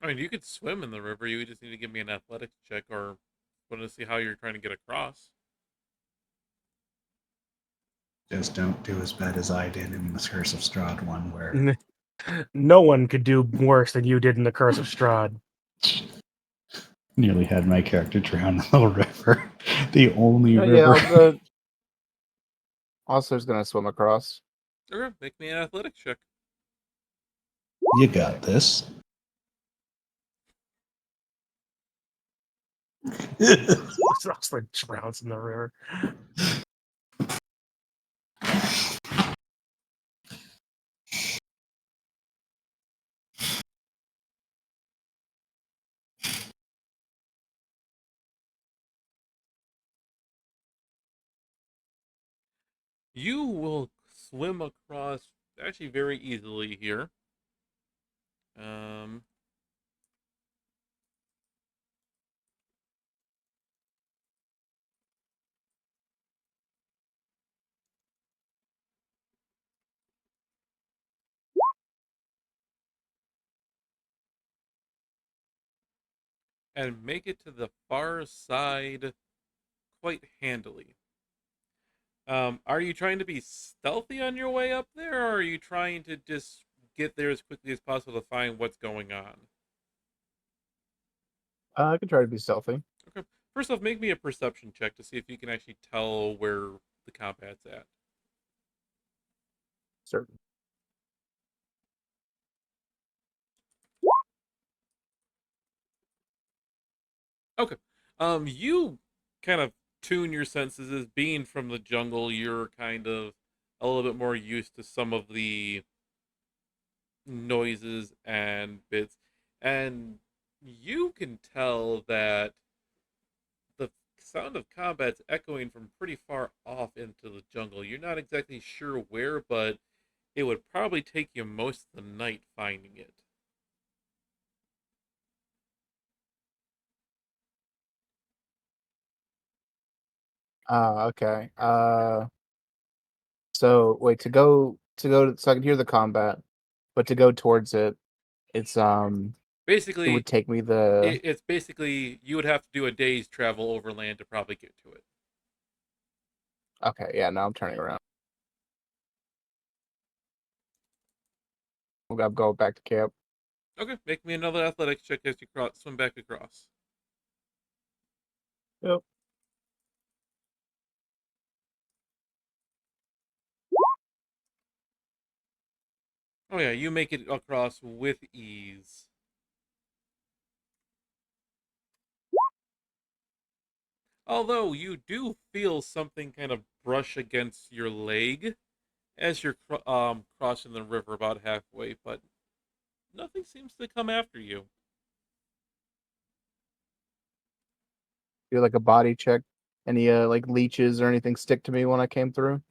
I mean, you could swim in the river. You just need to give me an athletics check or want to see how you're trying to get across. Just don't do as bad as I did in the Curse of Strahd one, where No one could do worse than you did in the Curse of Strahd. nearly had my character drown in the river. The only yeah, river. I'll go. Osler's gonna swim across. Okay, make me an athletics check. You got this. It's also drowns in the river. You will swim across actually very easily here. Um, and make it to the far side quite handily. Are you trying to be stealthy on your way up there, or are you trying to just get there as quickly as possible to find what's going on? I can try to be stealthy. Okay. First off, make me a perception check to see if you can actually tell where the combat's at. Certain. Okay. You kind of tune your senses as being from the jungle. You're kind of a little bit more used to some of the noises and bits, and you can tell that the sound of combat's echoing from pretty far off into the jungle. You're not exactly sure where, but it would probably take you most of the night finding it. Okay. So wait, so I can hear the combat, but to go towards it, it's it Basically, would take me the it's basically you would have to do a day's travel overland to probably get to it. okay, yeah, now I'm turning around. I'll go back to camp. Okay, make me another athletics check as you swim back across. Yep. Oh yeah, you make it across with ease. Although you do feel something kind of brush against your leg as you're crossing the river about halfway, but nothing seems to come after you. Do like a body check. Any like leeches or anything stick to me when I came through?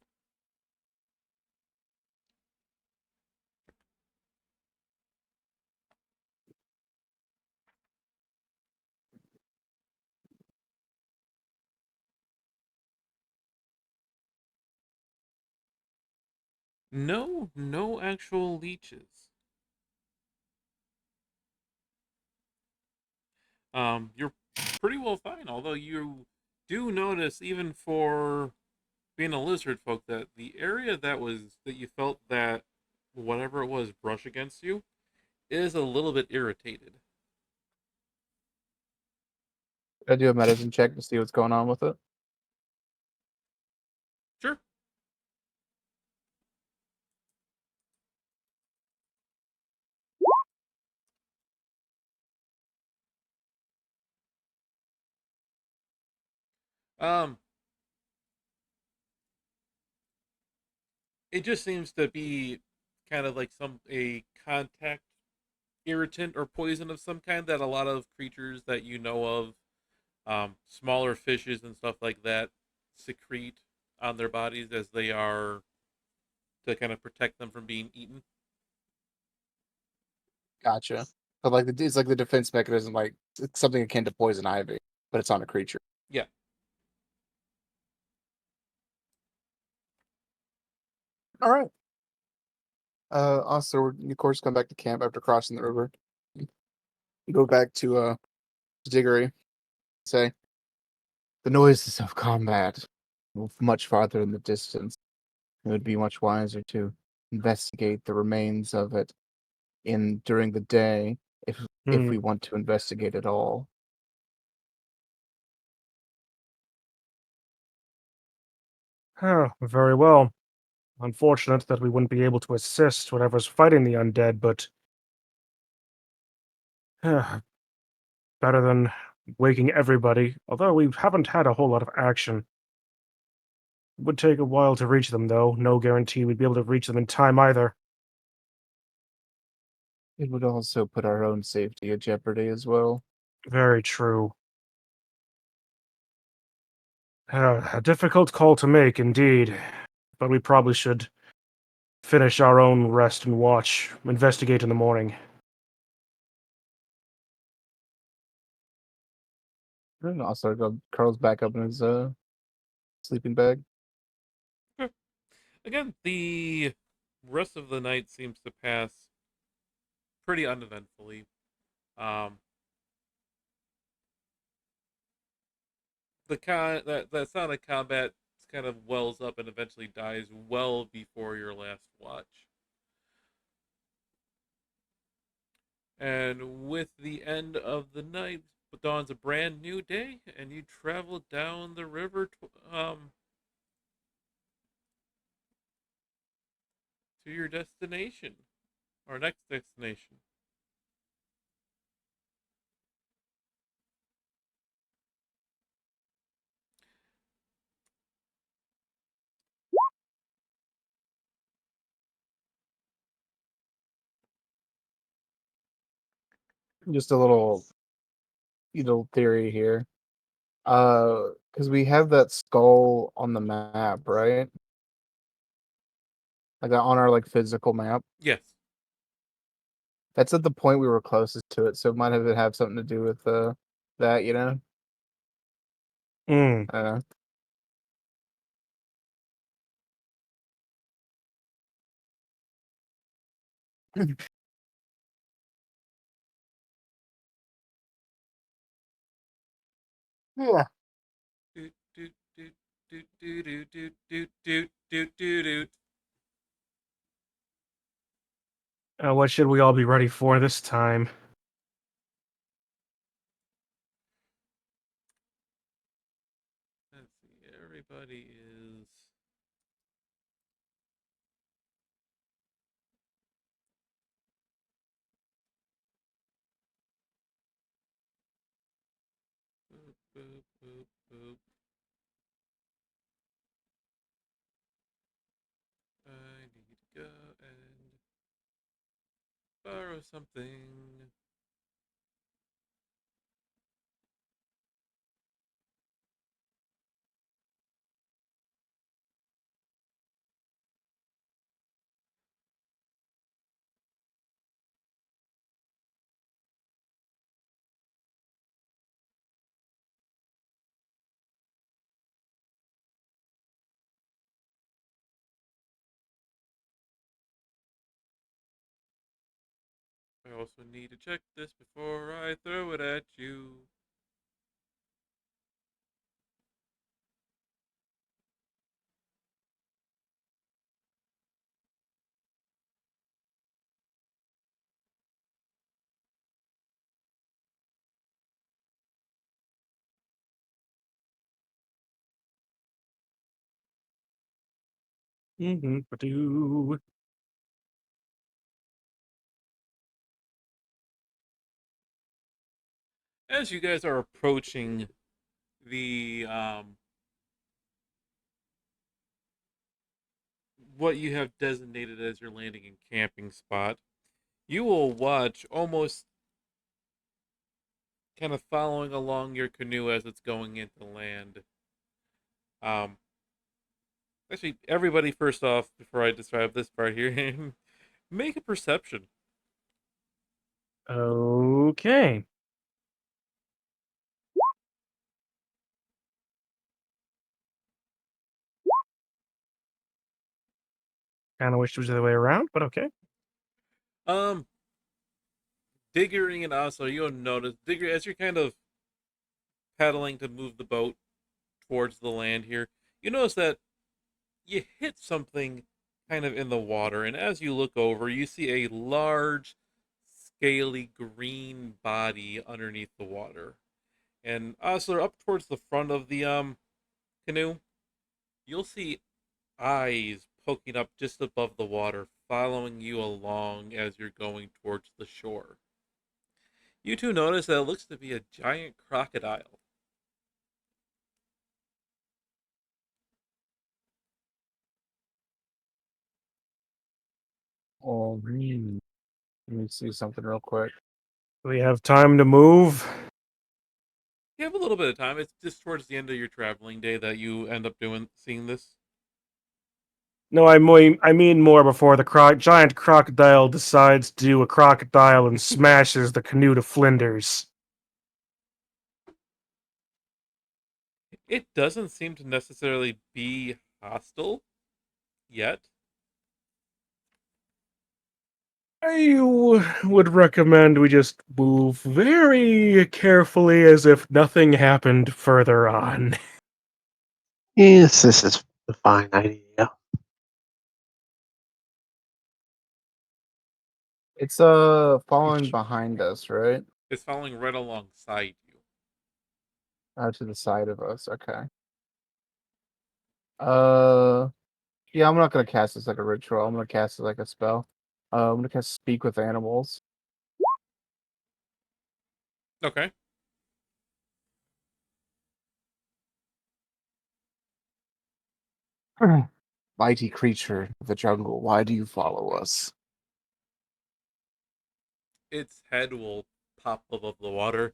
No, no actual leeches. You're pretty well fine, although you do notice, even for being a lizard folk, that the area that you felt that whatever it was brush against you is a little bit irritated. I do a medicine check to see what's going on with it. Sure. Um, it just seems to be kind of like a contact irritant or poison of some kind that a lot of creatures that you know of, smaller fishes and stuff like that, secrete on their bodies as they are to kind of protect them from being eaten. Gotcha. But like it's like the defense mechanism, like it's something akin to poison ivy, but it's on a creature. Yeah. All right. Also, you of course come back to camp after crossing the river. You go back to Diggory. Say the noises of combat move much farther in the distance. It would be much wiser to investigate the remains of it in during the day, if Hmm. we want to investigate at all. Oh, very well. Unfortunate that we wouldn't be able to assist whatever's fighting the undead, but better than waking everybody, although we haven't had a whole lot of action. It would take a while to reach them, though. No guarantee we'd be able to reach them in time either. It would also put our own safety at jeopardy as well. Very true. A difficult call to make, indeed. But we probably should finish our own rest and watch, investigate in the morning. And also curls back up in his sleeping bag. Okay. Again, the rest of the night seems to pass pretty uneventfully. Um, that sound of combat kind of wells up and eventually dies well before your last watch. And with the end of the night dawns a brand new day, and you travel down the river to your destination, or next destination. Just a little theory here. Because we have that skull on the map, right? Like on our physical map. Yes. That's at the point we were closest to it, so it might have something to do with that, you know? Hmm. Uh, yeah. Doot, doot, doot, doot, doot, doot, doot, doot, doot, doot, doot. What should we all be ready for this time? Let's see. Everybody is. Boop, boop, boop, boop. I need to go and borrow something. I also need to check this before I throw it at you. Mm-hmm. As you guys are approaching the what you have designated as your landing and camping spot, you will watch almost kind of following along your canoe as it's going into land. Um, Actually, everybody, first off, before I describe this part here, make a perception. Okay. Kind of wish it was the other way around, but okay. Um, Diggory and also you'll notice Diggory as you're kind of paddling to move the boat towards the land here. You notice that you hit something kind of in the water, and as you look over, you see a large, scaly green body underneath the water. And also up towards the front of the canoe, you'll see eyes poking up just above the water, following you along as you're going towards the shore. You two notice that it looks to be a giant crocodile. Oh, let me see something real quick. We have time to move. You have a little bit of time. It's just towards the end of your traveling day that you end up seeing this. No, I mean more before the giant crocodile decides to do a crocodile and smashes the canoe to flinders. It doesn't seem to necessarily be hostile yet. Would recommend we just move very carefully as if nothing happened further on. Yes, this is a fine idea. It's following behind us, right? It's following right alongside you. Out to the side of us. Okay. Yeah, I'm not gonna cast this like a ritual. I'm gonna cast it like a spell. I'm gonna cast Speak with Animals. Okay. Mighty creature of the jungle, why do you follow us? Its head will pop above the water.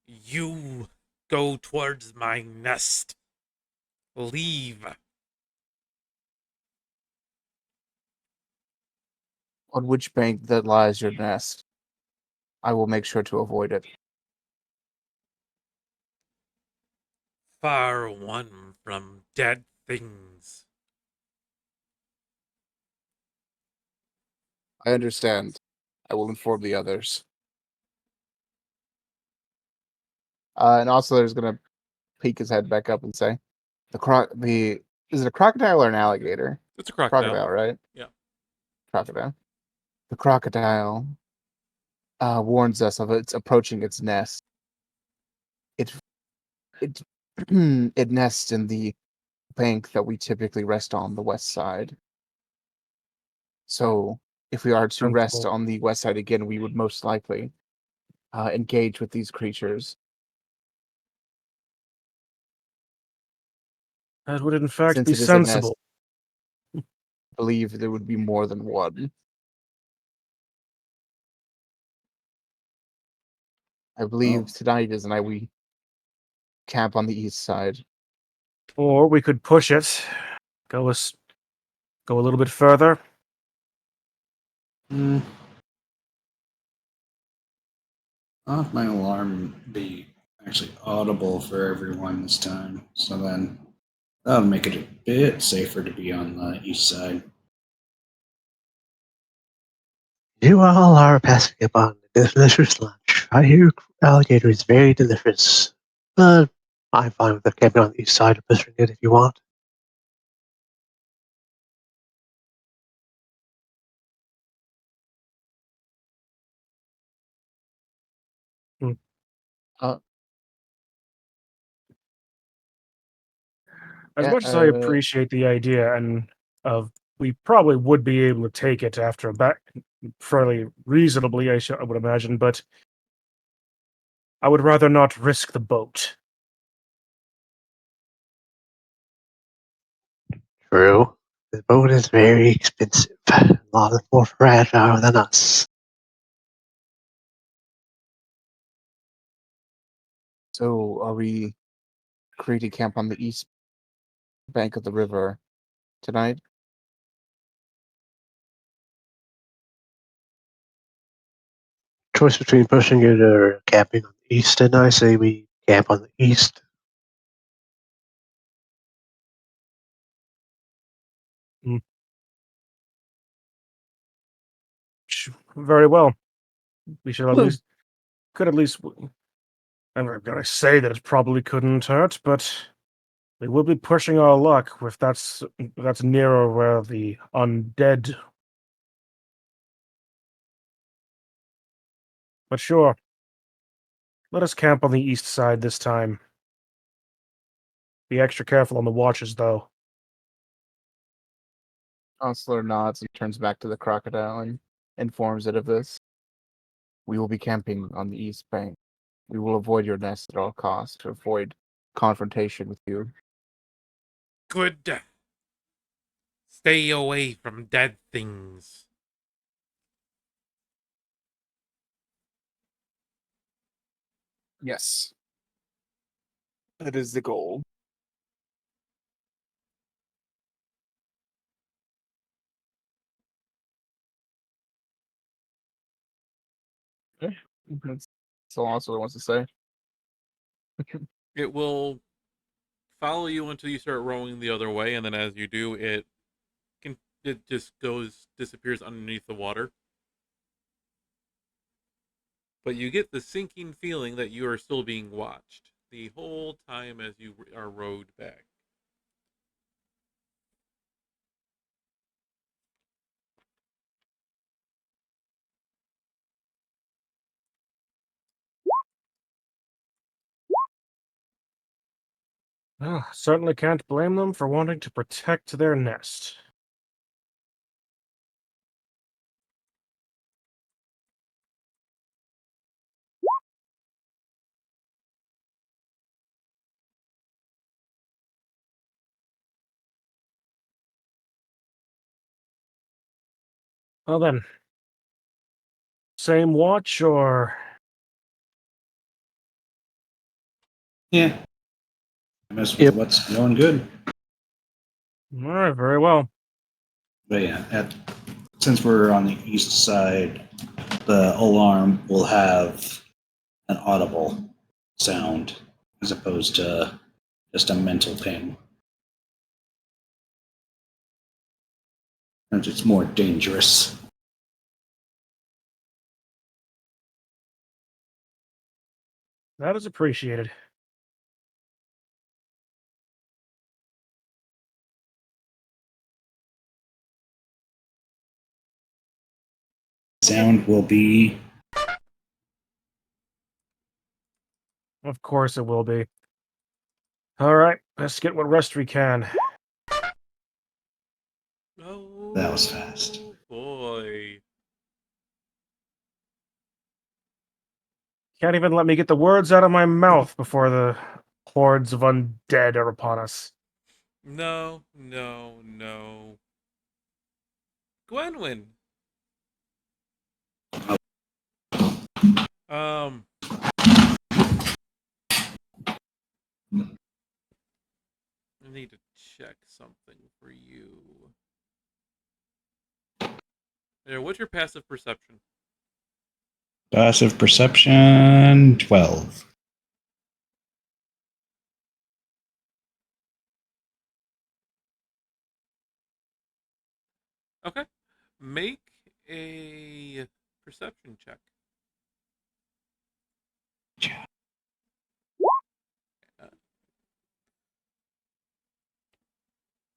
You go towards my nest. Leave. On which bank that lies your nest? I will make sure to avoid it. Far one from dead things. I understand. I will inform the others. And also, there's gonna peek his head back up and say, "The is it a crocodile or an alligator? It's a crocodile. Crocodile, right? Yeah. Crocodile. The crocodile warns us of its approaching its nest. It it it nests in the bank that we typically rest on the west side. So if we are to rest Sensible. on the west side again, we would most likely engage with these creatures. That would in fact Since be it is a nest, sensible. I believe there would be more than one. I believe Oh. tonight is the night we camp on the east side. Or we could push it, go go a little bit further. Hmm. I'll have my alarm be actually audible for everyone this time. So then that'll make it a bit safer to be on the east side. You all are passing upon a delicious lunch. I hear alligator is very delicious. But I'm fine with the camping on the east side of pushing it if you want. Hmm. Uh, As yeah, much as I appreciate the idea and of we probably would be able to take it after a back fairly reasonably, I would imagine, but I would rather not risk the boat. True. The boat is very expensive. A lot more fragile than us. so are we creating camp on the east bank of the river tonight? Choice between pushing it or camping on the east, and I say we camp on the east. Very well. We should at least could at least. I'm not gonna say that it probably couldn't hurt, but we will be pushing our luck if that's nearer where the undead. But sure, let us camp on the east side this time. Be extra careful on the watches, though. Counselor nods and turns back to the crocodile and informs it of this. We will be camping on the east bank. We will avoid your nest at all costs to avoid confrontation with you. Good. Stay away from dead things. Yes. That is the goal. Okay. That's all also wants to say. It will follow you until you start rowing the other way, and then as you do, it just disappears underneath the water. But you get the sinking feeling that you are still being watched the whole time as you are rowed back. Well, certainly can't blame them for wanting to protect their nest. Well then, same watch or... Yeah. I mess with Yep. what's going good. Alright, very well. But yeah, since we're on the east side, the alarm will have an audible sound as opposed to just a mental ping. And it's more dangerous. That is appreciated. Sound will be Of course it will be. Alright, let's get what rest we can. Oh, that was fast. boy. Can't even let me get the words out of my mouth before the hordes of undead are upon us. No, no, no. Gwenwyn. Um. I need to check something for you. There, what's your passive perception? Passive perception 12. Okay. Make a perception check.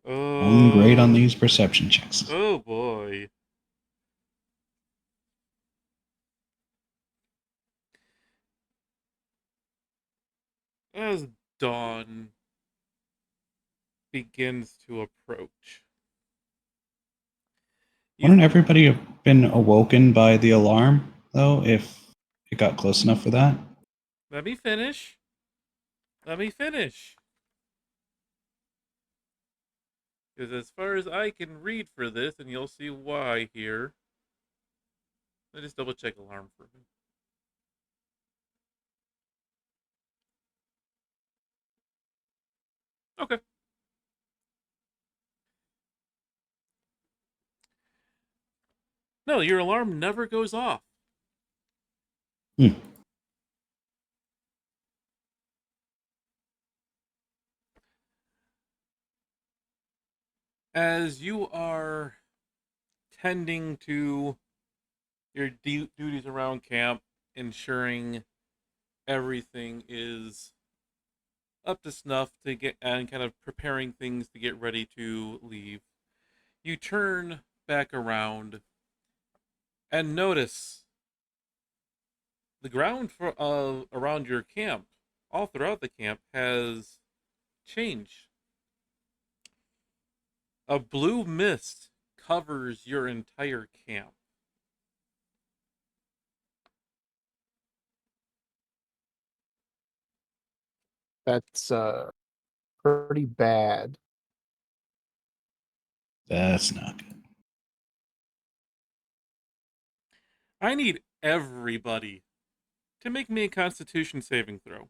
Rolling great on these perception checks. Oh boy. As dawn begins to approach. Wouldn't everybody have been awoken by the alarm, though, if it got close enough for that? Let me finish. Let me finish. Because as far as I can read for this, and you'll see why here. Let me just double check alarm for me. Okay. No, your alarm never goes off. Hmm. As you are tending to your duties around camp, ensuring everything is up to snuff to get and kind of preparing things to get ready to leave, you turn back around and notice the ground for around your camp, all throughout the camp, has changed. A blue mist covers your entire camp. That's pretty bad. That's not good. I need everybody to make me a Constitution saving throw.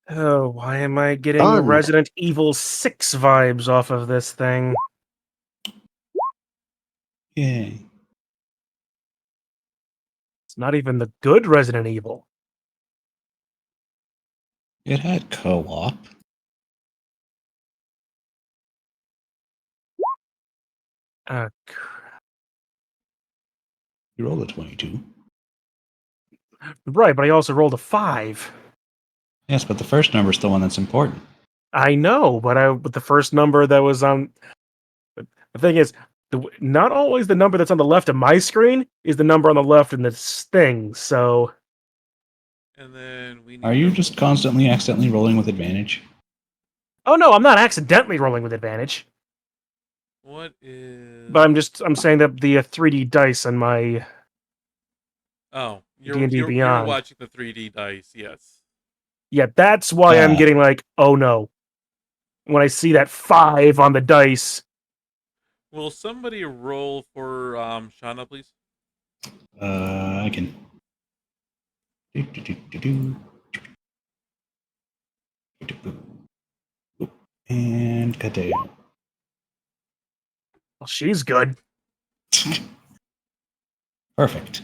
Oh, why am I getting Done. Resident Evil 6 vibes off of this thing? Yay. It's not even the good Resident Evil. It had co-op. You rolled a 22. Right, but I also rolled a 5. Yes, but the first number is the one that's important. I know, but the first number that was on... The thing is, not always the number that's on the left of my screen is the number on the left in this thing, so... And then we need Are you just constantly accidentally rolling with advantage? Oh no, I'm not accidentally rolling with advantage. What is? But I'm saying that the 3D dice on my Oh, D&D you're Beyond. watching the 3D dice. Yes. Yeah, that's why I'm getting like, oh no. When I see that 5 on the dice. Will somebody roll for Shauna, please? I can. And Kateo. Well, she's good. Perfect.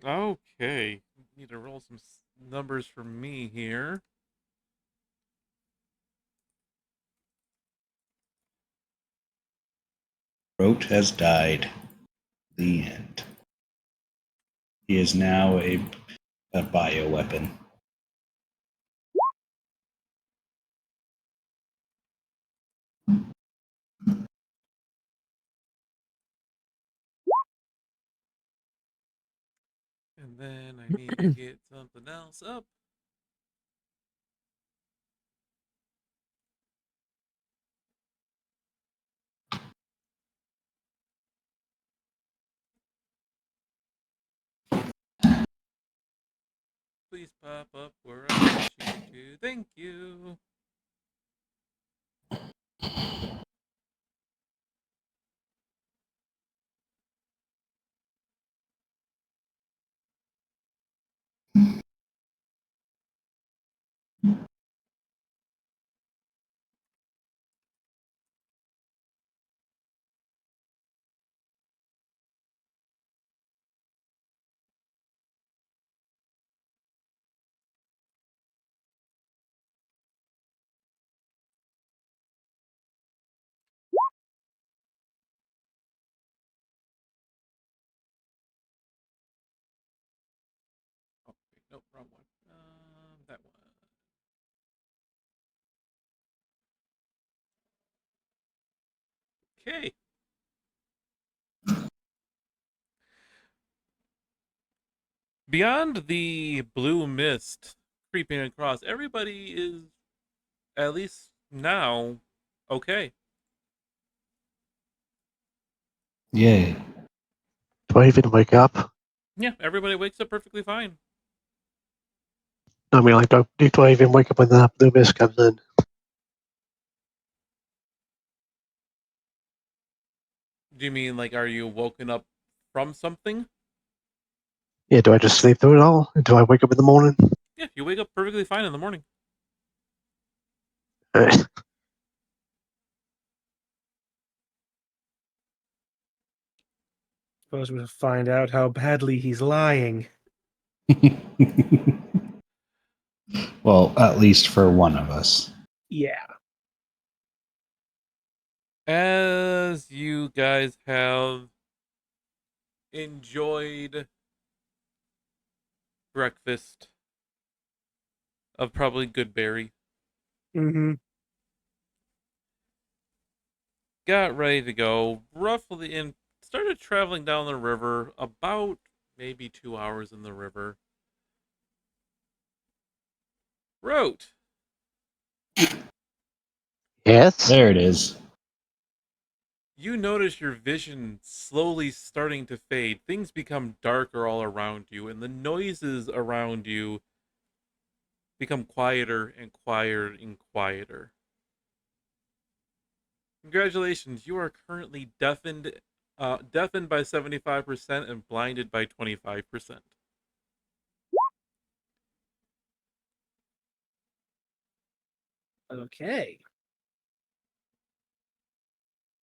Okay. Need to roll some numbers for me here. Rote has died. The end. He is now a bioweapon. And then I need to get something else up. Please pop up where I want you to. Thank you. Oh, wait, nope, wrong one. That one. Okay. Beyond the blue mist creeping across, everybody is, at least now, okay. Yay. Do I even wake up? Yeah, everybody wakes up perfectly fine. I mean, like, do I even wake up when the blue mist comes in? Do you mean, like, are you woken up from something? Yeah, do I just sleep through it all? Do I wake up in the morning? Yeah, you wake up perfectly fine in the morning. Suppose we'll find out how badly he's lying. Well, at least for one of us. Yeah. As you guys have enjoyed breakfast of probably good berry, Mm-hmm. got ready to go, roughly, and started traveling down the river, about maybe 2 hours in the river. Wrote, Yes? There it is. you notice your vision slowly starting to fade. Things become darker all around you, and the noises around you become quieter and quieter and quieter. Congratulations, you are currently deafened by 75% and blinded by 25%. Okay.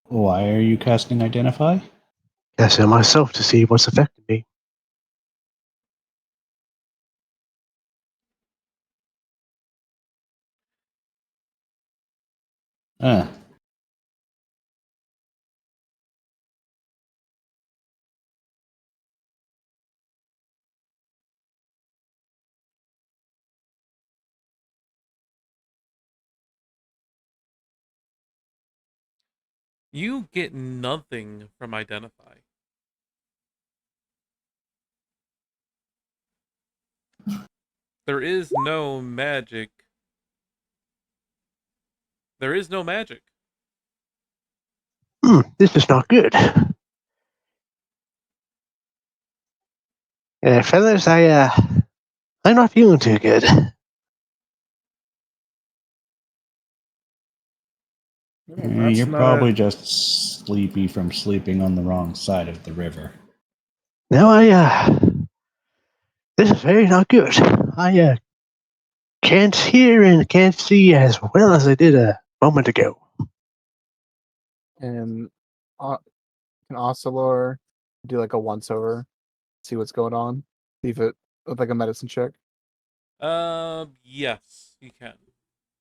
Why are you casting Identify? Yes, and myself to see what's affecting me. Ah. You get nothing from identify. There is no magic. There is no magic. This is not good. Fellas, I'm not feeling too good. Well, that's You're not probably just sleepy from sleeping on the wrong side of the river. No, this is very not good. I can't hear and can't see as well as I did a moment ago. And can Oscillor do like a once over, see what's going on, see if it with like a medicine check. Yes, you can.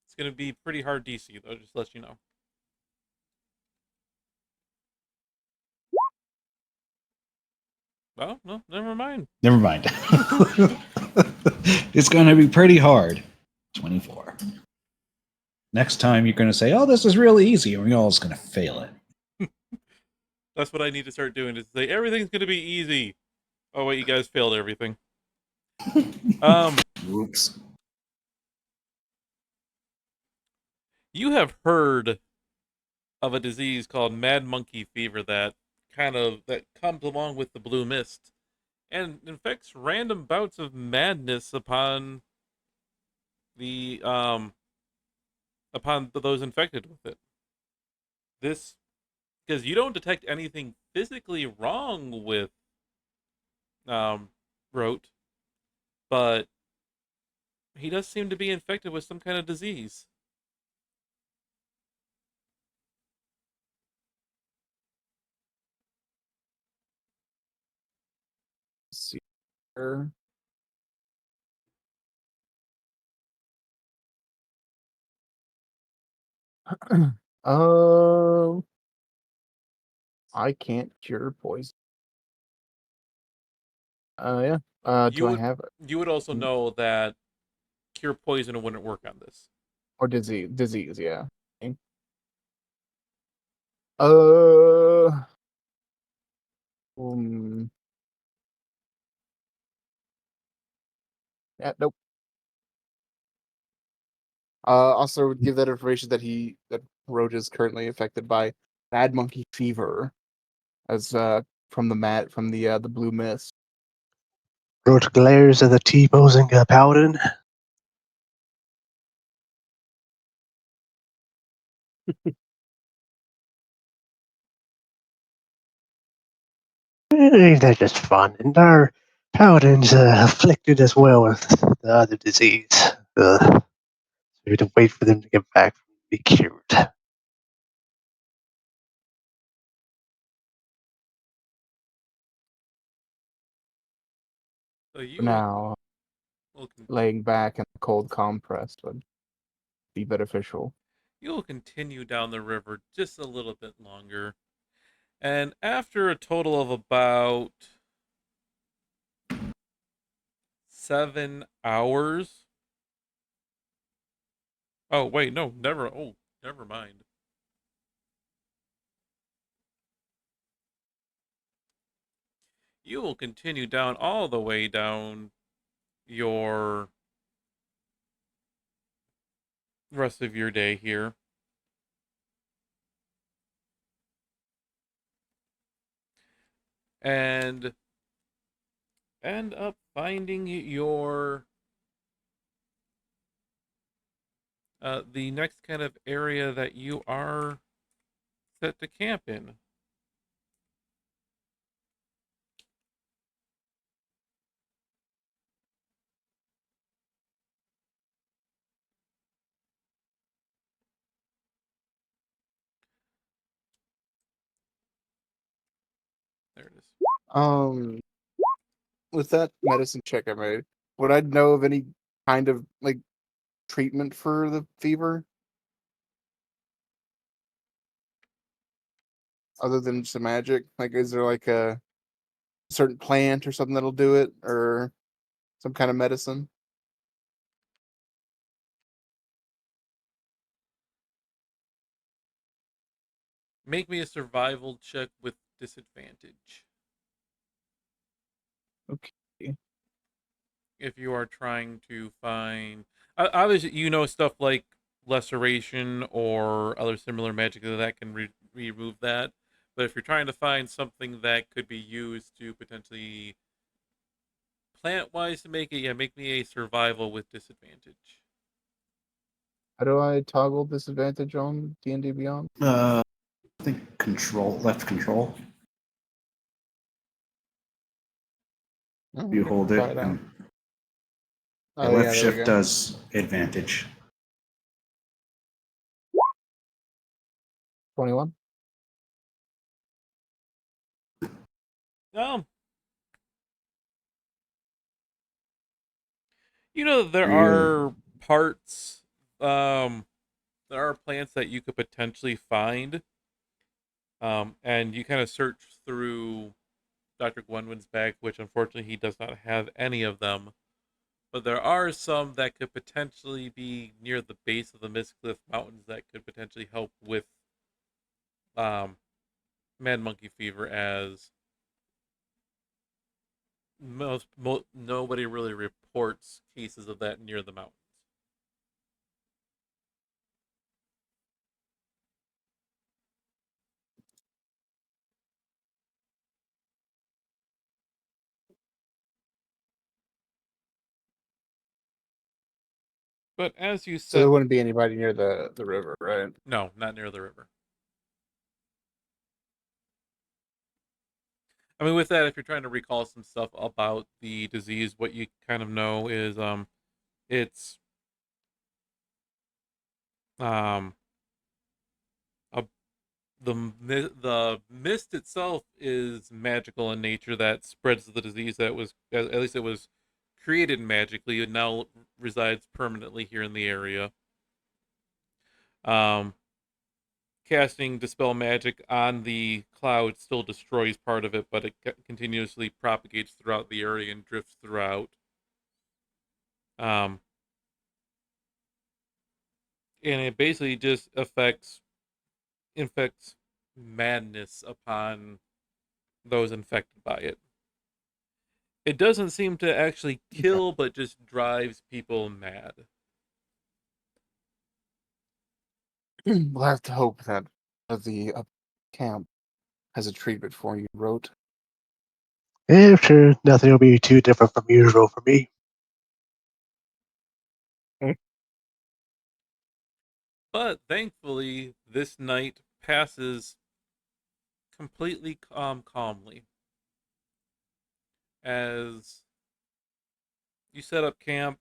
It's gonna be pretty hard DC though, just to let you know. Oh, no, never mind. Never mind. It's going to be pretty hard. 24. Next time you're going to say, oh, this is really easy, and we're all just going to fail it. That's what I need to start doing, is say everything's gonna be easy. Oh wait, you guys failed everything. Oops. You have heard of a disease called mad monkey fever that comes along with the blue mist and infects random bouts of madness upon those infected with it. This because you don't detect anything physically wrong with Rote, but he does seem to be infected with some kind of disease. Let's see here. Um, I can't cure poison. Yeah. Do I have it? You would also know that cure poison wouldn't work on this. Or disease? Disease, yeah. Okay. Uh, um, yeah, nope. Also would give that information that Roach is currently affected by mad monkey fever, as from the blue mist. Roach glares at the T-posing paladin. Ain't that just fun? And our paladin's afflicted as well with the other disease. So we have to wait for them to get back and be cured. So For now, laying back in the cold compress would be beneficial. you'll continue down the river just a little bit longer. And after a total of about 7 hours. Oh, wait, no, never. Oh, never mind. You will continue down all the way down your rest of your day here. And end up finding your the next kind of area that you are set to camp in. There it is. With that medicine check I made, would I know of any kind of like treatment for the fever other than some magic? Like, is there like a certain plant or something that'll do it, or some kind of medicine? Make me a survival check with disadvantage. Okay. If you are trying to find, obviously, stuff like laceration or other similar magic that can remove that. But if you're trying to find something that could be used to potentially plant-wise to make it, yeah, make me a survival with disadvantage. How do I toggle disadvantage on D&D Beyond? I think left control. Oh, You okay, hold try it, it out. and Oh left yeah, there we shift go. does advantage. 21. Um, there Yeah. are parts, um, there are plants that you could potentially find, and you kind of search through Dr. Gwenwyn's bag, which unfortunately he does not have any of them. But there are some that could potentially be near the base of the Mistcliff Mountains that could potentially help with um, mad monkey fever, as nobody really reports cases of that near the mountains. But as you So there said, wouldn't be anybody near the river, right? no, not near the river. I mean, with that, if you're trying to recall some stuff about the disease, what you kind of know is it's um a the mist itself is magical in nature that spreads the disease that was, at least it was created magically and now resides permanently here in the area. Um, Casting dispel magic on the cloud still destroys part of it, but it continuously propagates throughout the area and drifts throughout. Um, and it basically just infects madness upon those infected by it. It doesn't seem to actually kill, but just drives people mad. We'll have to hope that the camp has a treatment for you, wrote. Yeah, sure, nothing will be too different from usual for me. But thankfully, this night passes completely calmly. As you set up camp,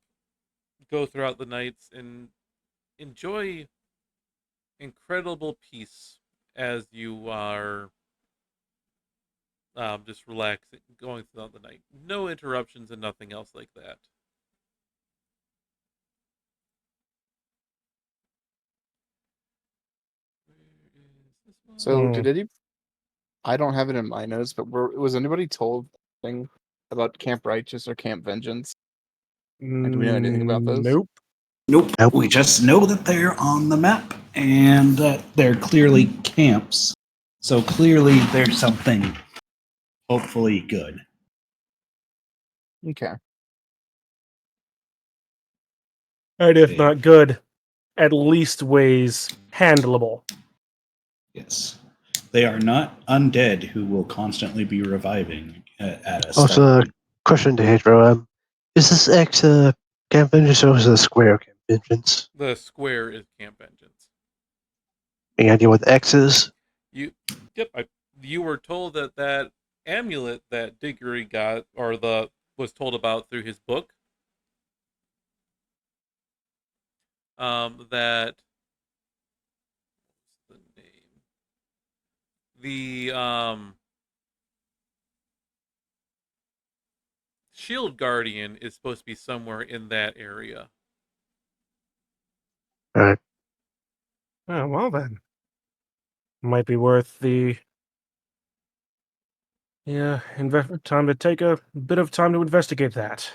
go throughout the nights, and enjoy incredible peace as you are just relaxing, going throughout the night. No interruptions and nothing else like that. Where is this So one? did any? I don't have it in my notes, but was anybody told anything about Camp Righteous or Camp Vengeance? And do we know anything about those? Nope. Nope. We just know that they're on the map and that they're clearly camps. So clearly there's something hopefully good. Okay. And if Okay. not good, at least ways handleable. Yes. They are not undead who will constantly be reviving at us. Also, question to Hedro, is this X Camp Vengeance or is it a Square Camp Vengeance? The square is Camp Vengeance. Any idea what the X is? Yep. You were told that amulet that Diggory got, or was told about through his book. That what's the name? The Shield Guardian is supposed to be somewhere in that area. Alright. Oh, well then. Might be worth the time to take a bit of time to investigate that.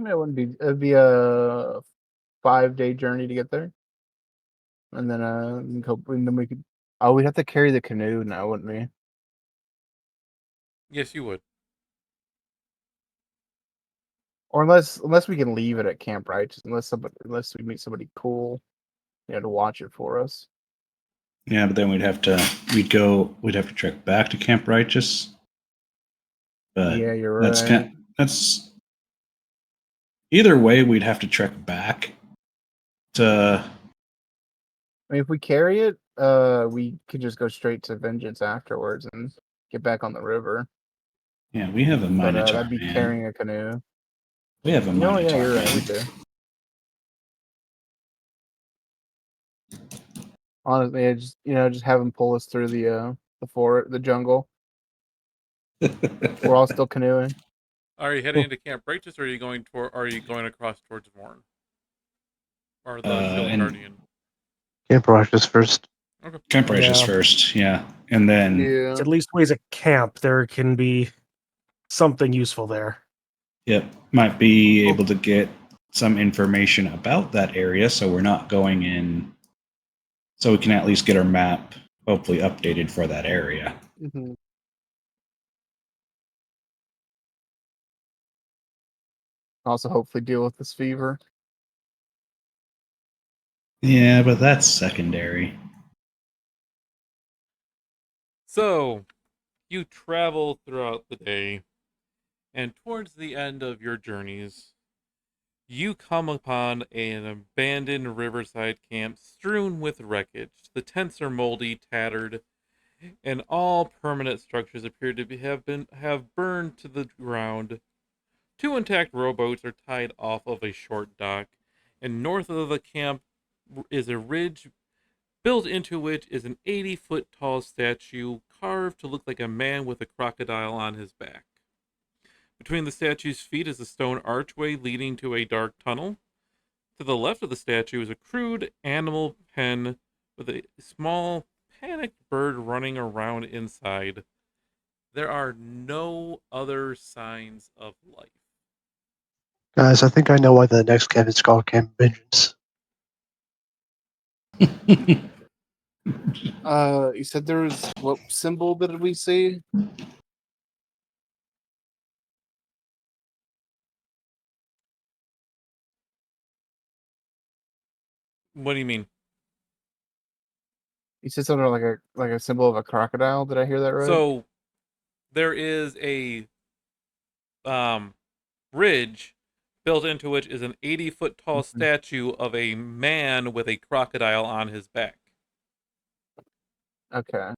It wouldn't be. It'd be a 5-day journey to get there, and then and then we could. Oh, we'd have to carry the canoe now, wouldn't we? Yes, you would. Or unless we can leave it at Camp Righteous, unless we meet somebody cool, to watch it for us. Yeah, but then we'd have to trek back to Camp Righteous. But Yeah, you're that's right. that's either way, we'd have to trek back to. I mean, if we carry it, we could just go straight to Vengeance afterwards and get back on the river. Yeah, we have a But Minotaur, that'd be man. carrying a canoe. We have a Minotaur. Yeah, you're right. man. We do. Honestly, just have them pull us through the jungle. We're all still canoeing. Are you heading into Camp Righteous, or are you going across towards Morn? Or the Shield and Guardian? Camp Righteous first. Okay. Camp Righteous Yeah. first, yeah, and then Yeah. At least ways a camp. There can be something useful there. yep, might be able to get some information about that area, so we're not going in. So we can at least get our map hopefully updated for that area. Mm-hmm. Also, hopefully deal with this fever. Yeah, but that's secondary. So, you travel throughout the day, and towards the end of your journeys, you come upon an abandoned riverside camp strewn with wreckage. The tents are moldy, tattered, and all permanent structures appear to have burned to the ground. 2 intact rowboats are tied off of a short dock, and north of the camp is a ridge built into which is an 80-foot tall statue carved to look like a man with a crocodile on his back. Between the statue's feet is a stone archway leading to a dark tunnel. To the left of the statue is a crude animal pen with a small panicked bird running around inside. There are no other signs of life. Guys, I think I know why the next camp is called Camp Vengeance. You said there was what symbol did we see? What do you mean? You said something like a symbol of a crocodile. Did I hear that right? So there is a bridge built into which is an 80-foot tall statue of a man with a crocodile on his back. Okay.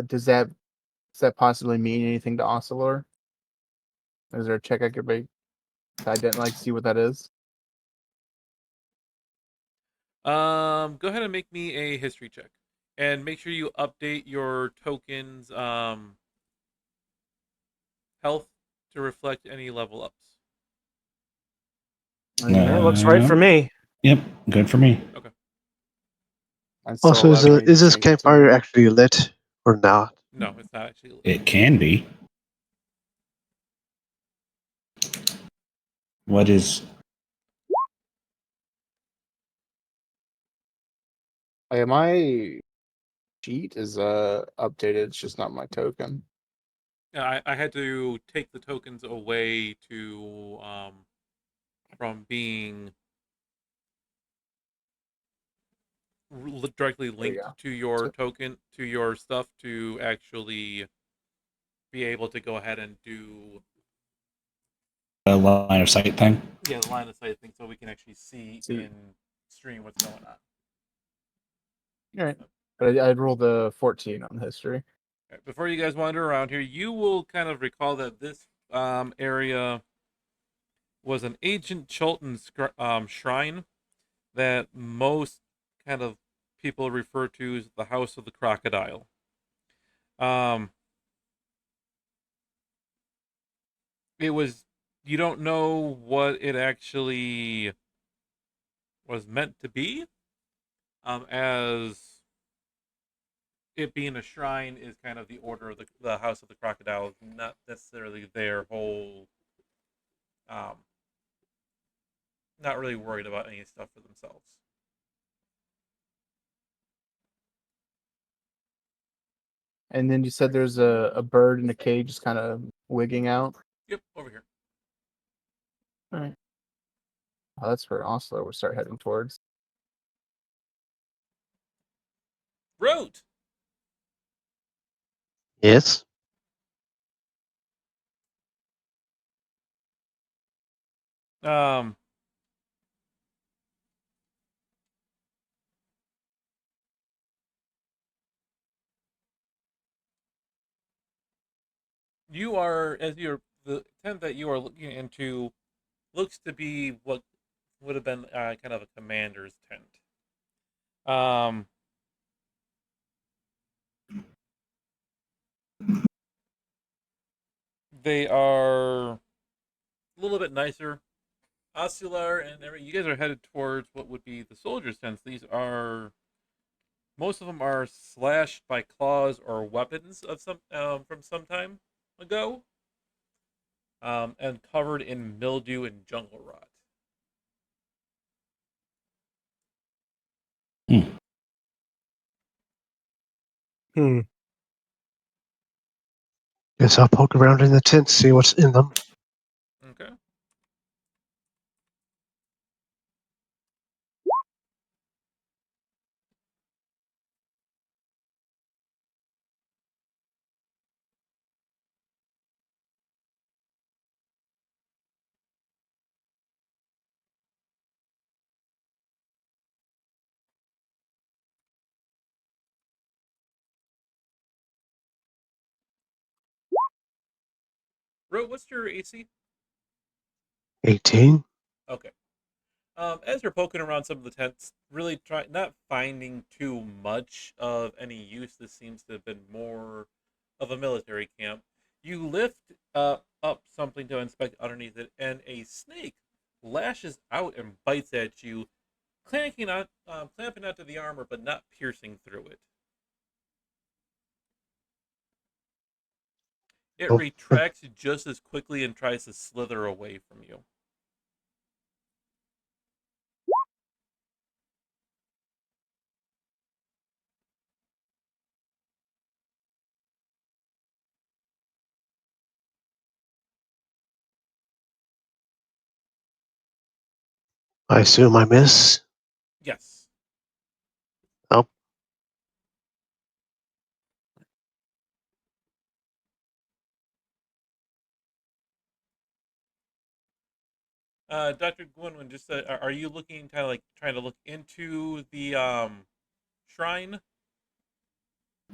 Does that possibly mean anything to Oscillor? Is there a check I could make? I didn't see what that is. Go ahead and make me a history check, and make sure you update your tokens health to reflect any level ups. Yeah, looks right for me. Yep, good for me. Okay. Also, is this campfire actually lit or not? No, it's not actually lit. It can be. What is? My sheet is updated. It's just not my token. Yeah, I had to take the tokens away to from being directly linked to your token, to your stuff, to actually be able to go ahead and do A line of sight thing. the line of sight thing, so we can actually see in stream what's going on. All right, but I'd roll the 14 on history. Right, before you guys wander around here, you will kind of recall that this area was an ancient Chultan shrine that most kind of people refer to as the House of the Crocodile. It was, you don't know what it actually was meant to be, as it being a shrine is kind of the order of the House of the Crocodile, not necessarily their whole not really worried about any stuff for themselves. And then you said there's a bird in a cage just kind of wigging out. Yep, over here. All right. Oh, that's where Oslo will start heading towards. Root! Yes. Um, you are, as you're, the tent that you are looking into looks to be what would have been kind of a commander's tent. They are a little bit nicer. Oscular and you guys are headed towards what would be the soldiers' tents. These are, most of them are slashed by claws or weapons of some from some time ago, and covered in mildew and jungle rot. Hmm. Guess I'll poke around in the tent, see what's in them. Okay. Ro, what's your AC? 18. Okay. As you're poking around some of the tents, really try not finding too much of any use. This seems to have been more of a military camp. You lift up something to inspect underneath it, and a snake lashes out and bites at you, clamping onto the armor, but not piercing through it. It Oh, retracts just as quickly and tries to slither away from you. I assume I miss. Yes. Oh, Dr. Gwynwyn, just are you looking kind of like trying to look into the shrine?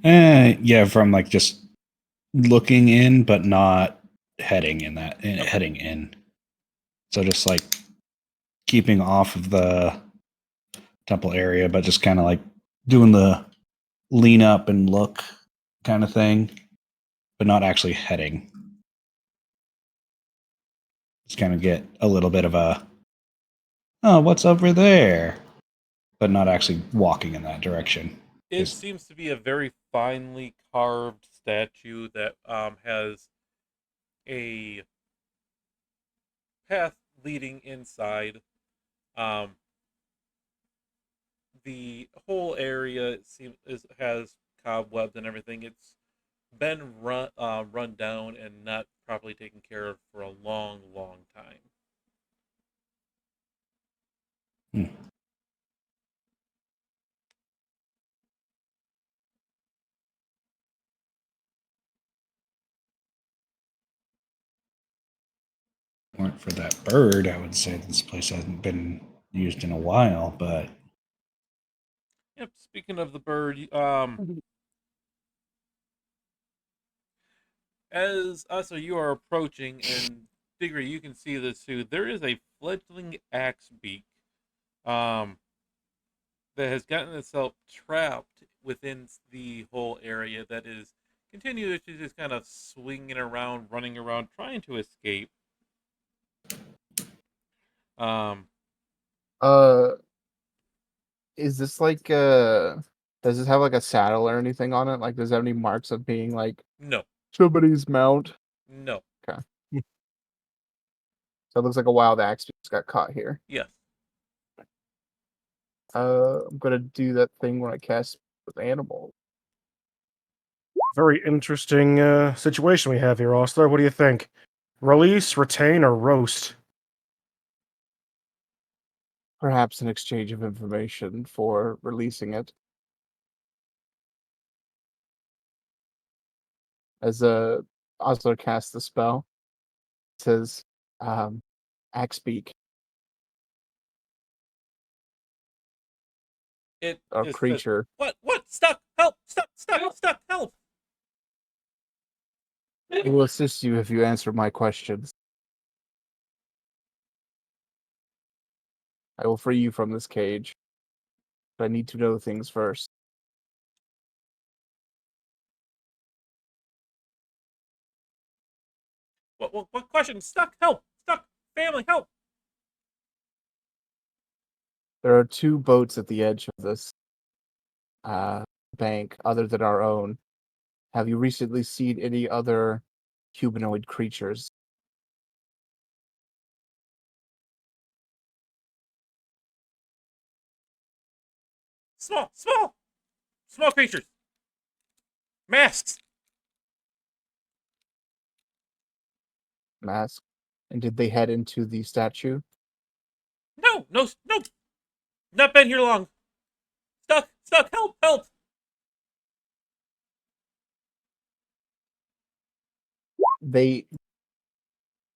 Yeah, from like just looking in, but not heading in that Okay. heading in. So just like keeping off of the temple area, but just kind of like doing the lean up and look kind of thing, but not actually heading. Just kind of get a little bit of a, oh, what's over there? But not actually walking in that direction. It Just, seems to be a very finely carved statue that has a path leading inside. Um, the whole area has cobwebs and everything. It's been run down and not properly taken care of for a long, long time. hmm. Weren't for that bird, I would say this place hasn't been used in a while, but Yep. Speaking of the bird, as also you are approaching, and Diggory, you can see this too. There is a fledgling axe beak, um, that has gotten itself trapped within the whole area. That is continuously just kind of swinging around, running around, trying to escape. Um, Uh, is this like does this have like a saddle or anything on it? Like, does it have any marks of being like no, somebody's mount? no. Okay. So it looks like a wild axe just got caught here. Yes. I'm gonna do that thing when I cast with animal. Very interesting situation we have here, Ostler. What do you think? Release, retain, or roast? Perhaps an exchange of information for releasing it. As Osler casts the spell, it says, axe beak. It A just says, creature. What? Stuck! Help! Stuck! Help! It will assist you if you answer my questions. I will free you from this cage, but I need to know things first. What question? Stuck! Help! Stuck! Family, help! There are 2 boats at the edge of this bank other than our own. Have you recently seen any other humanoid creatures? Small creatures! Masks! Mask? And did they head into the statue? No! Not been here long! Stuck! Help! They.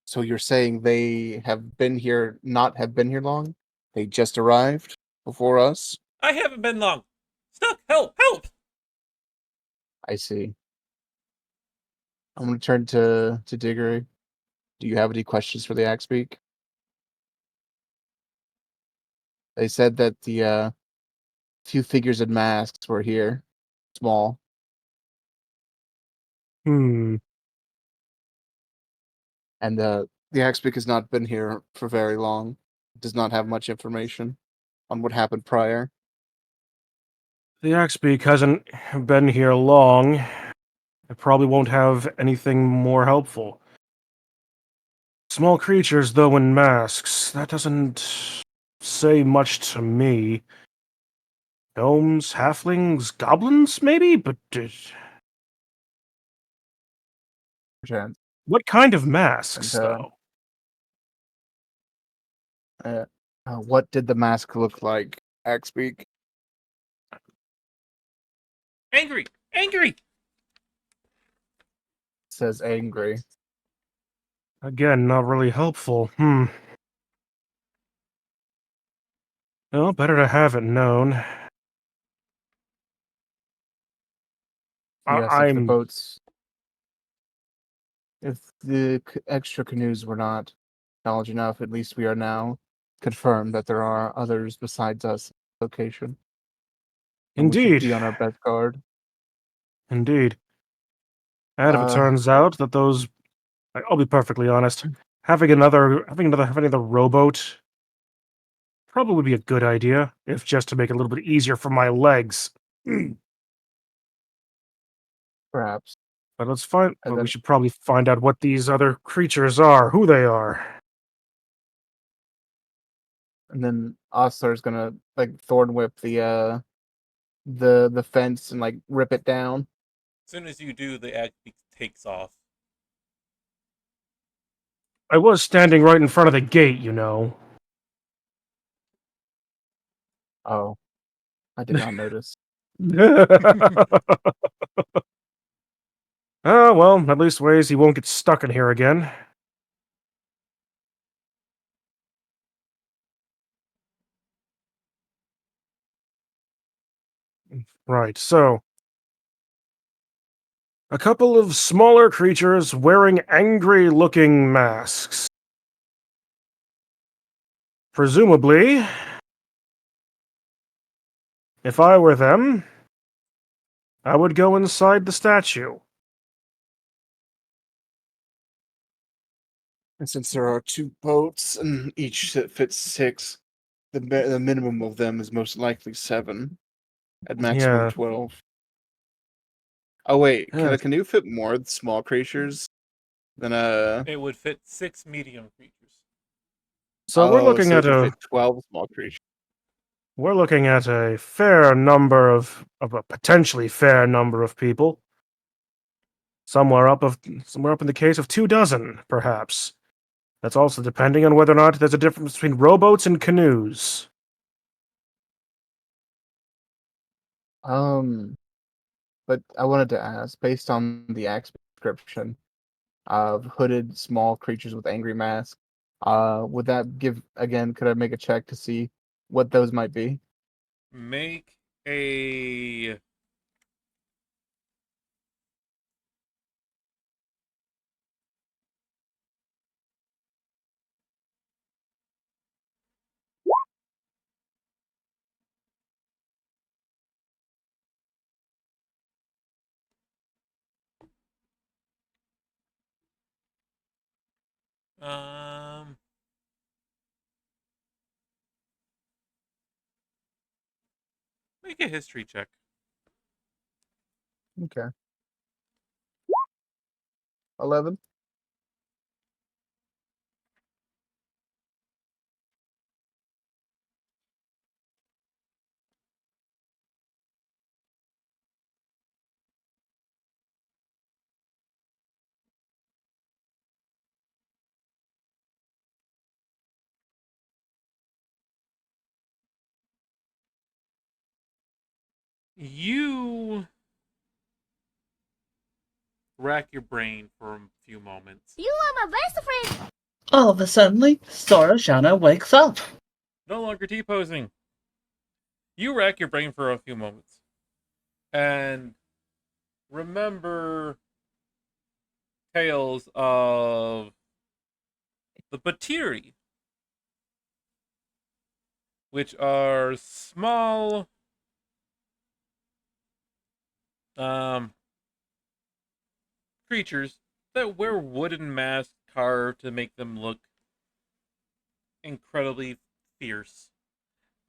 So you're saying they have been here, not have been here long? They just arrived before us? I haven't been long! Stuck! Help! I see. I'm going to turn to Diggory. Do you have any questions for the Axebeak? They said that the few figures in masks were here. Small. Hmm. And the Axebeak has not been here for very long. Does not have much information on what happened prior. The Axbeak hasn't been here long. It probably won't have anything more helpful. Small creatures, though, in masks. That doesn't say much to me. Gnomes, halflings, goblins, maybe? But Chance. what kind of masks, And, though? What did the mask look like, Axebeak? Angry! Says angry. Again, not really helpful. Well, better to have it known. Yes, I'm if the extra canoes were not knowledge enough, at least we are now confirmed that there are others besides us in the location. And we should indeed, be on our best guard. indeed. And if it turns out that those, I'll be perfectly honest, having another rowboat probably would be a good idea, if just to make it a little bit easier for my legs. Perhaps. But And we then should probably find out what these other creatures are, who they are. Osler's gonna like thorn whip the fence and like rip it down. As soon as you do, the axe takes off. I was standing right in front of the gate, you know. Oh, I did not notice. Well, at least ways he won't get stuck in here again. Right, so. A couple of smaller creatures wearing angry looking masks. Presumably, if I were them, I would go inside the statue. And since there are 2 boats and each fits 6, the minimum of them is most likely 7, at maximum Yeah. 12. Oh wait, can Yeah. a canoe fit more small creatures than a? It would fit 6 medium creatures. So we're looking so at it could a fit 12 small creatures. fair number of a potentially fair number of people. Somewhere up in the case of 24, perhaps. That's also depending on whether or not there's a difference between rowboats and canoes. But I wanted to ask, based on the axe description of hooded small creatures with angry masks, would that give again? Could I make a check to see what those might be? Make a um make a history check. Okay. 11. You rack your brain for a few moments. You are my best friend. All of a sudden, Sora Shana wakes up. No longer T-posing. You rack your brain for a few moments. And remember tales of the Batiri, which are small creatures that wear wooden masks carved to make them look incredibly fierce,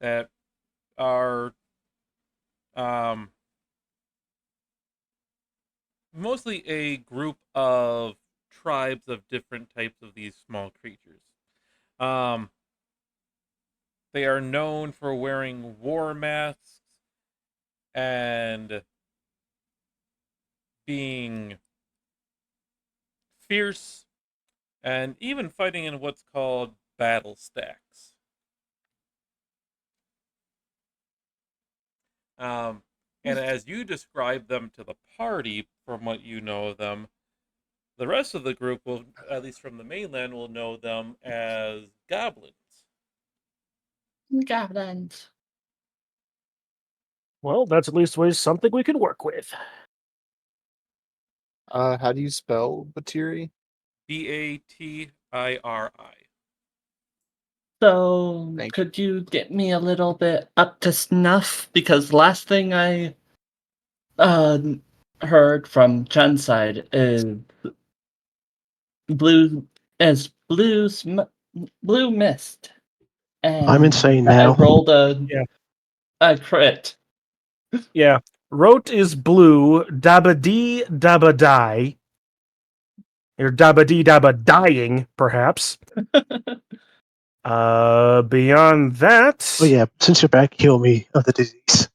that are mostly a group of tribes of different types of these small creatures. Um, they are known for wearing war masks and being fierce and even fighting in what's called battle stacks. And as you describe them to the party, from what you know of them, the rest of the group will, at least from the mainland, will know them as goblins. Goblins. Well, that's at least something we can work with. How do you spell Batiri? Batiri. So, Thank you. could you get me a little bit up to snuff? Because last thing I heard from Jen's side is blue blue mist, and I'm insane I now. rolled Yeah. a crit. Yeah. Rote is blue, dabba dee dabba die. Or dabba dee dabba dying, perhaps. Beyond that. Oh yeah, since you're back, heal me of the disease.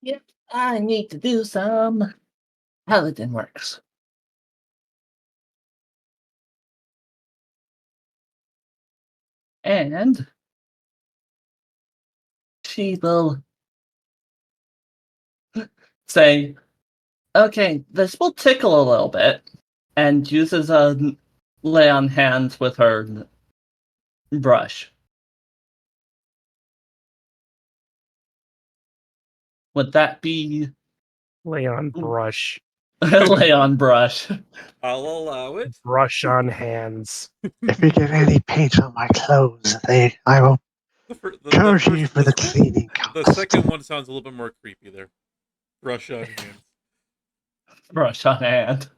Yep, I need to do some paladin works. And she will say, okay, this will tickle a little bit, and uses a lay on hands with her brush. Would that be Lay on brush. lay on brush? I'll allow it. Brush on hands. If you get any paint on my clothes, I will charge you for the cleaning The cost. second one sounds a little bit more creepy there. Brush on hands. Brush on hand.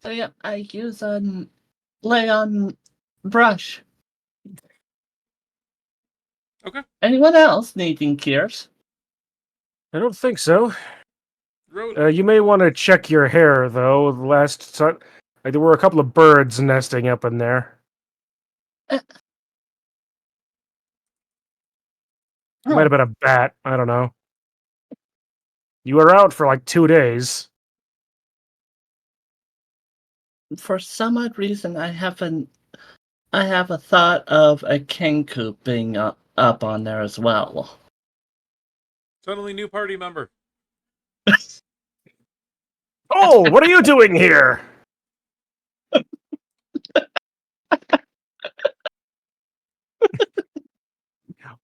So yeah, I use a lay on brush. Okay. Anyone else needing cures? I don't think so. Road. You may want to check your hair, though. Like there were a couple of birds nesting up in there. Might have been a bat. I don't know. You were out for like 2 days. For some odd reason, I have a thought of a king coop being up on there as well. Suddenly, new party member. Oh, what are you doing here?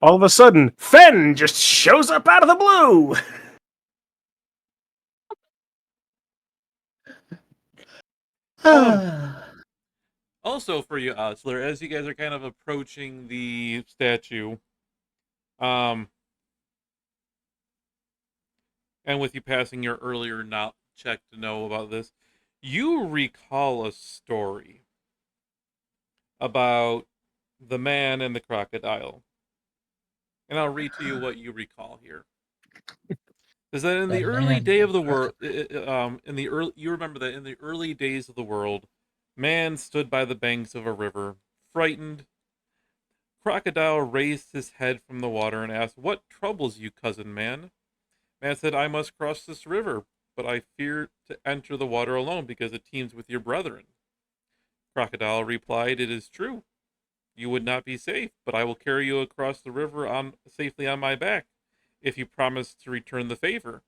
All of a sudden, Fen just shows up out of the blue. Also for you, Osler, as you guys are kind of approaching the statue, and with you passing your earlier check to know about this, you recall a story about the man and the crocodile. And I'll read to you what you recall here. Is that in the early day of the world, you remember that in the early days of the world, man stood by the banks of a river, frightened. Crocodile raised his head from the water and asked, "What troubles you, cousin man?" Man said, "I must cross this river, but I fear to enter the water alone because it teems with your brethren." Crocodile replied, "It is true. You would not be safe, but I will carry you across the river safely on my back, if you promise to return the favor."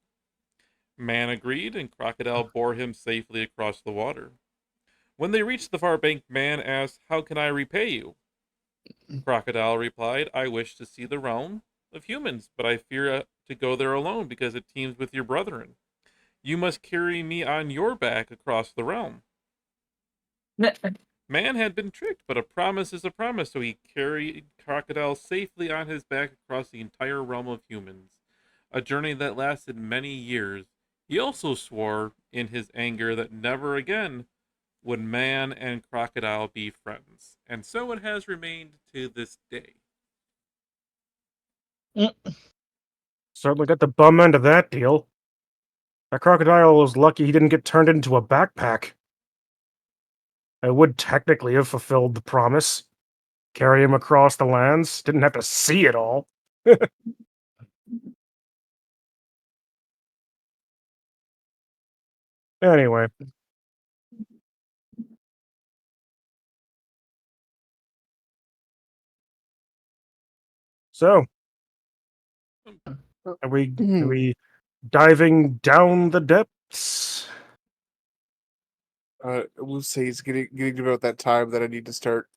Man agreed, and Crocodile bore him safely across the water. When they reached the far bank, Man asked, "How can I repay you?" Crocodile replied, "I wish to see the realm of humans, but I fear to go there alone because it teems with your brethren. You must carry me on your back across the realm." Man had been tricked, but a promise is a promise, so he carried Crocodile safely on his back across the entire realm of humans, a journey that lasted many years. He also swore in his anger that never again would man and crocodile be friends, and so it has remained to this day. Certainly got the bum end of that deal. That crocodile was lucky he didn't get turned into a backpack. I would technically have fulfilled the promise. Carry him across the lands. Didn't have to see it all. Anyway. So, are we diving down the depths? We'll say it's getting to about that time that I need to start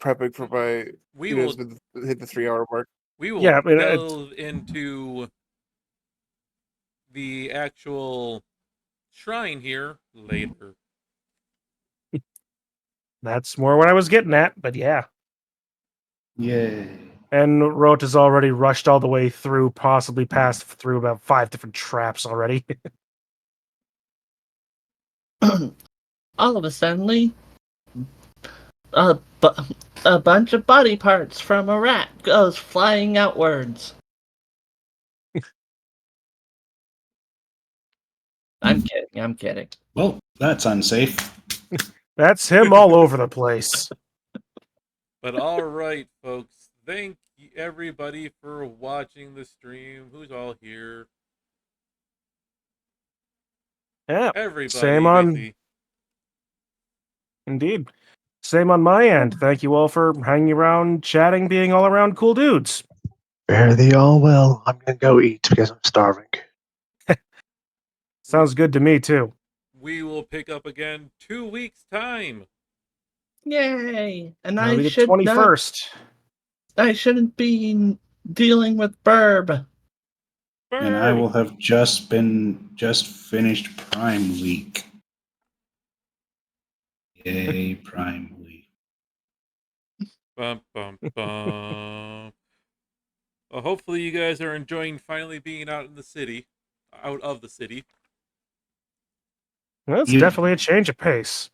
prepping for my. We You know, will it's been hit the 3 hour mark. we will Yeah, I mean, delve into the actual shrine here later. That's more what I was getting at, but yeah. Yay. And Rote has already rushed all the way through, possibly passed through about 5 different traps already. All of a sudden, a bunch of body parts from a rat goes flying outwards. I'm kidding. Well, that's unsafe. That's him all over the place. But all right, folks. Thank everybody for watching the stream. Who's all here? Yeah, Everybody, same on. basically. Indeed. Same on my end. Thank you all for hanging around, chatting, being all around cool dudes. Fare thee all well. I'm gonna go eat because I'm starving. Sounds good to me, too. We will pick up again 2 weeks' time. Yay! And That'll I be the should not. 21st. I shouldn't be dealing with Burb. And I will have just finished Prime Week. Yay, Prime Week. Bum, bum, bum. Well, hopefully you guys are enjoying finally being out of the city. That's definitely a change of pace.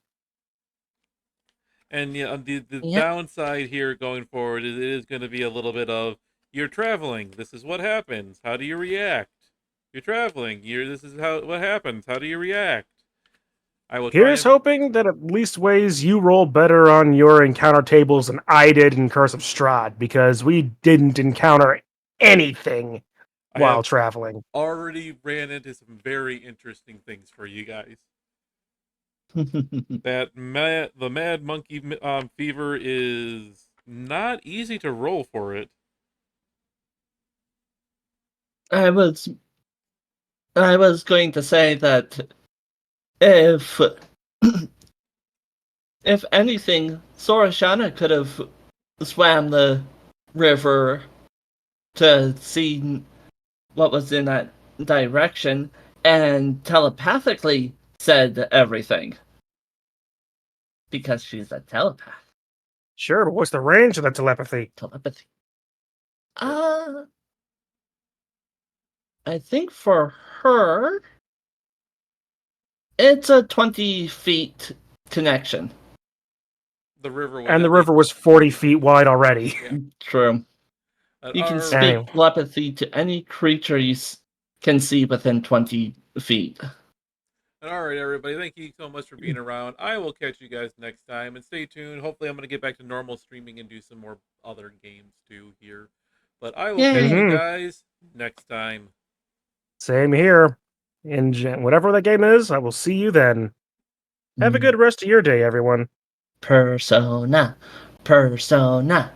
And yeah, the Yep. downside here going forward is it is going to be a little bit of you're traveling. This is what happens. How do you react? You're traveling. This is what happens. How do you react? I will try Here's and hoping that at least ways you roll better on your encounter tables than I did in Curse of Strahd, because we didn't encounter anything I while have traveling. already ran into some very interesting things for you guys. The mad monkey fever is not easy to roll for it. I was going to say that if if anything, Sorashana could have swam the river to see what was in that direction and telepathically said everything. Because she's a telepath. Sure, but what's the range of that telepathy? Telepathy. I think for her, it's a 20 feet connection. The river would And the at river was 40 feet wide already. Yeah. True. You can speak Anyway. telepathy to any creature you can see within 20 feet. All right, everybody. Thank you so much for being Mm. around. I will catch you guys next time, and stay tuned. Hopefully, I'm going to get back to normal streaming and do some more other games too here. But I will catch you Mhm. guys next time. Same here. In whatever that game is, I will see you then. Have a good rest of your day, everyone. Persona. Persona.